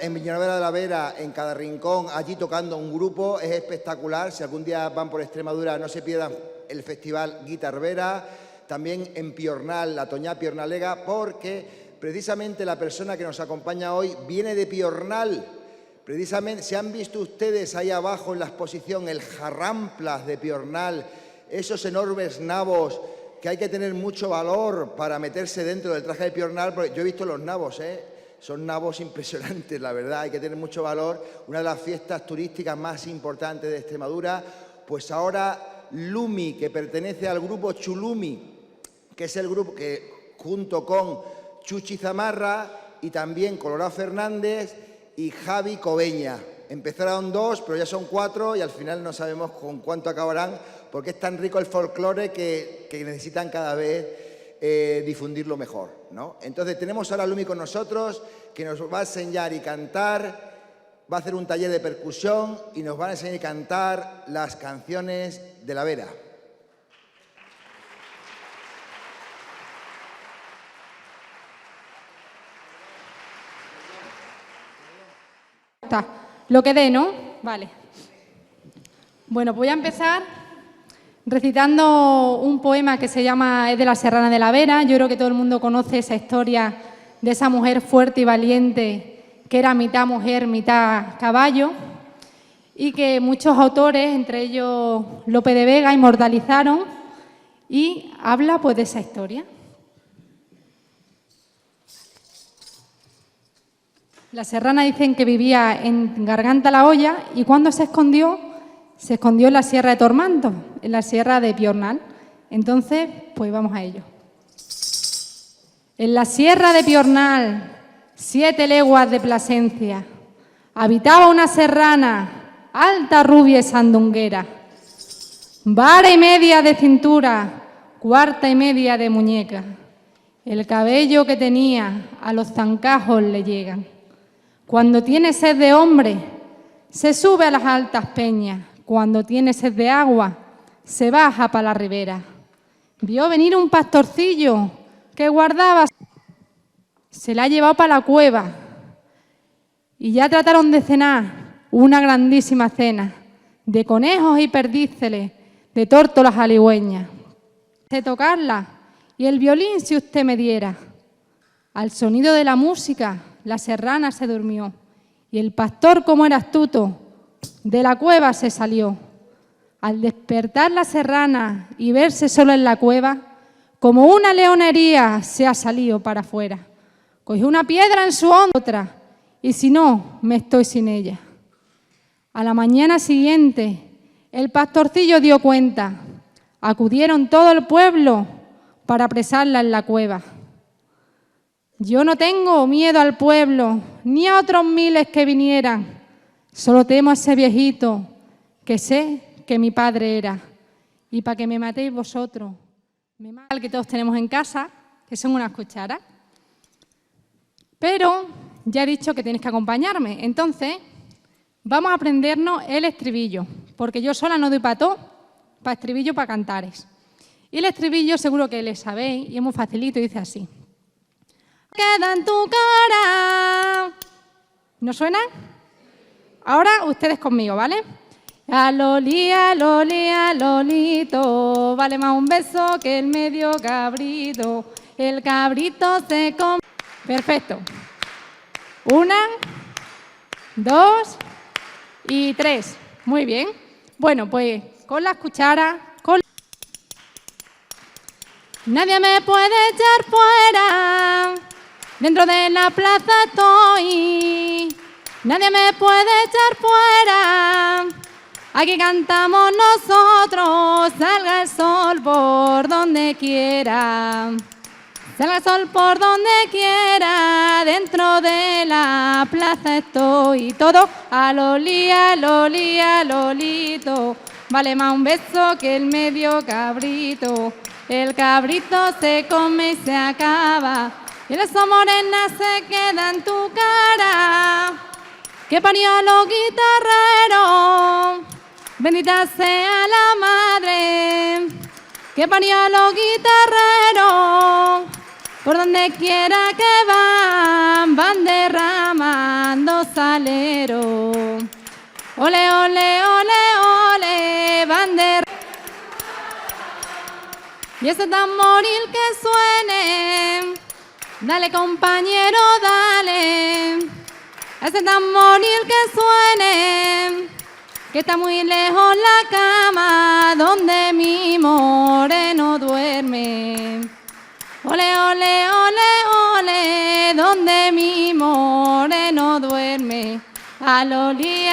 de la Vera, en cada rincón, allí tocando un grupo, es espectacular. Si algún día van por Extremadura, no se pierdan el festival Guitarbera. También en Piornal, la Toñá Piornalega, porque precisamente la persona que nos acompaña hoy viene de Piornal. Precisamente, si han visto ustedes ahí abajo en la exposición el jarramplas de Piornal, esos enormes nabos que hay que tener mucho valor para meterse dentro del traje de Piornal, porque yo he visto los nabos, son nabos impresionantes, la verdad, hay que tener mucho valor. Una de las fiestas turísticas más importantes de Extremadura. Pues ahora Lumi, que pertenece al grupo Chulumi, que es el grupo que junto con Chuchi Zamarra y también Colorado Fernández y Javi Cobeña. Empezaron 2, pero ya son 4 y al final no sabemos con cuánto acabarán, porque es tan rico el folclore que necesitan cada vez difundirlo mejor, ¿no? Entonces tenemos ahora a Lumi con nosotros, que nos va a enseñar y cantar, va a hacer un taller de percusión y nos va a enseñar y cantar las canciones de la Vera. Lo que dé, ¿no? Vale. Bueno, voy a empezar recitando un poema que se llama Es de la Serrana de la Vera. Yo creo que todo el mundo conoce esa historia de esa mujer fuerte y valiente que era mitad mujer, mitad caballo, y que muchos autores, entre ellos Lope de Vega, inmortalizaron, y habla pues de esa historia. La serrana dicen que vivía en Garganta la Olla y cuando se escondió en la Sierra de Tormanto, en la Sierra de Piornal. Entonces, pues vamos a ello. En la Sierra de Piornal, 7 leguas de Plasencia, habitaba una serrana, alta, rubia y sandunguera, vara y media de cintura, cuarta y media de muñeca. El cabello que tenía a los zancajos le llegan. Cuando tiene sed de hombre, se sube a las altas peñas. Cuando tiene sed de agua, se baja para la ribera. Vio venir un pastorcillo que guardaba. Se la ha llevado para la cueva. Y ya trataron de cenar una grandísima cena de conejos y perdíceles, de tórtolas aligüeñas. De tocarla y el violín si usted me diera. Al sonido de la música, la serrana se durmió y el pastor, como era astuto, de la cueva se salió. Al despertar la serrana y verse solo en la cueva, como una leonería se ha salido para afuera. Cogió una piedra en su hombro, otra, y si no, me estoy sin ella. A la mañana siguiente, el pastorcillo dio cuenta. Acudieron todo el pueblo para apresarla en la cueva. Yo no tengo miedo al pueblo, ni a otros miles que vinieran. Solo temo a ese viejito que sé que mi padre era. Y para que me matéis vosotros, me mata el que todos tenemos en casa, que son unas cucharas. Pero ya he dicho que tienes que acompañarme. Entonces, vamos a aprendernos el estribillo, porque yo sola no doy para todo, para estribillo, para cantares. Y el estribillo seguro que le sabéis y es muy facilito y dice así. Queda en tu cara. ¿No suena? Ahora ustedes conmigo, ¿vale? A Loli, Lolito, vale más un beso que el medio cabrito. El cabrito se come. Perfecto. 1, 2 y 3. Muy bien. Bueno, pues con las cucharas. Nadie me puede echar fuera. Dentro de la plaza estoy, nadie me puede echar fuera. Aquí cantamos nosotros, salga el sol por donde quiera. Salga el sol por donde quiera, dentro de la plaza estoy. Todo a Loli, Lolito, vale más un beso que el medio cabrito. El cabrito se come y se acaba. Y el beso morena se queda en tu cara, que parió a los guitarreros, bendita sea la madre, que parió a los guitarreros, por donde quiera que van derramando salero. Ole, ole, ole, ole, van derramando. Y ese tamboril que suene, dale compañero, dale, ese tamboril que suene, que está muy lejos la cama donde mi moreno duerme. Ole, ole, ole, ole, donde mi moreno duerme. A Loli,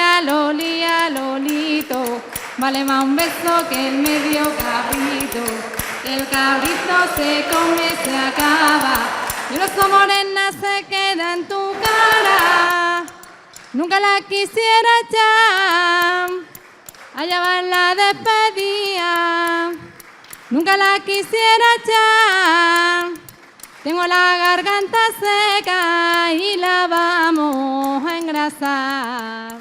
Lolito, vale más un beso que el medio cabrito. El cabrito se come, se acaba. Y el oso morena se queda en tu cara, Nunca la quisiera echar, allá va la despedida. Nunca la quisiera echar, tengo la garganta seca y la vamos a engrasar.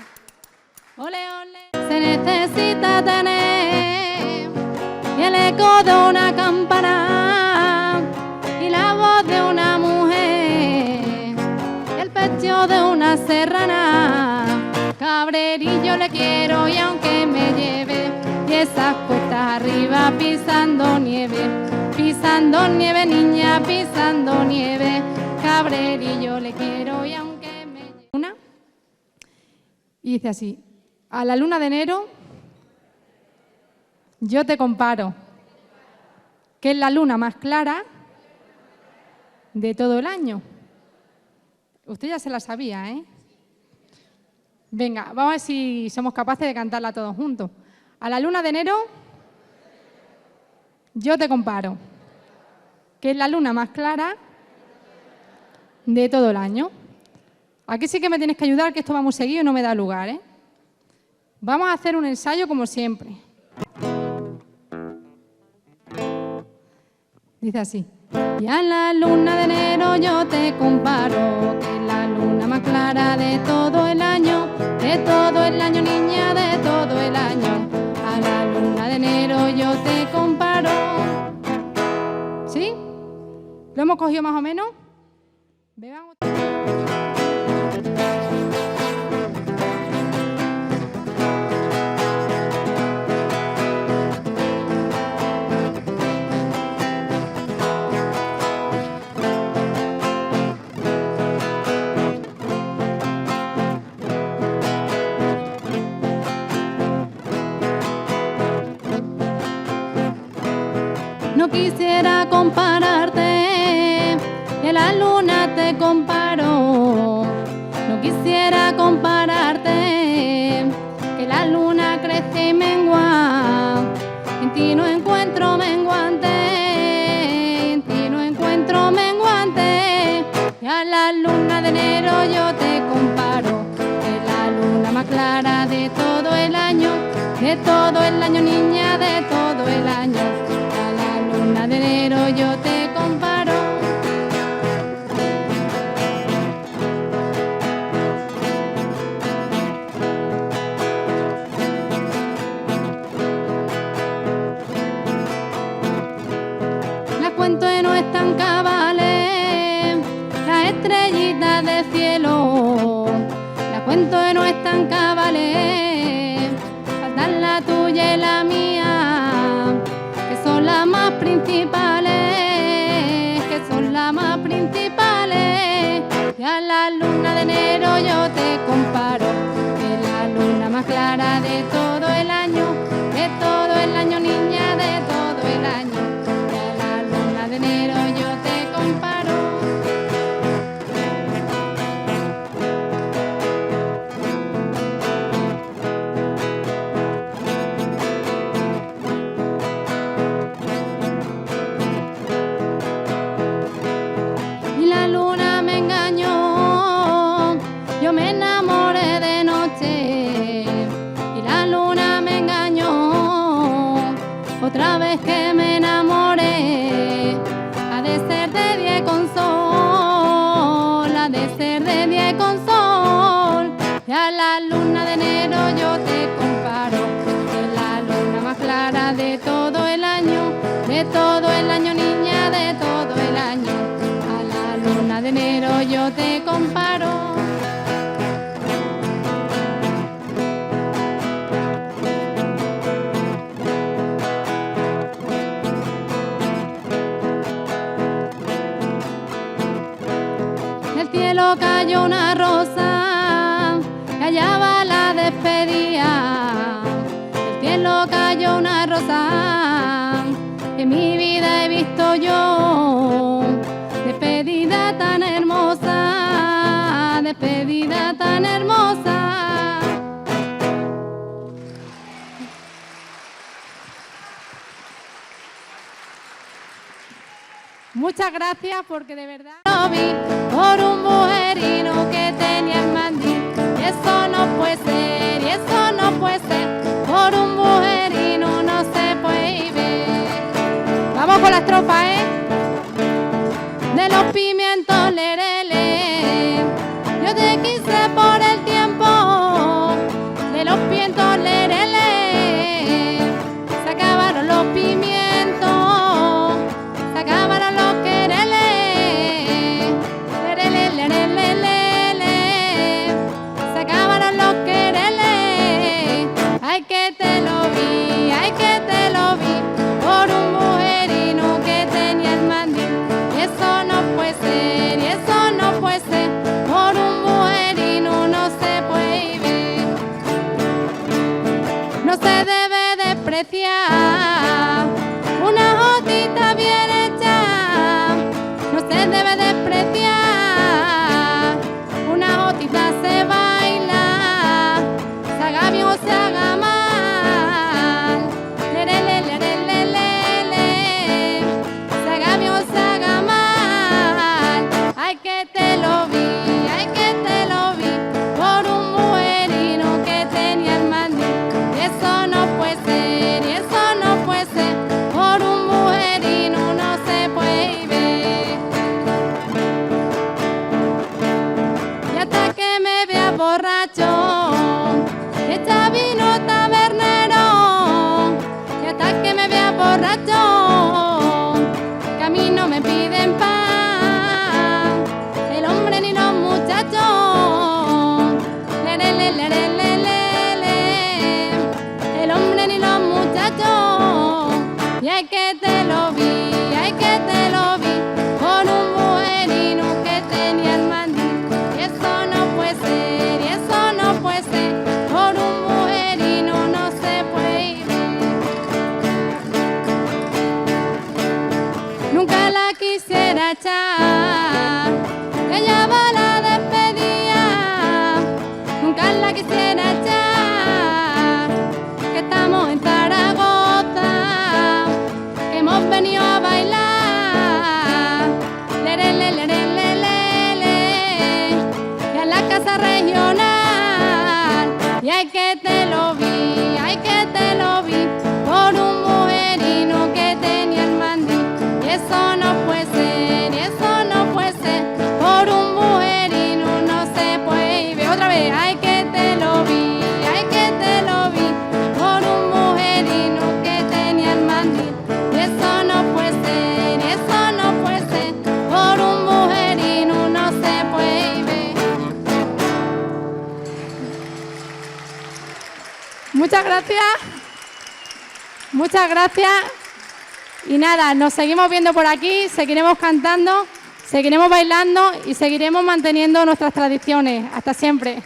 Ole, ole. Se necesita tener y el eco de una campana y la voz de una mujer y el pecho de una serrana. Cabrerillo le quiero y aunque me lleve y esas costas arriba pisando nieve, niña, pisando nieve. Cabrerillo le quiero y aunque me lleve. Una. Y dice así: a la luna de enero yo te comparo, que es la luna más clara de todo el año. Usted ya se la sabía, ¿eh? Venga, vamos a ver si somos capaces de cantarla todos juntos. A la luna de enero yo te comparo, que es la luna más clara de todo el año. Aquí sí que me tienes que ayudar, que esto va muy seguido y no me da lugar, ¿eh? Vamos a hacer un ensayo como siempre. Dice así: y a la luna de enero yo te comparo, que es la luna más clara de todo el año, niña, de todo el año. A la luna de enero yo te comparo. ¿Sí? ¿Lo hemos cogido más o menos? Beban. No quisiera compararte, que la luna te comparo. No quisiera compararte, que la luna crece y mengua. En ti no encuentro menguante, en ti no encuentro menguante. Y a la luna de enero yo te comparo, que es la luna más clara de todo el año, niña, de todo el año. Luna de enero yo te comparo. Las cuentos no están cabales, las estrellitas del cielo. Las cuentos no están cabales, faltan la tuya y la mía, que son las más principales, que son las más principales. Y a la luna de enero yo te comparo, que es la luna más clara de todo el año, niña, de todo el año. Y a la luna de enero yo te comparo. Y la luna me engañó, yo me enamoré de noche. Y la luna me engañó, otra vez que me enamoré. Ha de ser de día y con sol, ha de ser de día y con sol. Y a la luna de enero yo te comparo, que es la luna más clara de todo el año, niña, de todo el año. A la luna de enero yo te comparo. Del cielo cayó una rosa, que allá va la despedida. Del cielo cayó una rosa, que en mi vida he visto yo. Despedida tan hermosa, despedida tan hermosa. Muchas gracias, porque de verdad lo vi por un mujerino que tenía el mandil. eso no puede ser, y eso no puede ser, por un mujerino no se puede ver. Vamos con la estrofa, de los pimientos, lerele, yo te quise por el tiempo, de los pimientos, lerele, se acabaron los pimientos, se acabaron los quereles, lerele, lerele, lerele, se acabaron los quereles, ay que te lo vi, ay que te lo vi, por un mujerino que tenía el mandil, y eso no puede ser, y eso no puede ser, por un mujerino no se puede ver, no se debe despreciar una jotita bien hecha, no se debe despreciar, una jotita se baila, se haga bien o se haga mal, lerele, lerele, lerele, se haga bien o se haga mal, ay que te lo vi, ay que te lo vi, por un mujerino que tenía el mandil, y eso no puede ser, y eso no puede ser, por un mujerino no se puede ver. Y hasta que me vea borracho, echa vino tabernero, y hasta que me vea borracho, que a mí no me piden pan, el hombre ni los muchachos, lerele, lerele, lerele, el hombre ni los muchachos, y hay que te lo vi, hay que te lo vi, con un mujerino que tenía el mandil, y eso no puede ser, y eso no puede ser, por un mujerino no se puede ver. Nunca la quisiera echar, ella va a la despedida, nunca la quisiera echar, que estamos en Zaragoza, que hemos venido a bailar, lerele, lerele, lerele, y a la casa regional, y hay que te lo vi, hay que te lo vi, por un mujerino que tenía el mandil, y eso no puede ser, y eso no puede ser, por un mujerino no se puede ver. Otra vez, hay que te lo vi, hay que te lo vi, por un mujerino que tenía el mandil, y eso no puede ser, y eso no puede ser, por un mujerino no se puede ver. Muchas gracias. Muchas gracias. Y nada, nos seguimos viendo por aquí, seguiremos cantando, seguiremos bailando y seguiremos manteniendo nuestras tradiciones. Hasta siempre.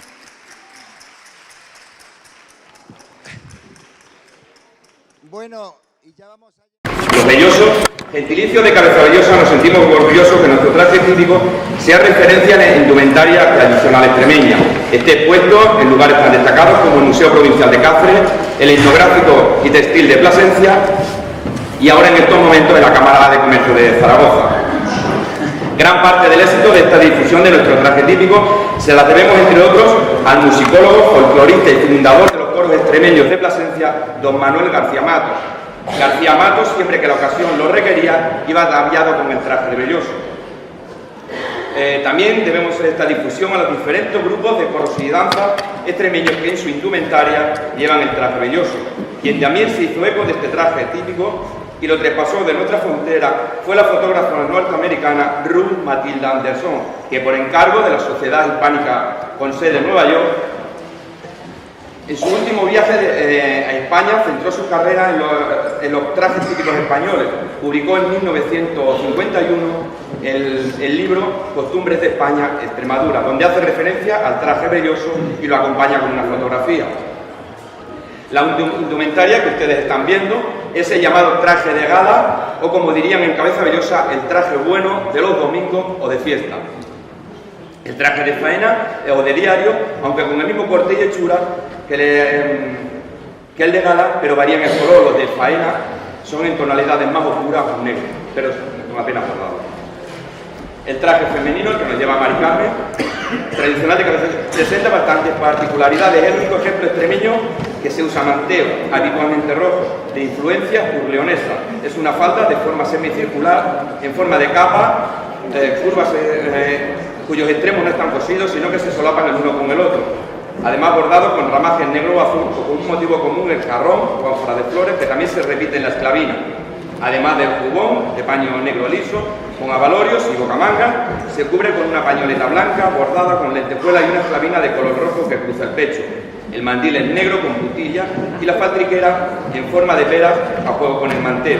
Bueno, y ya vamos a... Los vellosos, gentilicio de Cabeza Vellosa, nos sentimos orgullosos que nuestro traje típico sea referencia en la indumentaria tradicional extremeña. Esté expuesto en lugares tan destacados como el Museo Provincial de Cáceres, el Etnográfico y Textil de Plasencia y ahora en estos momentos en la Cámara de Comercio de Zaragoza. Gran parte del éxito de esta difusión de nuestro traje típico se la debemos, entre otros, al musicólogo, folclorista y fundador de los coros extremeños de Plasencia, don Manuel García Matos. García Matos, siempre que la ocasión lo requería, iba ataviado con el traje de velloso. También debemos esta difusión a los diferentes grupos de coros y danza extremeños que en su indumentaria llevan el traje velloso. Quien también se hizo eco de este traje típico y lo traspasó de nuestra frontera fue la fotógrafa norteamericana Ruth Matilda Anderson, que por encargo de la Sociedad Hispánica con sede en Nueva York, en su último viaje a España centró su carrera en los trajes típicos españoles. Publicó en 1951 el libro Costumbres de España, Extremadura, donde hace referencia al traje velloso y lo acompaña con una fotografía. La indumentaria que ustedes están viendo es el llamado traje de gala, o como dirían en Cabeza Vellosa, el traje bueno de los domingos o de fiesta. El traje de faena o de diario, aunque con el mismo corte y hechura que el de gala, pero varían el color. Los de faena son en tonalidades más oscuras o negras, pero con apenas bordado. El traje femenino, el que nos lleva Mari Carmen, tradicional de cabeza, presenta bastantes particularidades. Es el único ejemplo extremeño que se usa manteo, habitualmente rojo, de influencia burleonesa. Es una falda de forma semicircular, en forma de capa, curvas cuyos extremos no están cosidos, sino que se solapan el uno con el otro. Además bordado con ramajes negro o azul, o con un motivo común, el jarrón o ánfora de flores, que también se repite en la esclavina. Además del jubón, de paño negro liso, con abalorios y bocamanga, se cubre con una pañoleta blanca bordada con lentejuela y una esclavina de color rojo que cruza el pecho. El mandil es negro con puntilla y la faltriquera en forma de pera a juego con el manteo.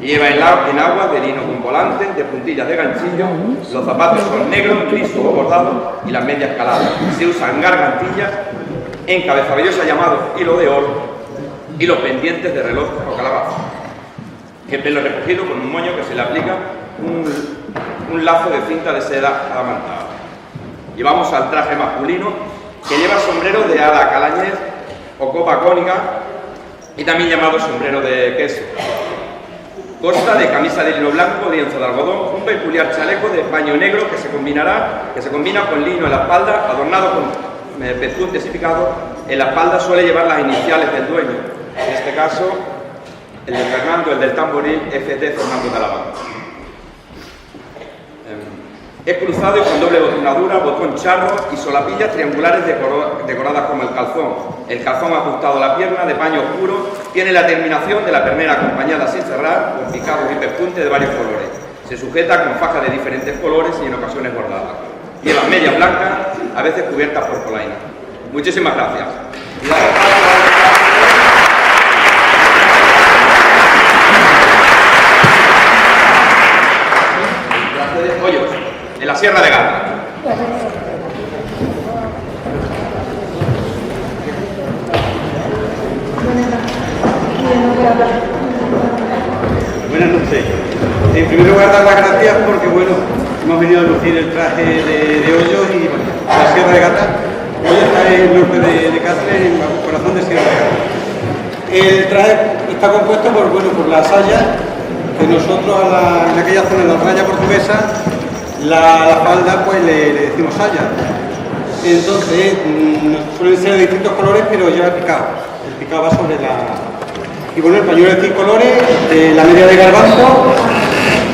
Lleva en agua de lino con volantes, de puntillas de ganchillo, los zapatos son negros, lisos o bordados y las medias caladas. Se usan gargantillas en cabeza vellosa llamado hilo de oro y los pendientes de reloj o calabaza. El pelo recogido con un moño que se le aplica un lazo de cinta de seda adamantada. Llevamos al traje masculino que lleva sombrero de ala calañez o copa cónica y también llamado sombrero de queso. Consta de camisa de lino blanco, lienzo de algodón, un peculiar chaleco de paño negro que se combina con lino en la espalda, adornado con pespuntes y picados. En la espalda suele llevar las iniciales del dueño, en este caso el de Fernando, el del tamboril, FT Fernando de Alabama. Es cruzado y con doble botonadura, botón charro y solapillas triangulares decoradas como el calzón. El calzón ajustado a la pierna, de paño oscuro, tiene la terminación de la pernera acompañada sin cerrar, con picados y pespunte de varios colores. Se sujeta con faja de diferentes colores y en ocasiones bordadas. Lleva medias blancas, a veces cubiertas por polaina. Muchísimas gracias. En la Sierra de Gata. Buenas noches. En primer lugar, dar las gracias porque, bueno, hemos venido a lucir el traje de Hoyos y bueno, la Sierra de Gata. Hoyos está en el norte de Cáceres, en el corazón de Sierra de Gata. El traje está compuesto por la saya, que nosotros en aquella zona, en la raya portuguesa, la falda pues le decimos saya. Entonces suelen ser de distintos colores, pero lleva picado. El picado va sobre la... Y bueno, el pañuelo de 5 colores, la media de garbanzo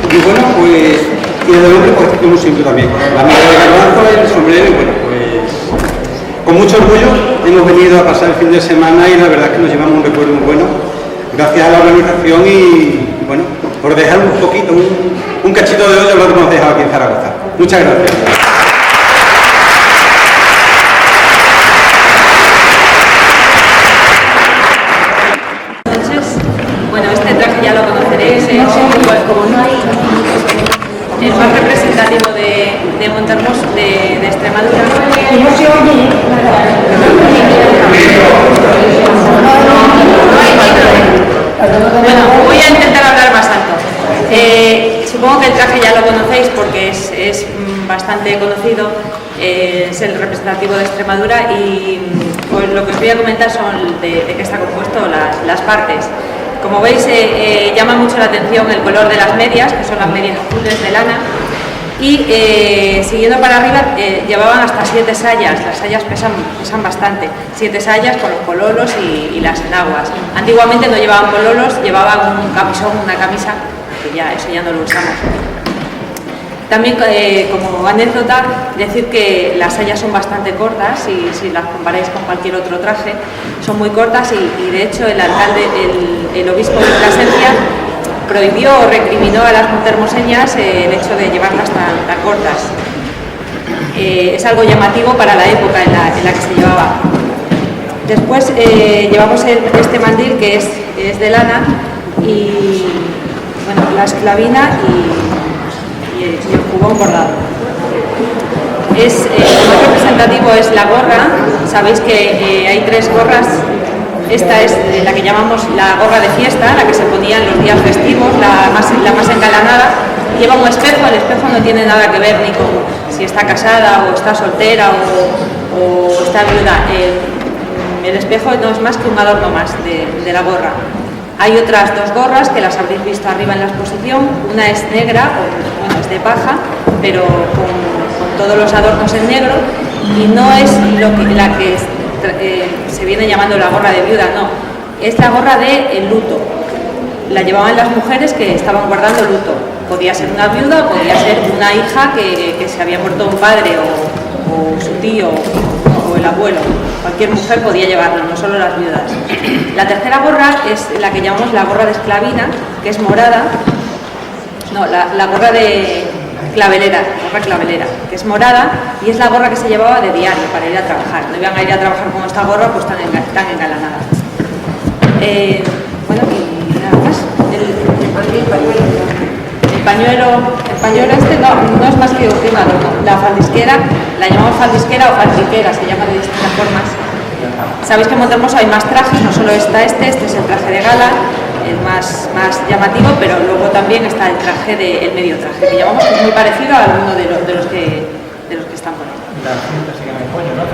y bueno, pues... Y el hombre pues es muy simple también. La media de garbanzo, el sombrero y bueno, pues... Con mucho orgullo hemos venido a pasar el fin de semana y la verdad es que nos llevamos un recuerdo muy bueno. Gracias a la organización y bueno, por dejar un poquito, un cachito de Hoyos lo que hemos dejado aquí en Zaragoza. Muchas gracias. Bueno, este traje ya lo conoceréis, es el más representativo de Montermoso, de Extremadura. Bueno, voy a intentar hablar más alto. Supongo que el traje ya lo conocéis porque es bastante conocido, es el representativo de Extremadura y pues, lo que os voy a comentar son de qué está compuesto las partes. Como veis, llama mucho la atención el color de las medias, que son las medias azules de lana, y siguiendo para arriba llevaban hasta 7 sayas. Las sayas pesan bastante, 7 sayas con los pololos y las enaguas. Antiguamente no llevaban pololos, llevaban un camisón, una camisa, que ya eso ya no lo usamos. También, como anécdota, decir que las sayas son bastante cortas y si las comparáis con cualquier otro traje, son muy cortas y de hecho el alcalde, el obispo de Plasencia, prohibió o recriminó a las montermoseñas el hecho de llevarlas tan cortas. Es algo llamativo para la época en la que se llevaba. Después llevamos este mandil que es de lana y bueno, la esclavina y el jubón bordado. Lo más representativo es la gorra. Sabéis que hay 3 gorras. Esta es la que llamamos la gorra de fiesta, la que se ponía en los días festivos, la más engalanada. Lleva un espejo, el espejo no tiene nada que ver ni con si está casada o está soltera o está viuda. El espejo no es más que un adorno más de la gorra. Hay otras 2 gorras que las habréis visto arriba en la exposición. Una es negra, bueno, es de paja, pero con todos los adornos en negro, y no es la que se viene llamando la gorra de viuda, no, es la gorra de luto. La llevaban las mujeres que estaban guardando luto. Podía ser una viuda, podía ser una hija que se había muerto un padre o su tío o el abuelo. Cualquier mujer podía llevarlo, no solo las viudas. La tercera gorra es la que llamamos la gorra de esclavina, que es morada. No, la gorra de clavelera, que es morada, y es la gorra que se llevaba de diario para ir a trabajar. No iban a ir a trabajar con esta gorra pues tan engalanada. Bueno, y nada más. El pañuelo este no es más que un adorno. La faldisquera, la llamamos faldisquera o faltriquera, se llama de distintas formas. Sabéis que en Montehermoso hay más trajes, no solo está este es el traje de gala, el más llamativo, pero luego también está el traje el medio traje, que llamamos, que es muy parecido a alguno de los que están por ahí. Las cintas siguen el cuello, ¿no?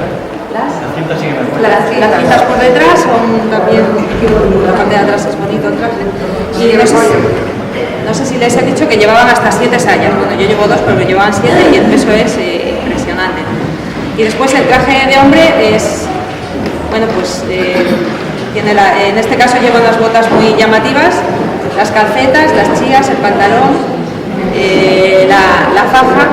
Las cintas siguen el cuello. Las cintas por detrás son también, la parte de atrás es bonito el traje. Y no sé si les he dicho que llevaban hasta 7 sayas. Bueno, yo llevo 2, pero llevaban 7 y el peso es impresionante. Y después el traje de hombre es, bueno, pues en este caso lleva unas botas muy llamativas, las calcetas, las chías, el pantalón, la faja,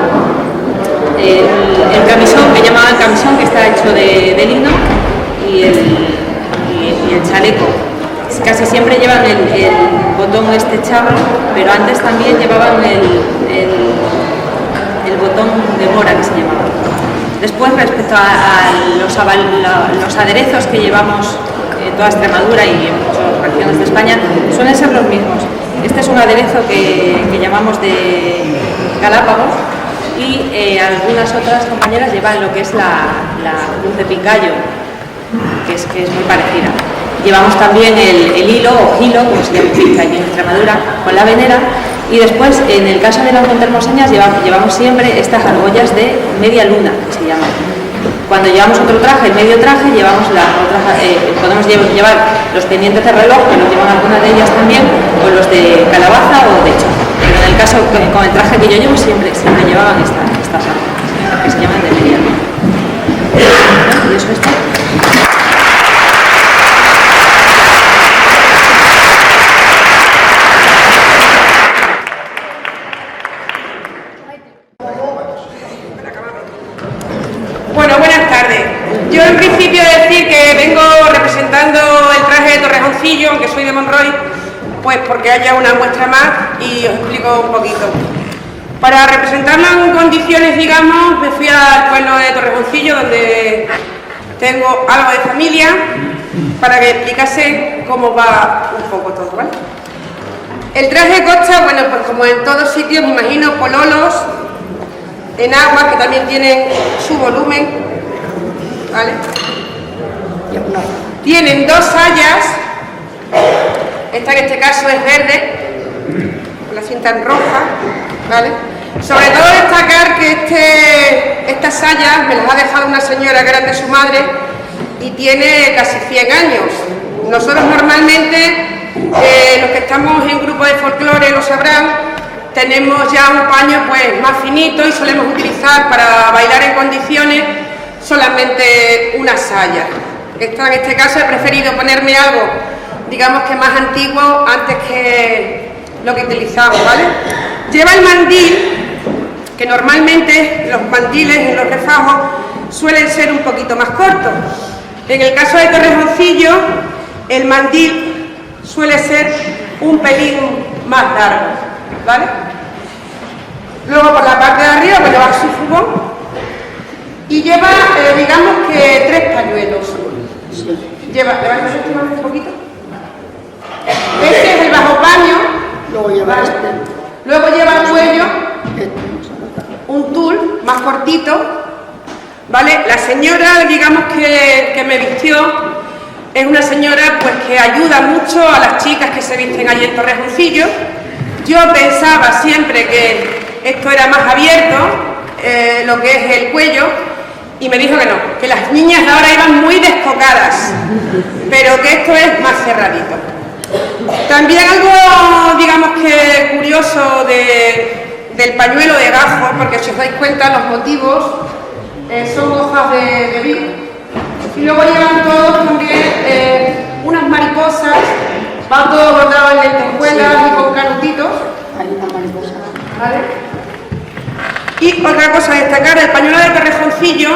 el camisón, que llamaban camisón, que está hecho de lino, y el chaleco. Casi siempre llevan el botón charro, pero antes también llevaban el botón de mora, que se llamaba. Después, respecto a los aderezos que llevamos en toda Extremadura y en muchas regiones de España, suelen ser los mismos. Este es un aderezo que llamamos de Galápagos, y algunas otras compañeras llevan lo que es la cruz de Picayo, que es muy parecida. Llevamos también el hilo o hilo, como se llama aquí en Extremadura, con la venera, y después, en el caso de las montehermoseñas, llevamos siempre estas argollas de media luna, que se llaman. Cuando llevamos otro traje, el medio traje, llevamos podemos llevar los pendientes de reloj, que los llevan algunas de ellas también, o los de calabaza o de choza. Pero en el caso, con el traje que yo llevo, siempre llevaban estas argollas, que se llaman de media luna. Y eso es todo. Bueno, buenas tardes. Yo en principio decir que vengo representando el traje de Torrejoncillo, aunque soy de Monroy, pues porque haya una muestra más y os explico un poquito. Para representarlo en condiciones, digamos, me fui al pueblo de Torrejoncillo, donde tengo algo de familia, para que explicase cómo va un poco todo, ¿vale? El traje consta, bueno, pues como en todos sitios, me imagino, pololos, en agua, que también tienen su volumen, ¿vale? Tienen 2 sayas, esta en este caso es verde, con la cinta en roja, ¿vale? Sobre todo destacar que estas sayas me las ha dejado una señora que era de su madre y tiene casi 100 años. Nosotros normalmente, los que estamos en grupo de folclore lo sabrán, tenemos ya un paño pues más finito y solemos utilizar para bailar en condiciones solamente una saya. En este caso he preferido ponerme algo, digamos que más antiguo antes que lo que utilizamos, ¿vale? Lleva el mandil, que normalmente los mandiles en los refajos suelen ser un poquito más cortos. En el caso de Torrejoncillo, el mandil suele ser un pelín más largo, ¿vale? Luego por la parte de arriba pues lleva su jubón y lleva, digamos que 3 pañuelos. Lleva, levanta un poquito. Este es el bajo paño. Luego lleva Luego lleva al cuello un tul más cortito, ¿vale? La señora, digamos que me vistió, es una señora pues que ayuda mucho a las chicas que se visten allí en Torrejoncillo. Yo pensaba siempre que esto era más abierto, lo que es el cuello, y me dijo que no, que las niñas de ahora iban muy descocadas, pero que esto es más cerradito. También algo, digamos que curioso del pañuelo de gajo, porque si os dais cuenta los motivos son hojas de vid. Y luego llevan todos también unas mariposas, van todos bordados en lentejuelas y con canutitos. ¿Vale? Y otra cosa a destacar, el pañuelo de Torrejoncillo,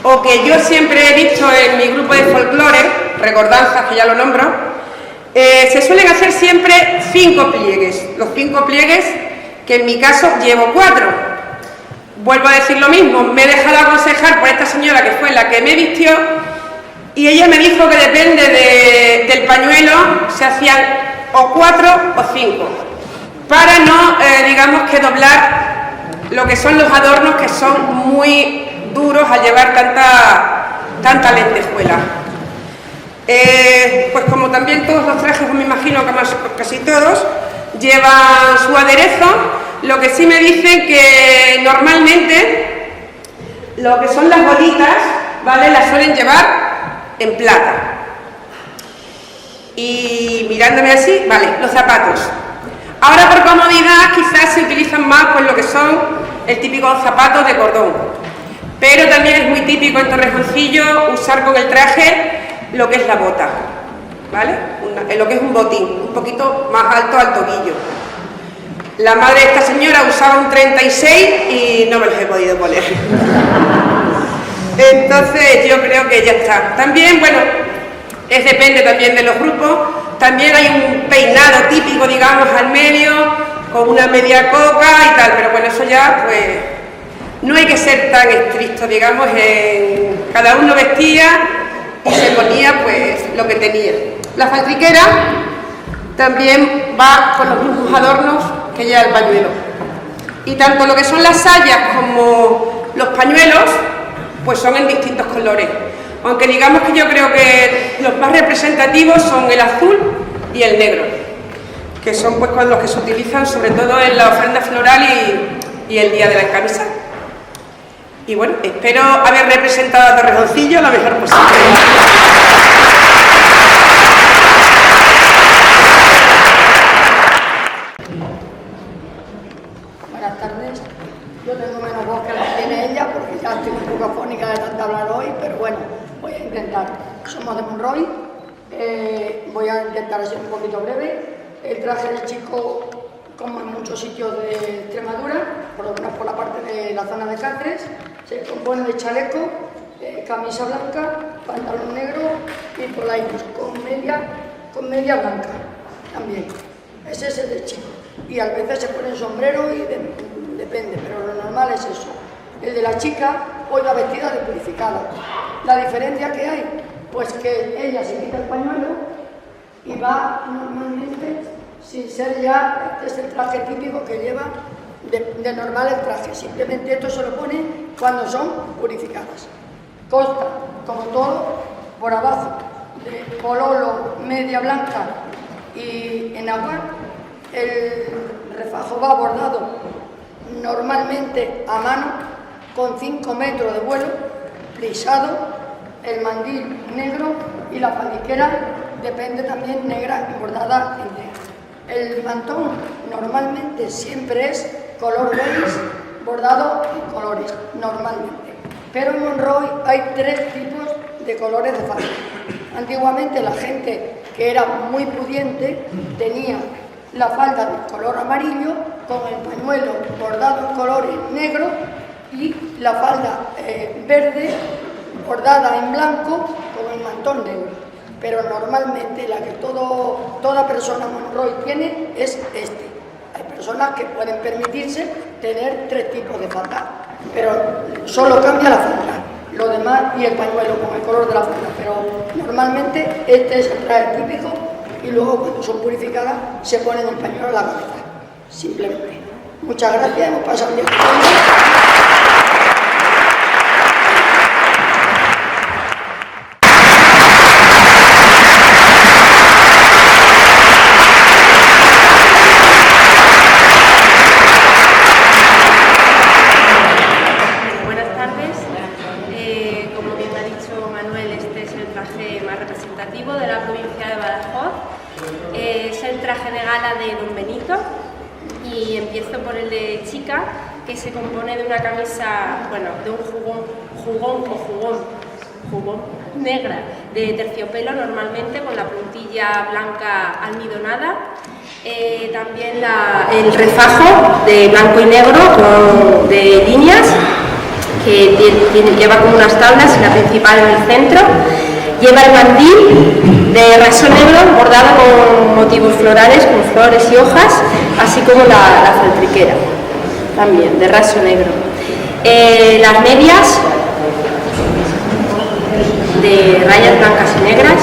o que yo siempre he visto en mi grupo de folclore, recordanzas que ya lo nombro, se suelen hacer siempre 5 pliegues. Los 5 pliegues, que en mi caso llevo 4. Vuelvo a decir lo mismo, me he dejado aconsejar por esta señora que fue la que me vistió y ella me dijo que depende del pañuelo se hacían o 4 o 5 para no, digamos que doblar lo que son los adornos, que son muy duros al llevar tanta lentejuela. Pues como también todos los trajes, me imagino que casi todos, llevan su aderezo. Lo que sí me dicen que normalmente lo que son las bolitas, ¿vale?, las suelen llevar en plata. Y mirándome así, vale, los zapatos. Ahora por comodidad quizás se utilizan más pues lo que son el típico zapato de cordón. Pero también es muy típico en Torrejoncillo usar con el traje lo que es la bota, ¿vale? Lo que es un botín, un poquito más alto al tobillo. La madre de esta señora usaba un 36 y no me los he podido poner. Entonces yo creo que ya está. También, bueno, depende también de los grupos. También hay un peinado típico, digamos, al medio, con una media coca y tal, pero bueno, eso ya, pues, no hay que ser tan estricto, digamos, cada uno vestía y se ponía, pues, lo que tenía. La faltriquera también va con los mismos adornos que lleva el pañuelo. Y tanto lo que son las sayas como los pañuelos, pues son en distintos colores. Aunque digamos que yo creo que los más representativos son el azul y el negro, que son pues los que se utilizan sobre todo en la ofrenda floral y el día de la camisa. Y bueno, espero haber representado a Torrejoncillo lo mejor posible. Buenas tardes. Yo tengo menos voz que la que tiene ella porque ya estoy un poco afónica de tanto hablar hoy, pero bueno, voy a intentar. Somos de Monroy, voy a intentar ser un poquito breve. El traje del chico, como en muchos sitios de Extremadura, por lo menos por la parte de la zona de Cáceres, se compone de chaleco, camisa blanca, pantalón negro y polainos con media blanca también. Ese es el del chico. Y a veces se pone sombrero y depende, pero lo normal es eso. El de la chica hoy va vestida de purificada. La diferencia que hay, pues que ella se quita el pañuelo y va normalmente sin ser ya, este es el traje típico que lleva de normal el traje. Simplemente esto se lo pone cuando son purificadas. Consta, como todo, por abajo de pololo, media blanca y en agua. El refajo va bordado normalmente a mano con 5 metros de vuelo, plisado, el mandil negro y la faldiquera depende también negra y bordada entera. El mantón normalmente siempre es color beige, bordado en colores, normalmente. Pero en Monroy hay 3 tipos de colores de falda. Antiguamente la gente que era muy pudiente tenía la falda de color amarillo con el pañuelo bordado en colores negro y la falda verde bordada en blanco con el mantón negro. Pero normalmente la que toda persona Monroy tiene es este. Hay personas que pueden permitirse tener 3 tipos de falda, pero solo cambia la falda, lo demás y el pañuelo con el color de la falda, pero normalmente este es el traje típico. Y luego cuando son purificadas se ponen el pañuelo a la cabeza, simplemente. Muchas gracias, hemos pasado un día. Buenas tardes. Como bien ha dicho Manuel, este es el traje más representativo de la provincia de Badajoz. Es el traje de gala de Don Benito y empiezo por el de chica, que se compone de una camisa, bueno, de un jugón negra de terciopelo normalmente, con la puntilla blanca almidonada. También el refajo de blanco y negro de líneas, que lleva como unas tablas y la principal en el centro. Lleva el mandil de raso negro bordado con motivos florales, con flores y hojas, así como la faltriquera, también de raso negro. Las medias de rayas blancas y negras,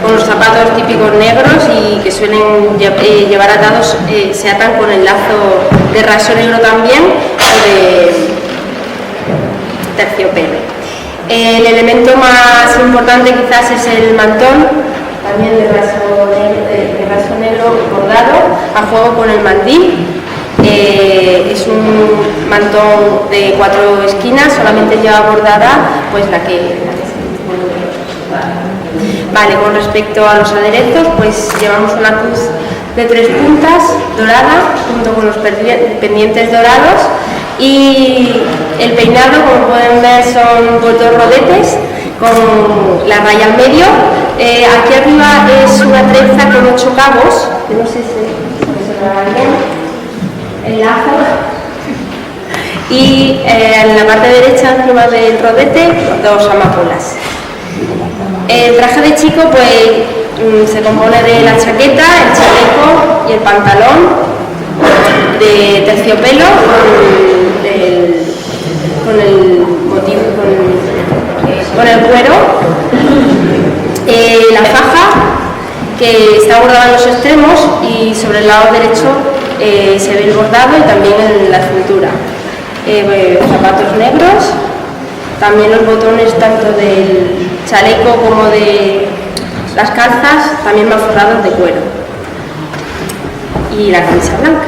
con los zapatos típicos negros y que suelen llevar atados, se atan con el lazo de raso negro también o de terciopelo. El elemento más importante quizás es el mantón, también de raso negro bordado a juego con el mandil. Es un mantón de 4 esquinas, solamente lleva bordada pues la que se pone. Vale, con respecto a los aderezos, pues llevamos una cruz de 3 puntas dorada junto con los pendientes dorados. Y el peinado, como pueden ver, son 2 rodetes con la raya al medio. Aquí arriba es una trenza con 8 cabos, que no sé si se verá bien, el lazo. Y en la parte derecha, encima del rodete, 2 amapolas. El traje de chico pues se compone de la chaqueta, el chaleco y el pantalón de terciopelo con el motivo, con el cuero, la faja que está bordada en los extremos y sobre el lado derecho se ve el bordado y también en la cintura. Zapatos negros, también los botones tanto del chaleco como de las calzas también van forrados de cuero y la camisa blanca.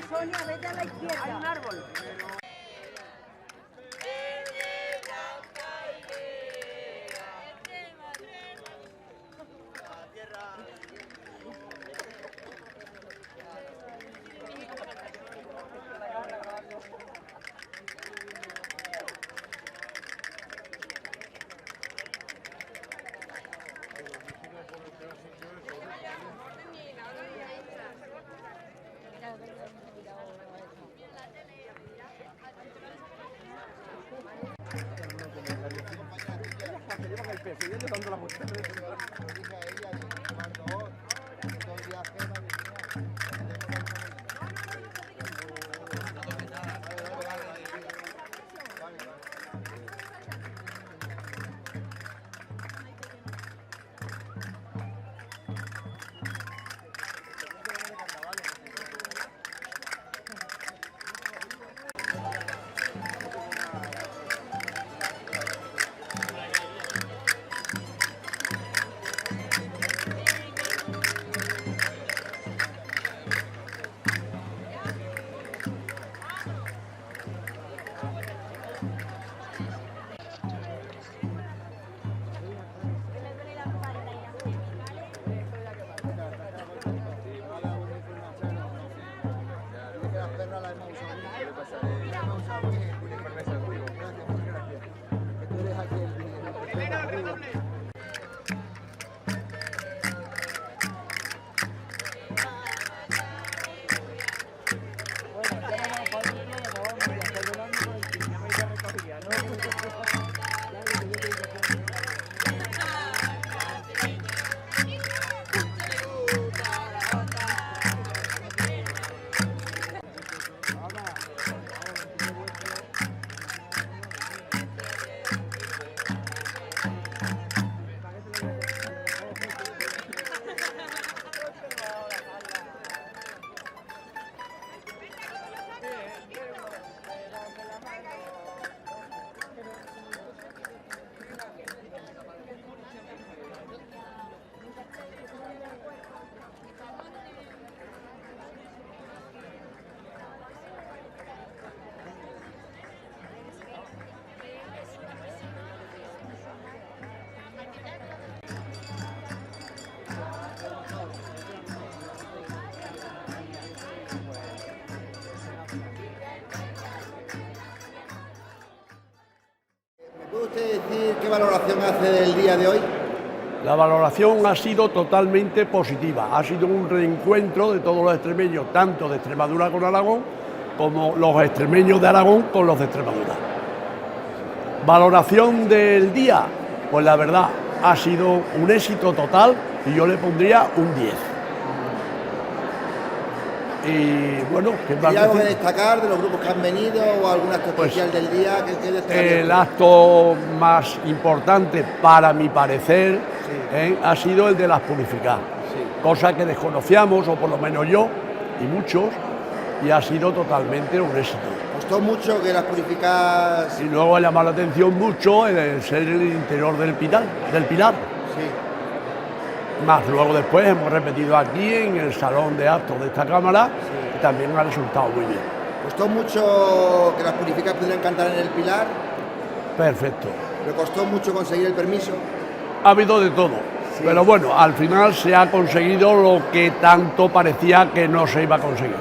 Sonia, vete a la izquierda. Hay un árbol. ¿Puede usted decir qué valoración hace del día de hoy? La valoración ha sido totalmente positiva. Ha sido un reencuentro de todos los extremeños, tanto de Extremadura con Aragón, como los extremeños de Aragón con los de Extremadura. Valoración del día, pues la verdad, ha sido un éxito total y yo le pondría un 10. Y bueno, ¿hay algo que destacar de los grupos que han venido o algún acto especial del día? El acto más importante, para mi parecer, ha sido el de las purificadas, cosa que desconocíamos, o por lo menos yo y muchos, y ha sido totalmente un éxito. ¿Costó mucho que las purificadas...? Y luego ha llamado la atención mucho el ser el interior del Pilar. Más luego después hemos repetido aquí en el salón de actos de esta Cámara y también ha resultado muy bien. ¿Costó mucho que las purificadas pudieran cantar en el Pilar? Perfecto. ¿Le costó mucho conseguir el permiso? Ha habido de todo, pero bueno, al final se ha conseguido lo que tanto parecía que no se iba a conseguir.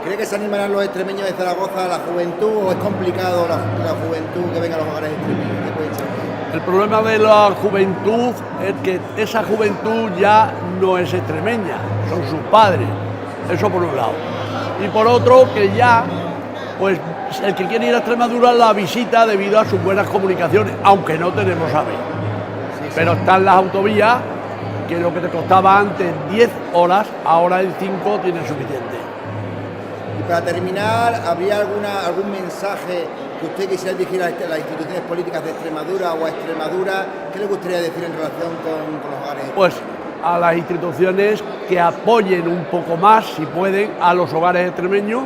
¿Cree que se animarán los extremeños de Zaragoza a la juventud o es complicado la juventud que venga a los hogares extremeños? ¿Qué puede ser? El problema de la juventud es que esa juventud ya no es extremeña, son sus padres, eso por un lado. Y por otro, que ya, pues el que quiere ir a Extremadura la visita debido a sus buenas comunicaciones, aunque no tenemos AVE. Pero están las autovías, que lo que te costaba antes 10 horas, ahora en 5 tienes suficiente. Y para terminar, ¿habría algún mensaje que usted quisiera dirigir a las instituciones políticas de Extremadura o a Extremadura? ¿Qué le gustaría decir en relación con los hogares? Pues a las instituciones que apoyen un poco más, si pueden, a los hogares extremeños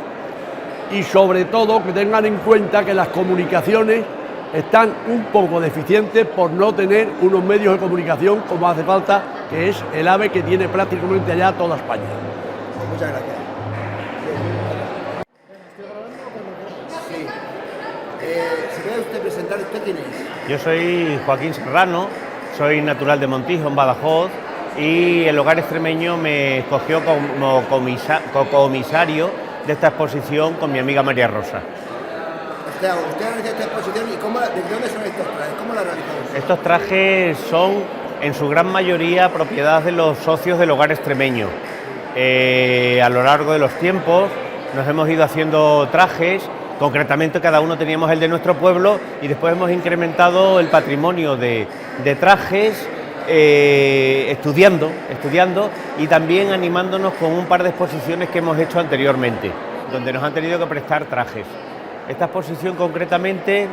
y sobre todo que tengan en cuenta que las comunicaciones están un poco deficientes por no tener unos medios de comunicación como hace falta, que es el AVE que tiene prácticamente allá toda España. Muchas gracias. presentar. ¿Usted quién es? Yo soy Joaquín Serrano, soy natural de Montijo, en Badajoz, y el Hogar Extremeño me escogió como comisario de esta exposición con mi amiga María Rosa. Usted realiza esta exposición y ¿de dónde son estos trajes? ¿Cómo la realizamos? Estos trajes son, en su gran mayoría, propiedad de los socios del Hogar Extremeño. A lo largo de los tiempos nos hemos ido haciendo trajes, concretamente cada uno teníamos el de nuestro pueblo, y después hemos incrementado el patrimonio de trajes, estudiando y también animándonos con un par de exposiciones que hemos hecho anteriormente, donde nos han tenido que prestar trajes. Esta exposición concretamente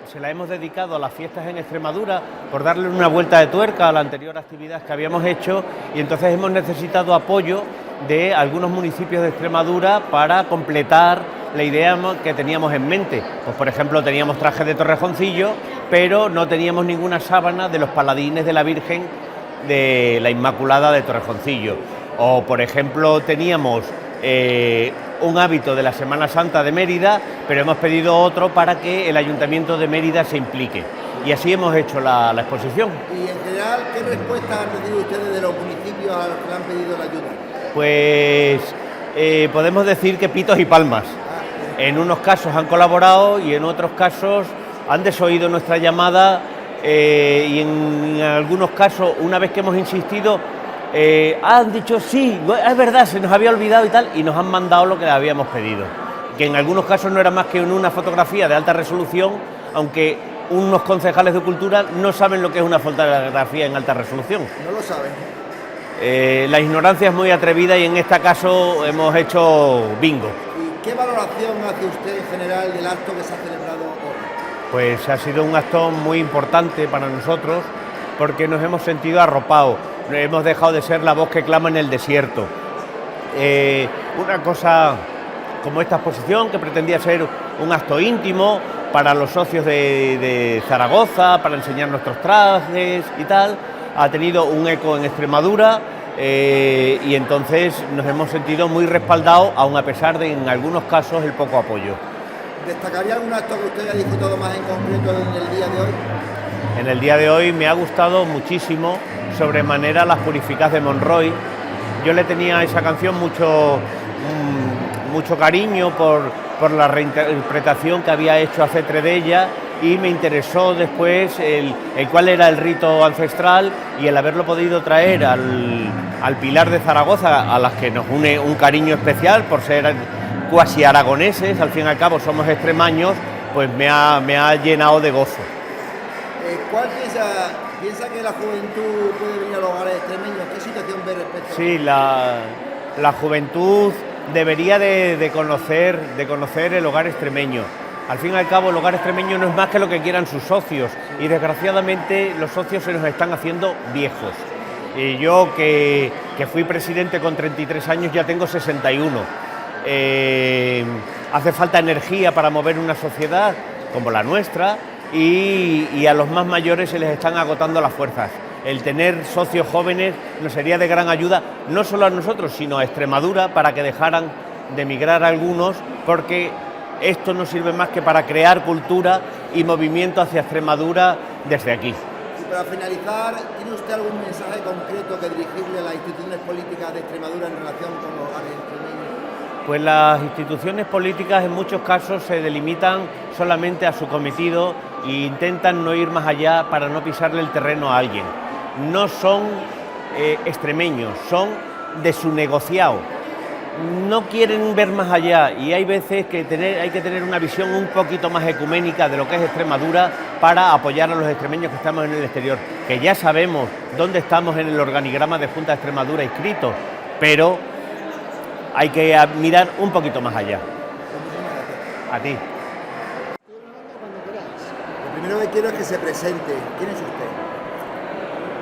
se la hemos dedicado a las fiestas en Extremadura por darle una vuelta de tuerca a la anterior actividad que habíamos hecho, y entonces hemos necesitado apoyo de algunos municipios de Extremadura para completar la idea que teníamos en mente. Pues por ejemplo teníamos trajes de Torrejoncillo, pero no teníamos ninguna sábana de los paladines de la Virgen de la Inmaculada de Torrejoncillo. O por ejemplo teníamos un hábito de la Semana Santa de Mérida, pero hemos pedido otro para que el Ayuntamiento de Mérida se implique. Y así hemos hecho la exposición. Y en general, ¿qué respuesta han recibido ustedes de los municipios a los que le han pedido la ayuda? Pues podemos decir que pitos y palmas. En unos casos han colaborado y en otros casos han desoído nuestra llamada, y en algunos casos, una vez que hemos insistido, han dicho sí, es verdad, se nos había olvidado y tal, y nos han mandado lo que le habíamos pedido, que en algunos casos no era más que una fotografía de alta resolución, aunque unos concejales de cultura no saben lo que es una fotografía en alta resolución. No lo saben. La ignorancia es muy atrevida y en este caso hemos hecho bingo. ¿Y qué valoración hace usted en general del acto que se ha celebrado hoy? Pues ha sido un acto muy importante para nosotros porque nos hemos sentido arropados. Hemos dejado de ser la voz que clama en el desierto. Una cosa como esta exposición, que pretendía ser un acto íntimo para los socios de Zaragoza, para enseñar nuestros trajes y tal, ha tenido un eco en Extremadura, y entonces nos hemos sentido muy respaldados, aun a pesar de en algunos casos el poco apoyo. ¿Destacaría algún acto que usted haya disfrutado más en concreto en el día de hoy? En el día de hoy me ha gustado muchísimo sobremanera Las Purificás de Monroy. Yo le tenía a esa canción mucho cariño por la reinterpretación que había hecho Acetre de ella, y me interesó después el cuál era el rito ancestral y el haberlo podido traer al Pilar de Zaragoza, a las que nos une un cariño especial por ser cuasi aragoneses, al fin y al cabo somos extremaños, pues me ha llenado de gozo. ¿Cuál piensa que la juventud puede venir a los hogares extremeños? ¿Qué situación ve respecto? Sí, la juventud debería de conocer el hogar extremeño. Al fin y al cabo el hogar extremeño no es más que lo que quieran sus socios, y desgraciadamente los socios se nos están haciendo viejos. Y yo que fui presidente con 33 años ya tengo 61. Hace falta energía para mover una sociedad como la nuestra, y a los más mayores se les están agotando las fuerzas. El tener socios jóvenes nos sería de gran ayuda, no solo a nosotros, sino a Extremadura, para que dejaran de emigrar algunos, porque esto no sirve más que para crear cultura y movimiento hacia Extremadura desde aquí. Y para finalizar, ¿tiene usted algún mensaje concreto que dirigirle a las instituciones políticas de Extremadura en relación con los hogares extremeños? Pues las instituciones políticas en muchos casos se delimitan solamente a su cometido e intentan no ir más allá para no pisarle el terreno a alguien. No son extremeños, son de su negociado. No quieren ver más allá, y hay veces que hay que tener una visión un poquito más ecuménica de lo que es Extremadura para apoyar a los extremeños que estamos en el exterior, que ya sabemos dónde estamos en el organigrama de Junta de Extremadura inscritos, pero hay que mirar un poquito más allá. A ti. Lo primero que quiero es que se presente. ¿Quién es usted?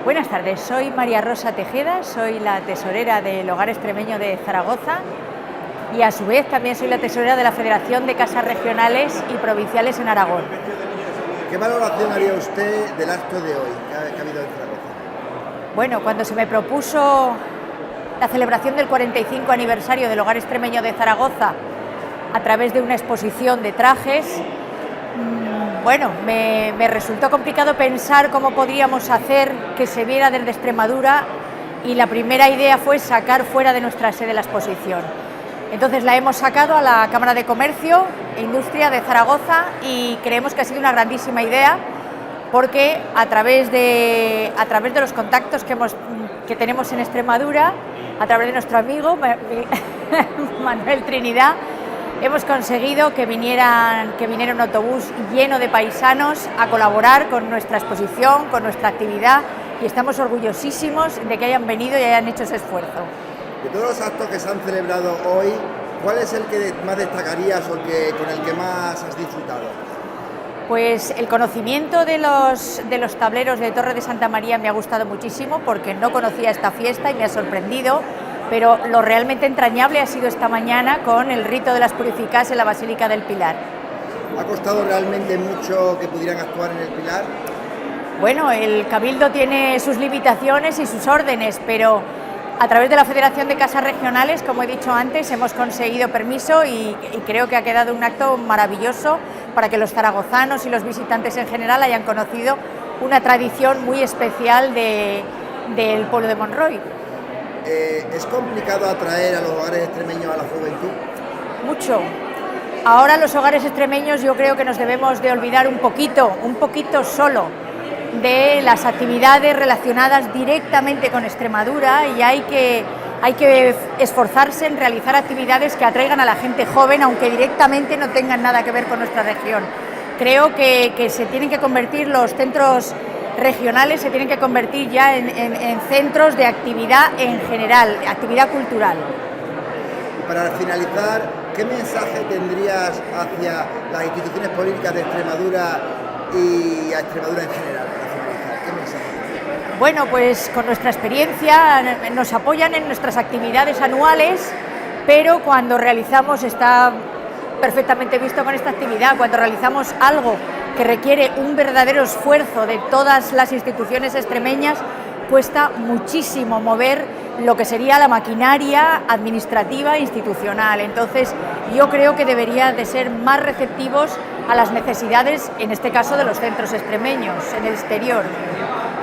Buenas tardes, soy María Rosa Tejeda, soy la tesorera del Hogar Extremeño de Zaragoza y a su vez también soy la tesorera de la Federación de Casas Regionales y Provinciales en Aragón. ¿Qué valoración haría usted del acto de hoy que ha habido en Zaragoza? Bueno, cuando se me propuso la celebración del 45 aniversario del Hogar Extremeño de Zaragoza a través de una exposición de trajes, Bueno, me resultó complicado pensar cómo podríamos hacer que se viera desde Extremadura y la primera idea fue sacar fuera de nuestra sede la exposición. Entonces la hemos sacado a la Cámara de Comercio e Industria de Zaragoza y creemos que ha sido una grandísima idea porque a través de los contactos que tenemos en Extremadura, a través de nuestro amigo Manuel Trinidad, hemos conseguido que viniera un autobús lleno de paisanos a colaborar con nuestra exposición, con nuestra actividad y estamos orgullosísimos de que hayan venido y hayan hecho ese esfuerzo. De todos los actos que se han celebrado hoy, ¿cuál es el que más destacarías o con el que más has disfrutado? Pues el conocimiento de los tableros de Torre de Santa María me ha gustado muchísimo porque no conocía esta fiesta y me ha sorprendido, pero lo realmente entrañable ha sido esta mañana con el rito de las purificas en la Basílica del Pilar. ¿Ha costado realmente mucho que pudieran actuar en el Pilar? Bueno, el Cabildo tiene sus limitaciones y sus órdenes, pero a través de la Federación de Casas Regionales, como he dicho antes, hemos conseguido permiso y creo que ha quedado un acto maravilloso para que los zaragozanos y los visitantes en general hayan conocido una tradición muy especial del pueblo de Monroy. ¿Es complicado atraer a los hogares extremeños a la juventud? Mucho. Ahora los hogares extremeños yo creo que nos debemos de olvidar un poquito solo de las actividades relacionadas directamente con Extremadura y hay que esforzarse en realizar actividades que atraigan a la gente joven, aunque directamente no tengan nada que ver con nuestra región. Creo que se tienen que convertir los centros regionales, se tienen que convertir ya en centros de actividad en general, actividad cultural. Y para finalizar, ¿qué mensaje tendrías hacia las instituciones políticas de Extremadura y a Extremadura en general? ¿Qué mensaje? Bueno, pues con nuestra experiencia nos apoyan en nuestras actividades anuales, pero cuando realizamos, está perfectamente visto con esta actividad, cuando realizamos algo que requiere un verdadero esfuerzo de todas las instituciones extremeñas, cuesta muchísimo mover lo que sería la maquinaria administrativa e institucional. Entonces, yo creo que debería de ser más receptivos a las necesidades, en este caso, de los centros extremeños en el exterior.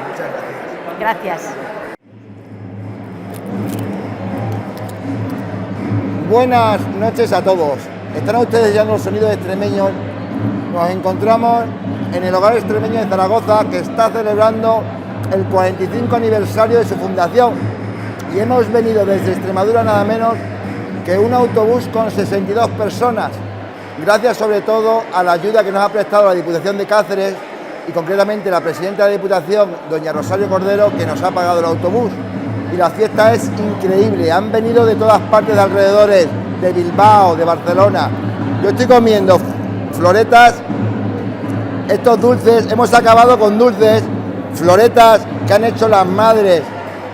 Muchas gracias. Gracias. Buenas noches a todos. Están ustedes ya en los sonidos extremeños. Nos encontramos en el Hogar Extremeño de Zaragoza, que está celebrando el 45 aniversario de su fundación. Y hemos venido desde Extremadura nada menos que un autobús con 62 personas, gracias sobre todo a la ayuda que nos ha prestado la Diputación de Cáceres y concretamente la presidenta de la Diputación, doña Rosario Cordero, que nos ha pagado el autobús. Y la fiesta es increíble, han venido de todas partes de alrededores, de Bilbao, de Barcelona. Yo estoy comiendo floretas, estos dulces, hemos acabado con dulces, floretas que han hecho las madres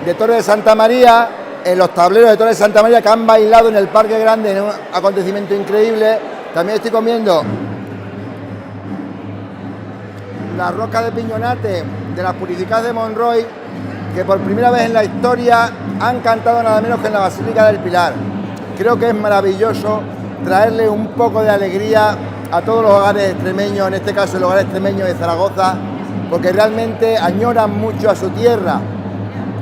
de Torre de Santa María, en los tableros de Torre de Santa María, que han bailado en el Parque Grande en un acontecimiento increíble. También estoy comiendo la roca de piñonate de las purificadas de Monroy, que por primera vez en la historia han cantado nada menos que en la Basílica del Pilar. Creo que es maravilloso traerle un poco de alegría a todos los hogares extremeños, en este caso el hogar extremeño de Zaragoza, porque realmente añoran mucho a su tierra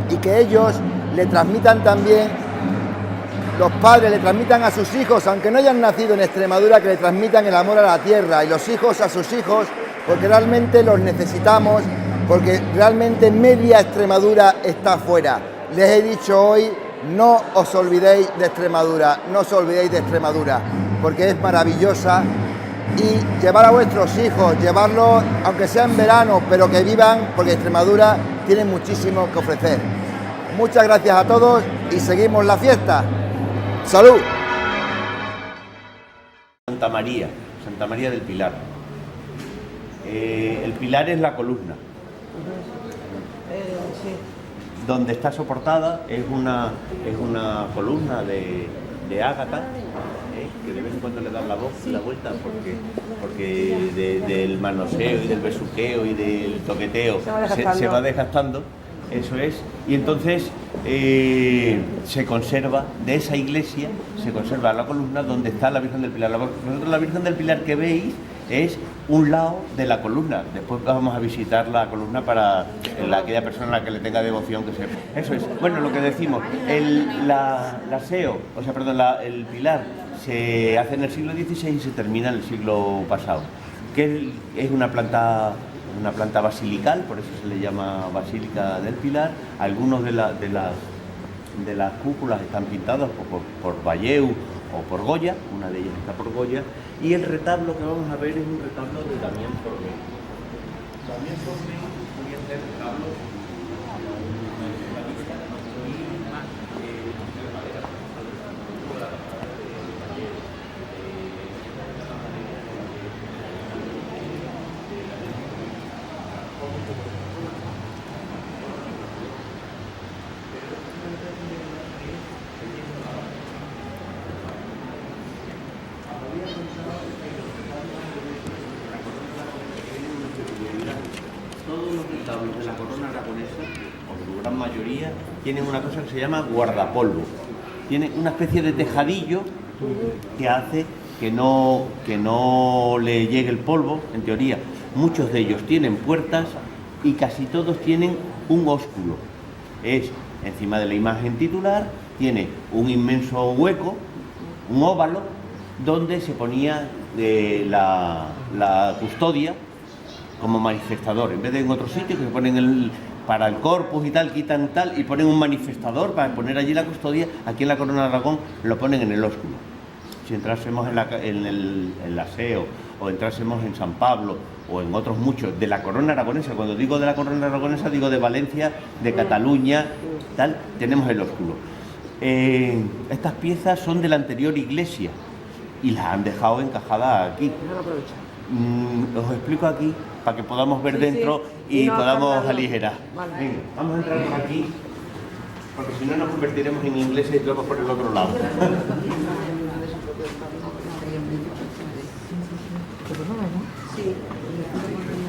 y que ellos le transmitan también, los padres le transmitan a sus hijos, aunque no hayan nacido en Extremadura, que le transmitan el amor a la tierra y los hijos a sus hijos, porque realmente los necesitamos, porque realmente media Extremadura está afuera. Les he dicho hoy, no os olvidéis de Extremadura, no os olvidéis de Extremadura, porque es maravillosa. Y llevar a vuestros hijos, llevarlos, aunque sea en verano, pero que vivan, porque Extremadura tiene muchísimo que ofrecer. Muchas gracias a todos y seguimos la fiesta. ¡Salud! Santa María del Pilar. El pilar es la columna. Donde está soportada es una columna de ágata, que de vez en cuando le dan la vuelta porque del manoseo y del besuqueo y del toqueteo se va desgastando. Eso es, y entonces se conserva, de esa iglesia se conserva la columna donde está la Virgen del Pilar. La Virgen del Pilar que veis es un lado de la columna. Después vamos a visitar la columna para aquella persona a la que le tenga devoción que sepa. Eso es. Bueno, lo que decimos, el pilar se hace en el siglo XVI y se termina en el siglo pasado, que es una planta basilical, por eso se le llama Basílica del Pilar. Algunos de las cúpulas están pintados por Valleu o por Goya, una de ellas está por Goya, y el retablo que vamos a ver es un retablo de Damián Forné. Damián Forné podía hacer retablos de la corona aragonesa, o su gran mayoría, tienen una cosa que se llama guardapolvo. Tiene una especie de tejadillo que hace que no le llegue el polvo, en teoría. Muchos de ellos tienen puertas y casi todos tienen un ósculo. Es encima de la imagen titular, tiene un inmenso hueco, un óvalo, donde se ponía la custodia como manifestador. En vez de en otro sitio que se ponen para el corpus y tal, quitan tal y ponen un manifestador para poner allí la custodia, aquí en la Corona de Aragón lo ponen en el ósculo. Si entrásemos en el Aseo o entrásemos en San Pablo o en otros muchos de la Corona Aragonesa, cuando digo de la Corona Aragonesa digo de Valencia, de Cataluña, tal, tenemos el ósculo. Estas piezas son de la anterior iglesia y las han dejado encajadas aquí. Os explico aquí para que podamos ver dentro y podamos aligerar. Vale. Venga, vamos a entrar por aquí, porque si no nos convertiremos en ingleses y entramos por el otro lado. Sí.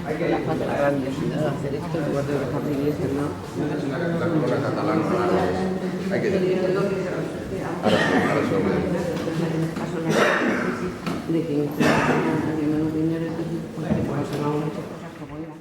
Hay que la grandiosidad de hacer esto en lugar de dejar de iglesia, ¿no? La corona catalana hay que decir. Ahora de que menos dinero, pues conservamos muchas cosas como eran.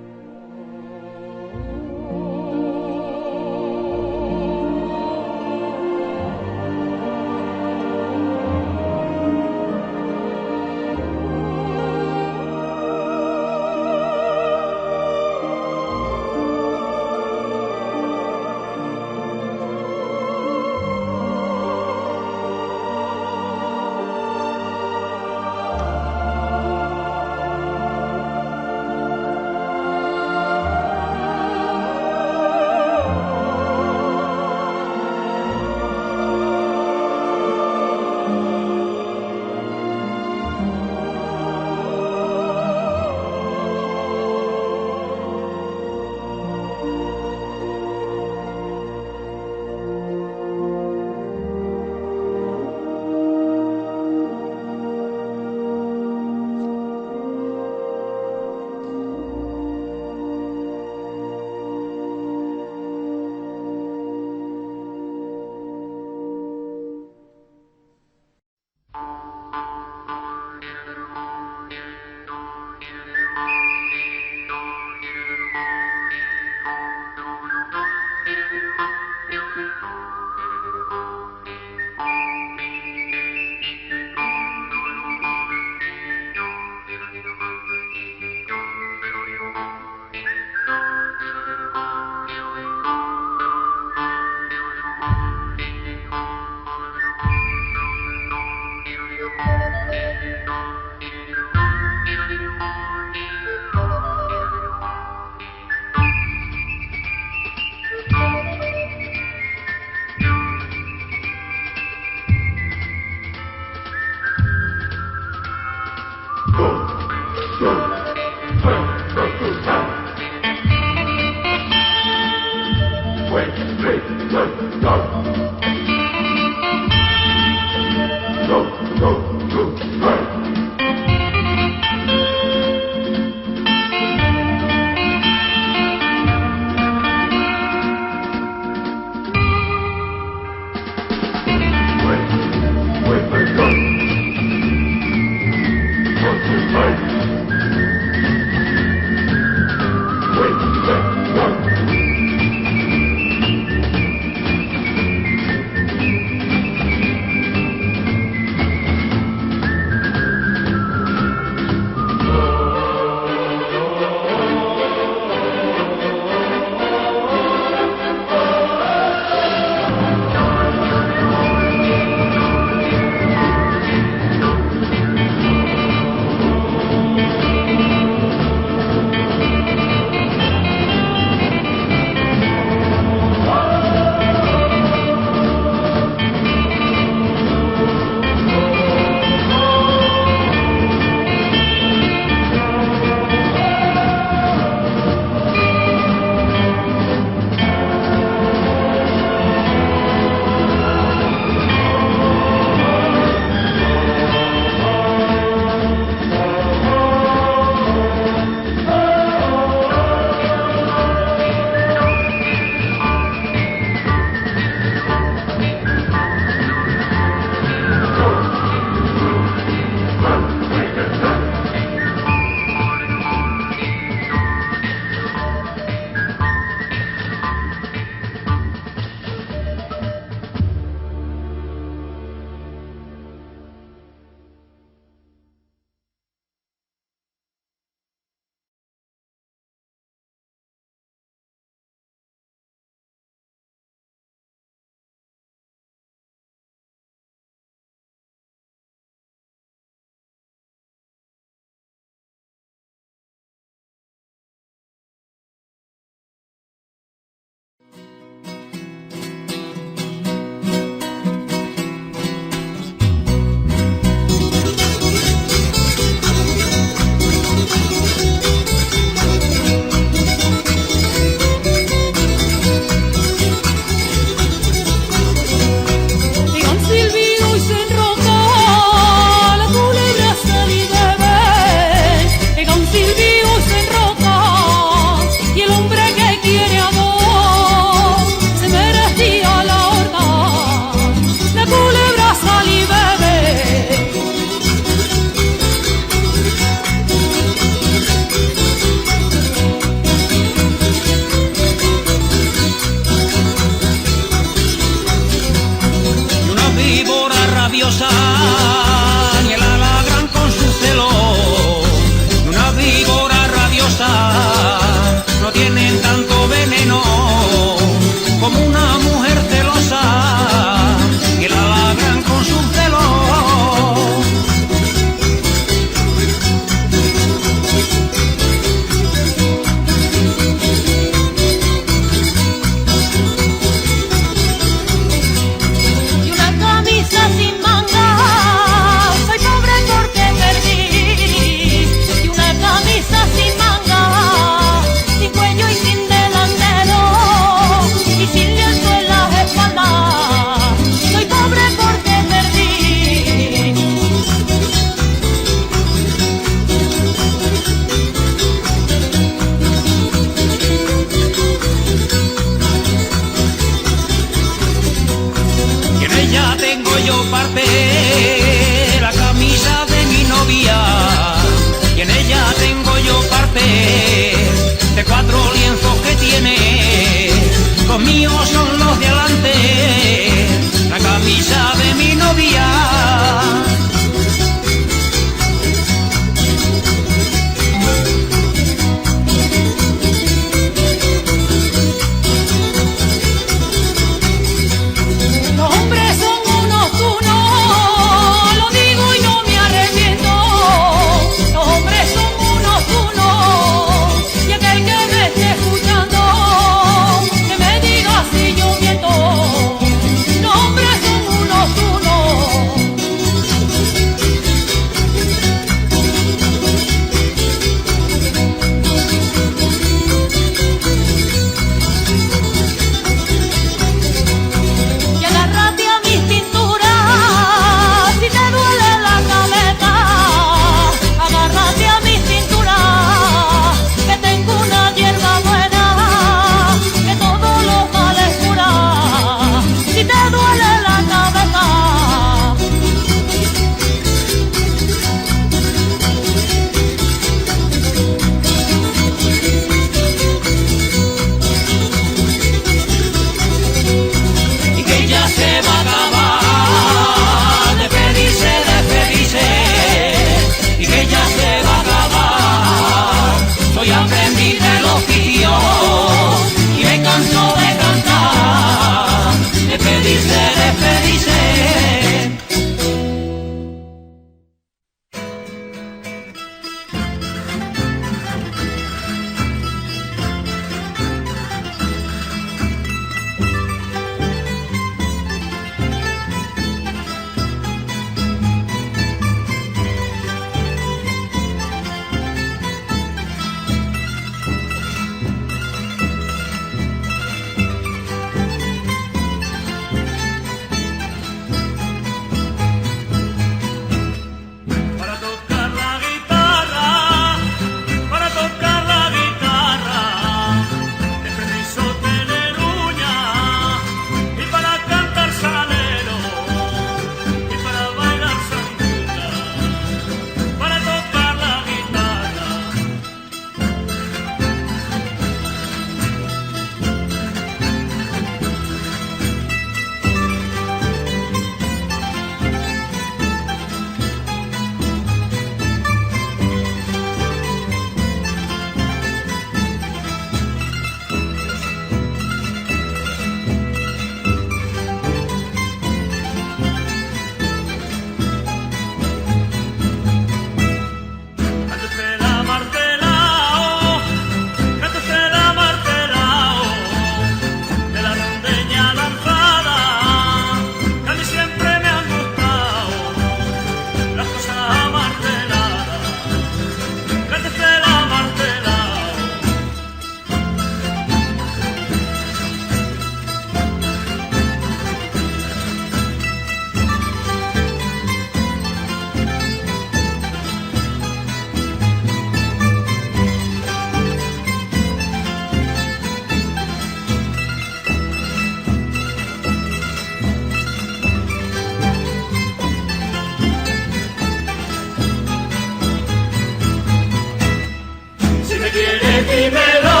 dímelo.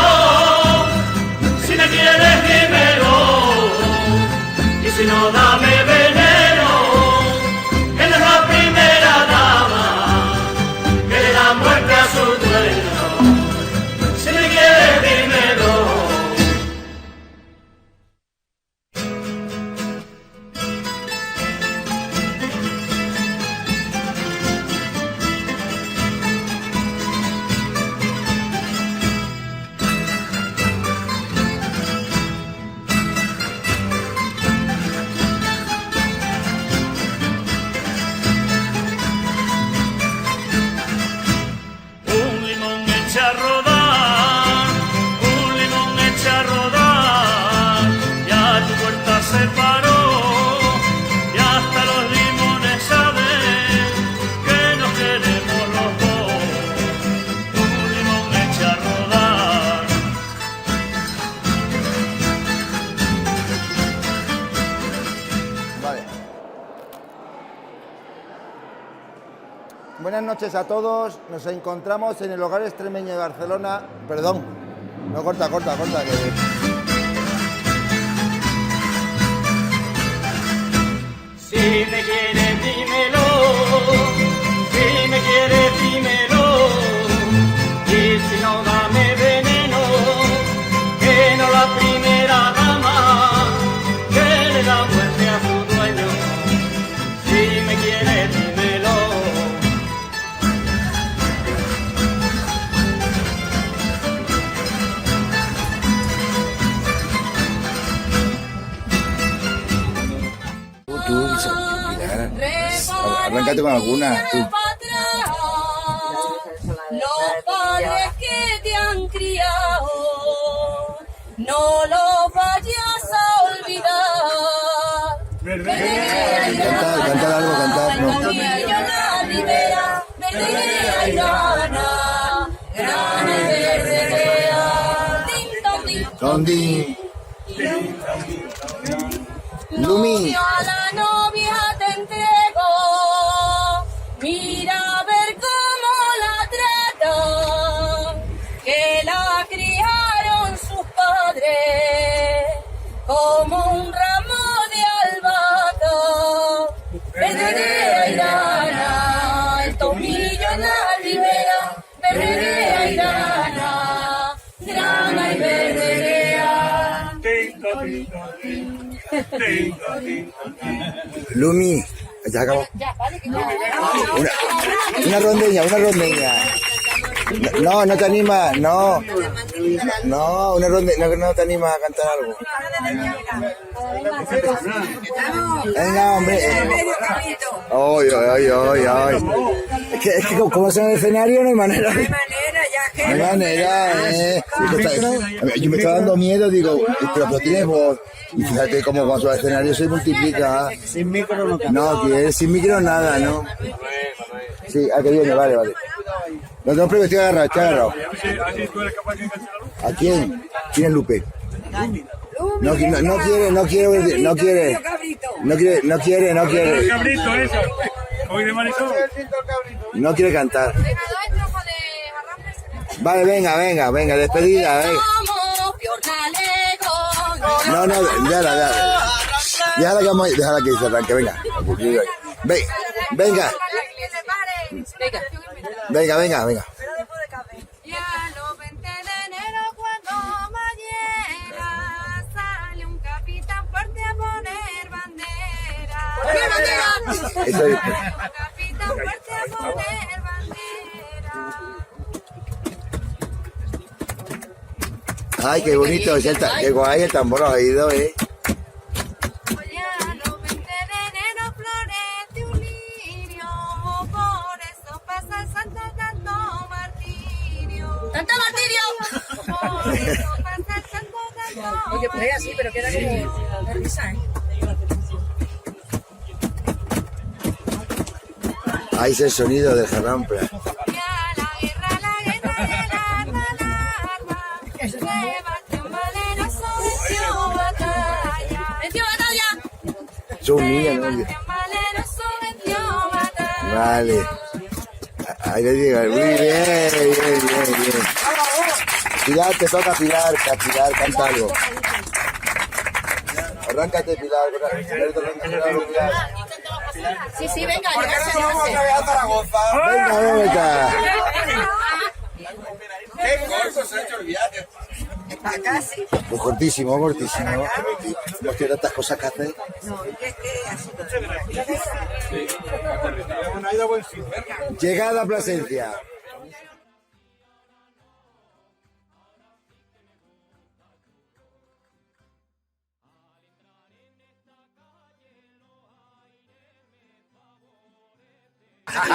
Si me quieres, dímelo. Y si no, dame veneno. Él es la primera dama que le da muerte a su dueño. Si me quieres, dímelo. Buenas noches a todos. Nos encontramos en el Hogar Extremeño de Barcelona. Perdón. No, corta. Si me quieres, dímelo. Si me quieres, dímelo. Y si no, dame veneno. Que no la primera dama que le da muerte a su dueño. Si me quieres, dímelo. Arráncate con alguna. Tú. Los padres que te han criado, no los vayas a olvidar. Cantar algo, cantar. No. Grana y verdea, Tondi. Lumi. A la novia te entrego, mira a ver cómo la tratan, que la criaron sus padres como un ramo de albahaca. Verdadera y grana, el tomillo en la ribera. Verdadera y grana, grana y verdadera. Lumi, ya acabó. Una rondeña. No te animas, no, una rondeña, no te animas a cantar algo. Venga, hombre. Ay. Es que como es en el escenario no hay manera. No hay manera. Yo me estaba dando miedo, digo, pero tienes voz. Y fíjate cómo con su escenario se multiplica. Sin micro no canta. No, que sin micro nada, ¿no? Sí, que viene, vale. No tengo prevestido de agarrar, ¿A quién? ¿Quién es Lupe? No quiere. No quiere cantar. Vale, venga, despedida, venga. No, déjala que se arranque, venga. Venga. Ya los 20 de enero cuando mañana sale un capitán fuerte a poner bandera. Eso es. Un capitán fuerte a poner bandera. Ay, qué bonito, qué guay el tambor oído, ¡Tanto martirio! Oye, pues es así, pero queda como de risa, Ahí es el sonido del jarrample. Son niñas, ¿no? Vale. Ahí le digo, muy bien. Pilar, te toca Pilar, canta algo. Arráncate, Pilar. Sí, venga, ¿Por qué no vamos otra vez a Zaragoza? Venga. ¡Qué corto se ha hecho el viaje! Pues cortísimo. Hemos tenido tantas cosas que hacer. Llegada a Plasencia.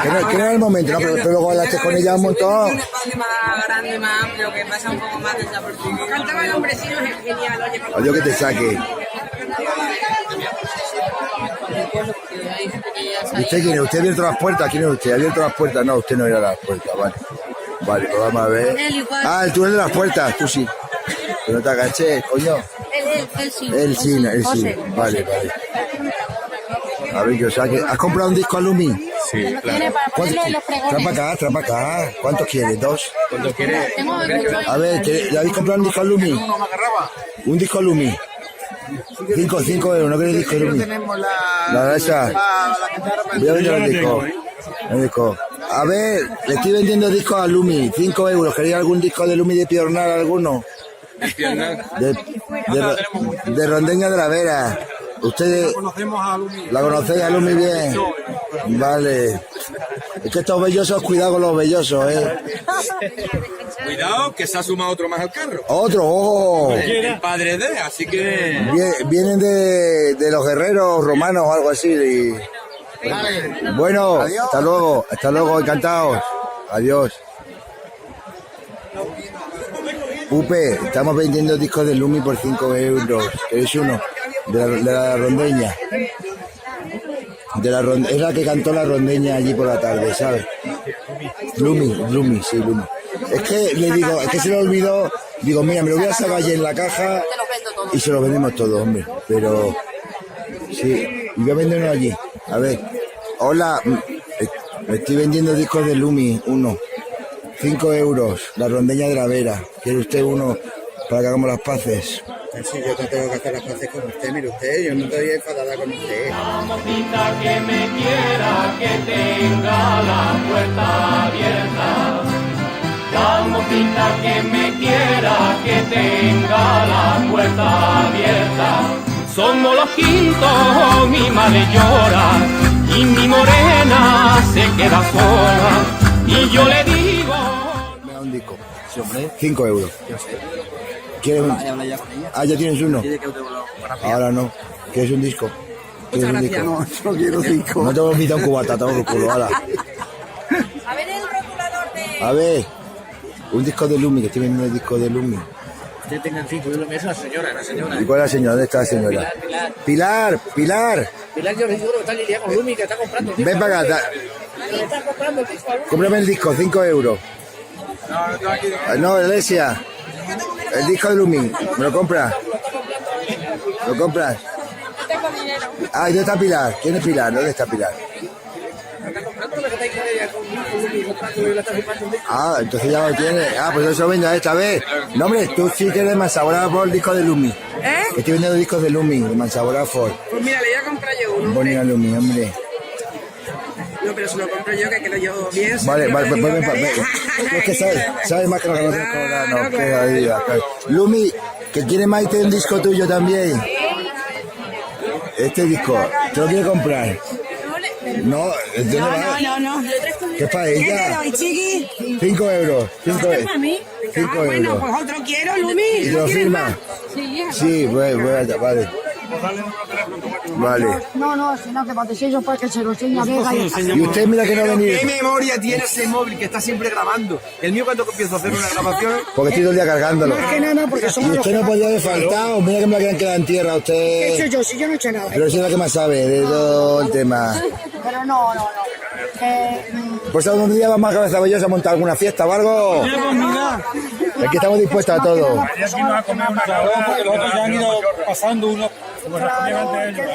Que no era el momento, ¿no? Pero luego hablaste con ella un montón. Un espacio más grande, más amplio, que pasa un poco más desapercibido. Cantaba el hombrecillo, es genial, oye. Oye, que te saque. ¿Y usted quién es? ¿Usted ha abierto las puertas? ¿Quién es usted? ¿Ha abierto las puertas? No, usted no era las puertas, vale. Vale, pues vamos a ver. Ah, tú eres de las puertas, tú sí. Que no te agaches, coño. Él sí. Vale. A ver, que os saque. ¿Has comprado un disco a Lumi? Sí, claro. Trae para acá. ¿Cuántos quieres? ¿2? ¿Cuántos quieres? A ver, ¿le habéis comprado un disco a Lumi? Un disco a Lumi. 5 euros, ¿no queréis disco de Lumi? La esa. Voy a vender el disco. A ver, le estoy vendiendo discos a Lumi, 5 euros. ¿Queréis algún disco de Lumi de Piornal alguno? De Rondeña de la Vera. ¿Ustedes la conocéis a Lumi bien? Vale. Es que estos bellosos, cuidado con los bellosos, Cuidado, que se ha sumado otro más al carro. ¡Otro! ¡Oh! El padre de, así que... Vienen de los guerreros romanos o algo así. Bueno, hasta luego, encantados. Adiós. Pupe, estamos vendiendo discos de Lumi por 5 euros. ¿Queréis uno? De la rondeña. Es la que cantó la rondeña allí por la tarde, ¿sabes? Lumi. Es que le digo, es que se le olvidó. Digo, mira, me lo voy a sacar allí en la caja y se lo vendemos todo, hombre. Pero sí, y voy a venderlo allí. A ver, hola, me estoy vendiendo discos de Lumi, 5 euros, la rondeña de la Vera. ¿Quiere usted uno para que hagamos las paces? Sí, yo no tengo que hacer las paces con usted, mire usted, yo no estoy enfadada con usted. La mocita que me quiera, que tenga la puerta abierta. La mocita que me quiera, que tenga la puerta abierta. Somos los quintos, mi madre llora y mi morena se queda sola. Y yo le digo... Me da un disco. Sí, hombre. 5 euros. ¿Quieres un? Ah, ya tienes uno. Ahora no. ¿Quieres un disco? Muchas gracias. No quiero disco. No te voy a invitar un cubata, te hago el culo, ala. A ver el rotulador de... A ver, un disco de Lumi, que estoy vendiendo el disco de Lumi. Usted tenga 5 euros, es la señora. ¿Y cuál es la señora? ¿Dónde está la señora? Pilar. Pilar, yo le digo que está lidiando con Lumi, que está comprando. Ven para acá. Está comprando el disco. Cómprame el disco, 5 euros. No, Alesia. El disco de Lumi, ¿me lo compras? ¿Lo compras? No tengo dinero. Ah, ¿y dónde está Pilar? ¿Quién es Pilar? ¿Dónde está Pilar? Ah, entonces ya lo tiene. Ah, pues eso venga esta vez. No, hombre, tú sí que eres Mansaborada por el disco de Lumi. Que estoy vendiendo discos de Lumi, de Mansaborada Ford. Pues mira, le voy a comprar yo uno. Bonita Lumi, hombre. No, pero se lo compro yo, que quedo yo bien. Vale, es que sabes más que lo que nosotros cobramos. Queda ahí. Lumi, que quiere Maite un disco tuyo también. Este disco, ¿te lo quiere comprar? No, No. ¿Qué es para ella? 5 euros. 5 euros. Bueno, pues otro quiero, Lumi. ¿Y te lo firma? Sí, vale. Vale. No, sino que patesillo para que se lo enseñe a Vega. Y usted mira que no ha venido. ¿Qué memoria tiene ese móvil que está siempre grabando? El mío cuando empiezo a hacer una grabación... Porque estoy todo el día cargándolo. Más que nada porque somos y usted no podía haber faltado. Mira que me la quedan quedado en tierra usted. ¿Qué he hecho yo? Si yo no he hecho nada. Pero es la que más sabe de todo el tema. Pero no. Pues algún día vamos a Cabeza Bellosa a montar alguna fiesta o algo. Es que estamos dispuestos a todo. Aquí nos ha comido una porque los otros ya han ido pasando uno como nos comían antes.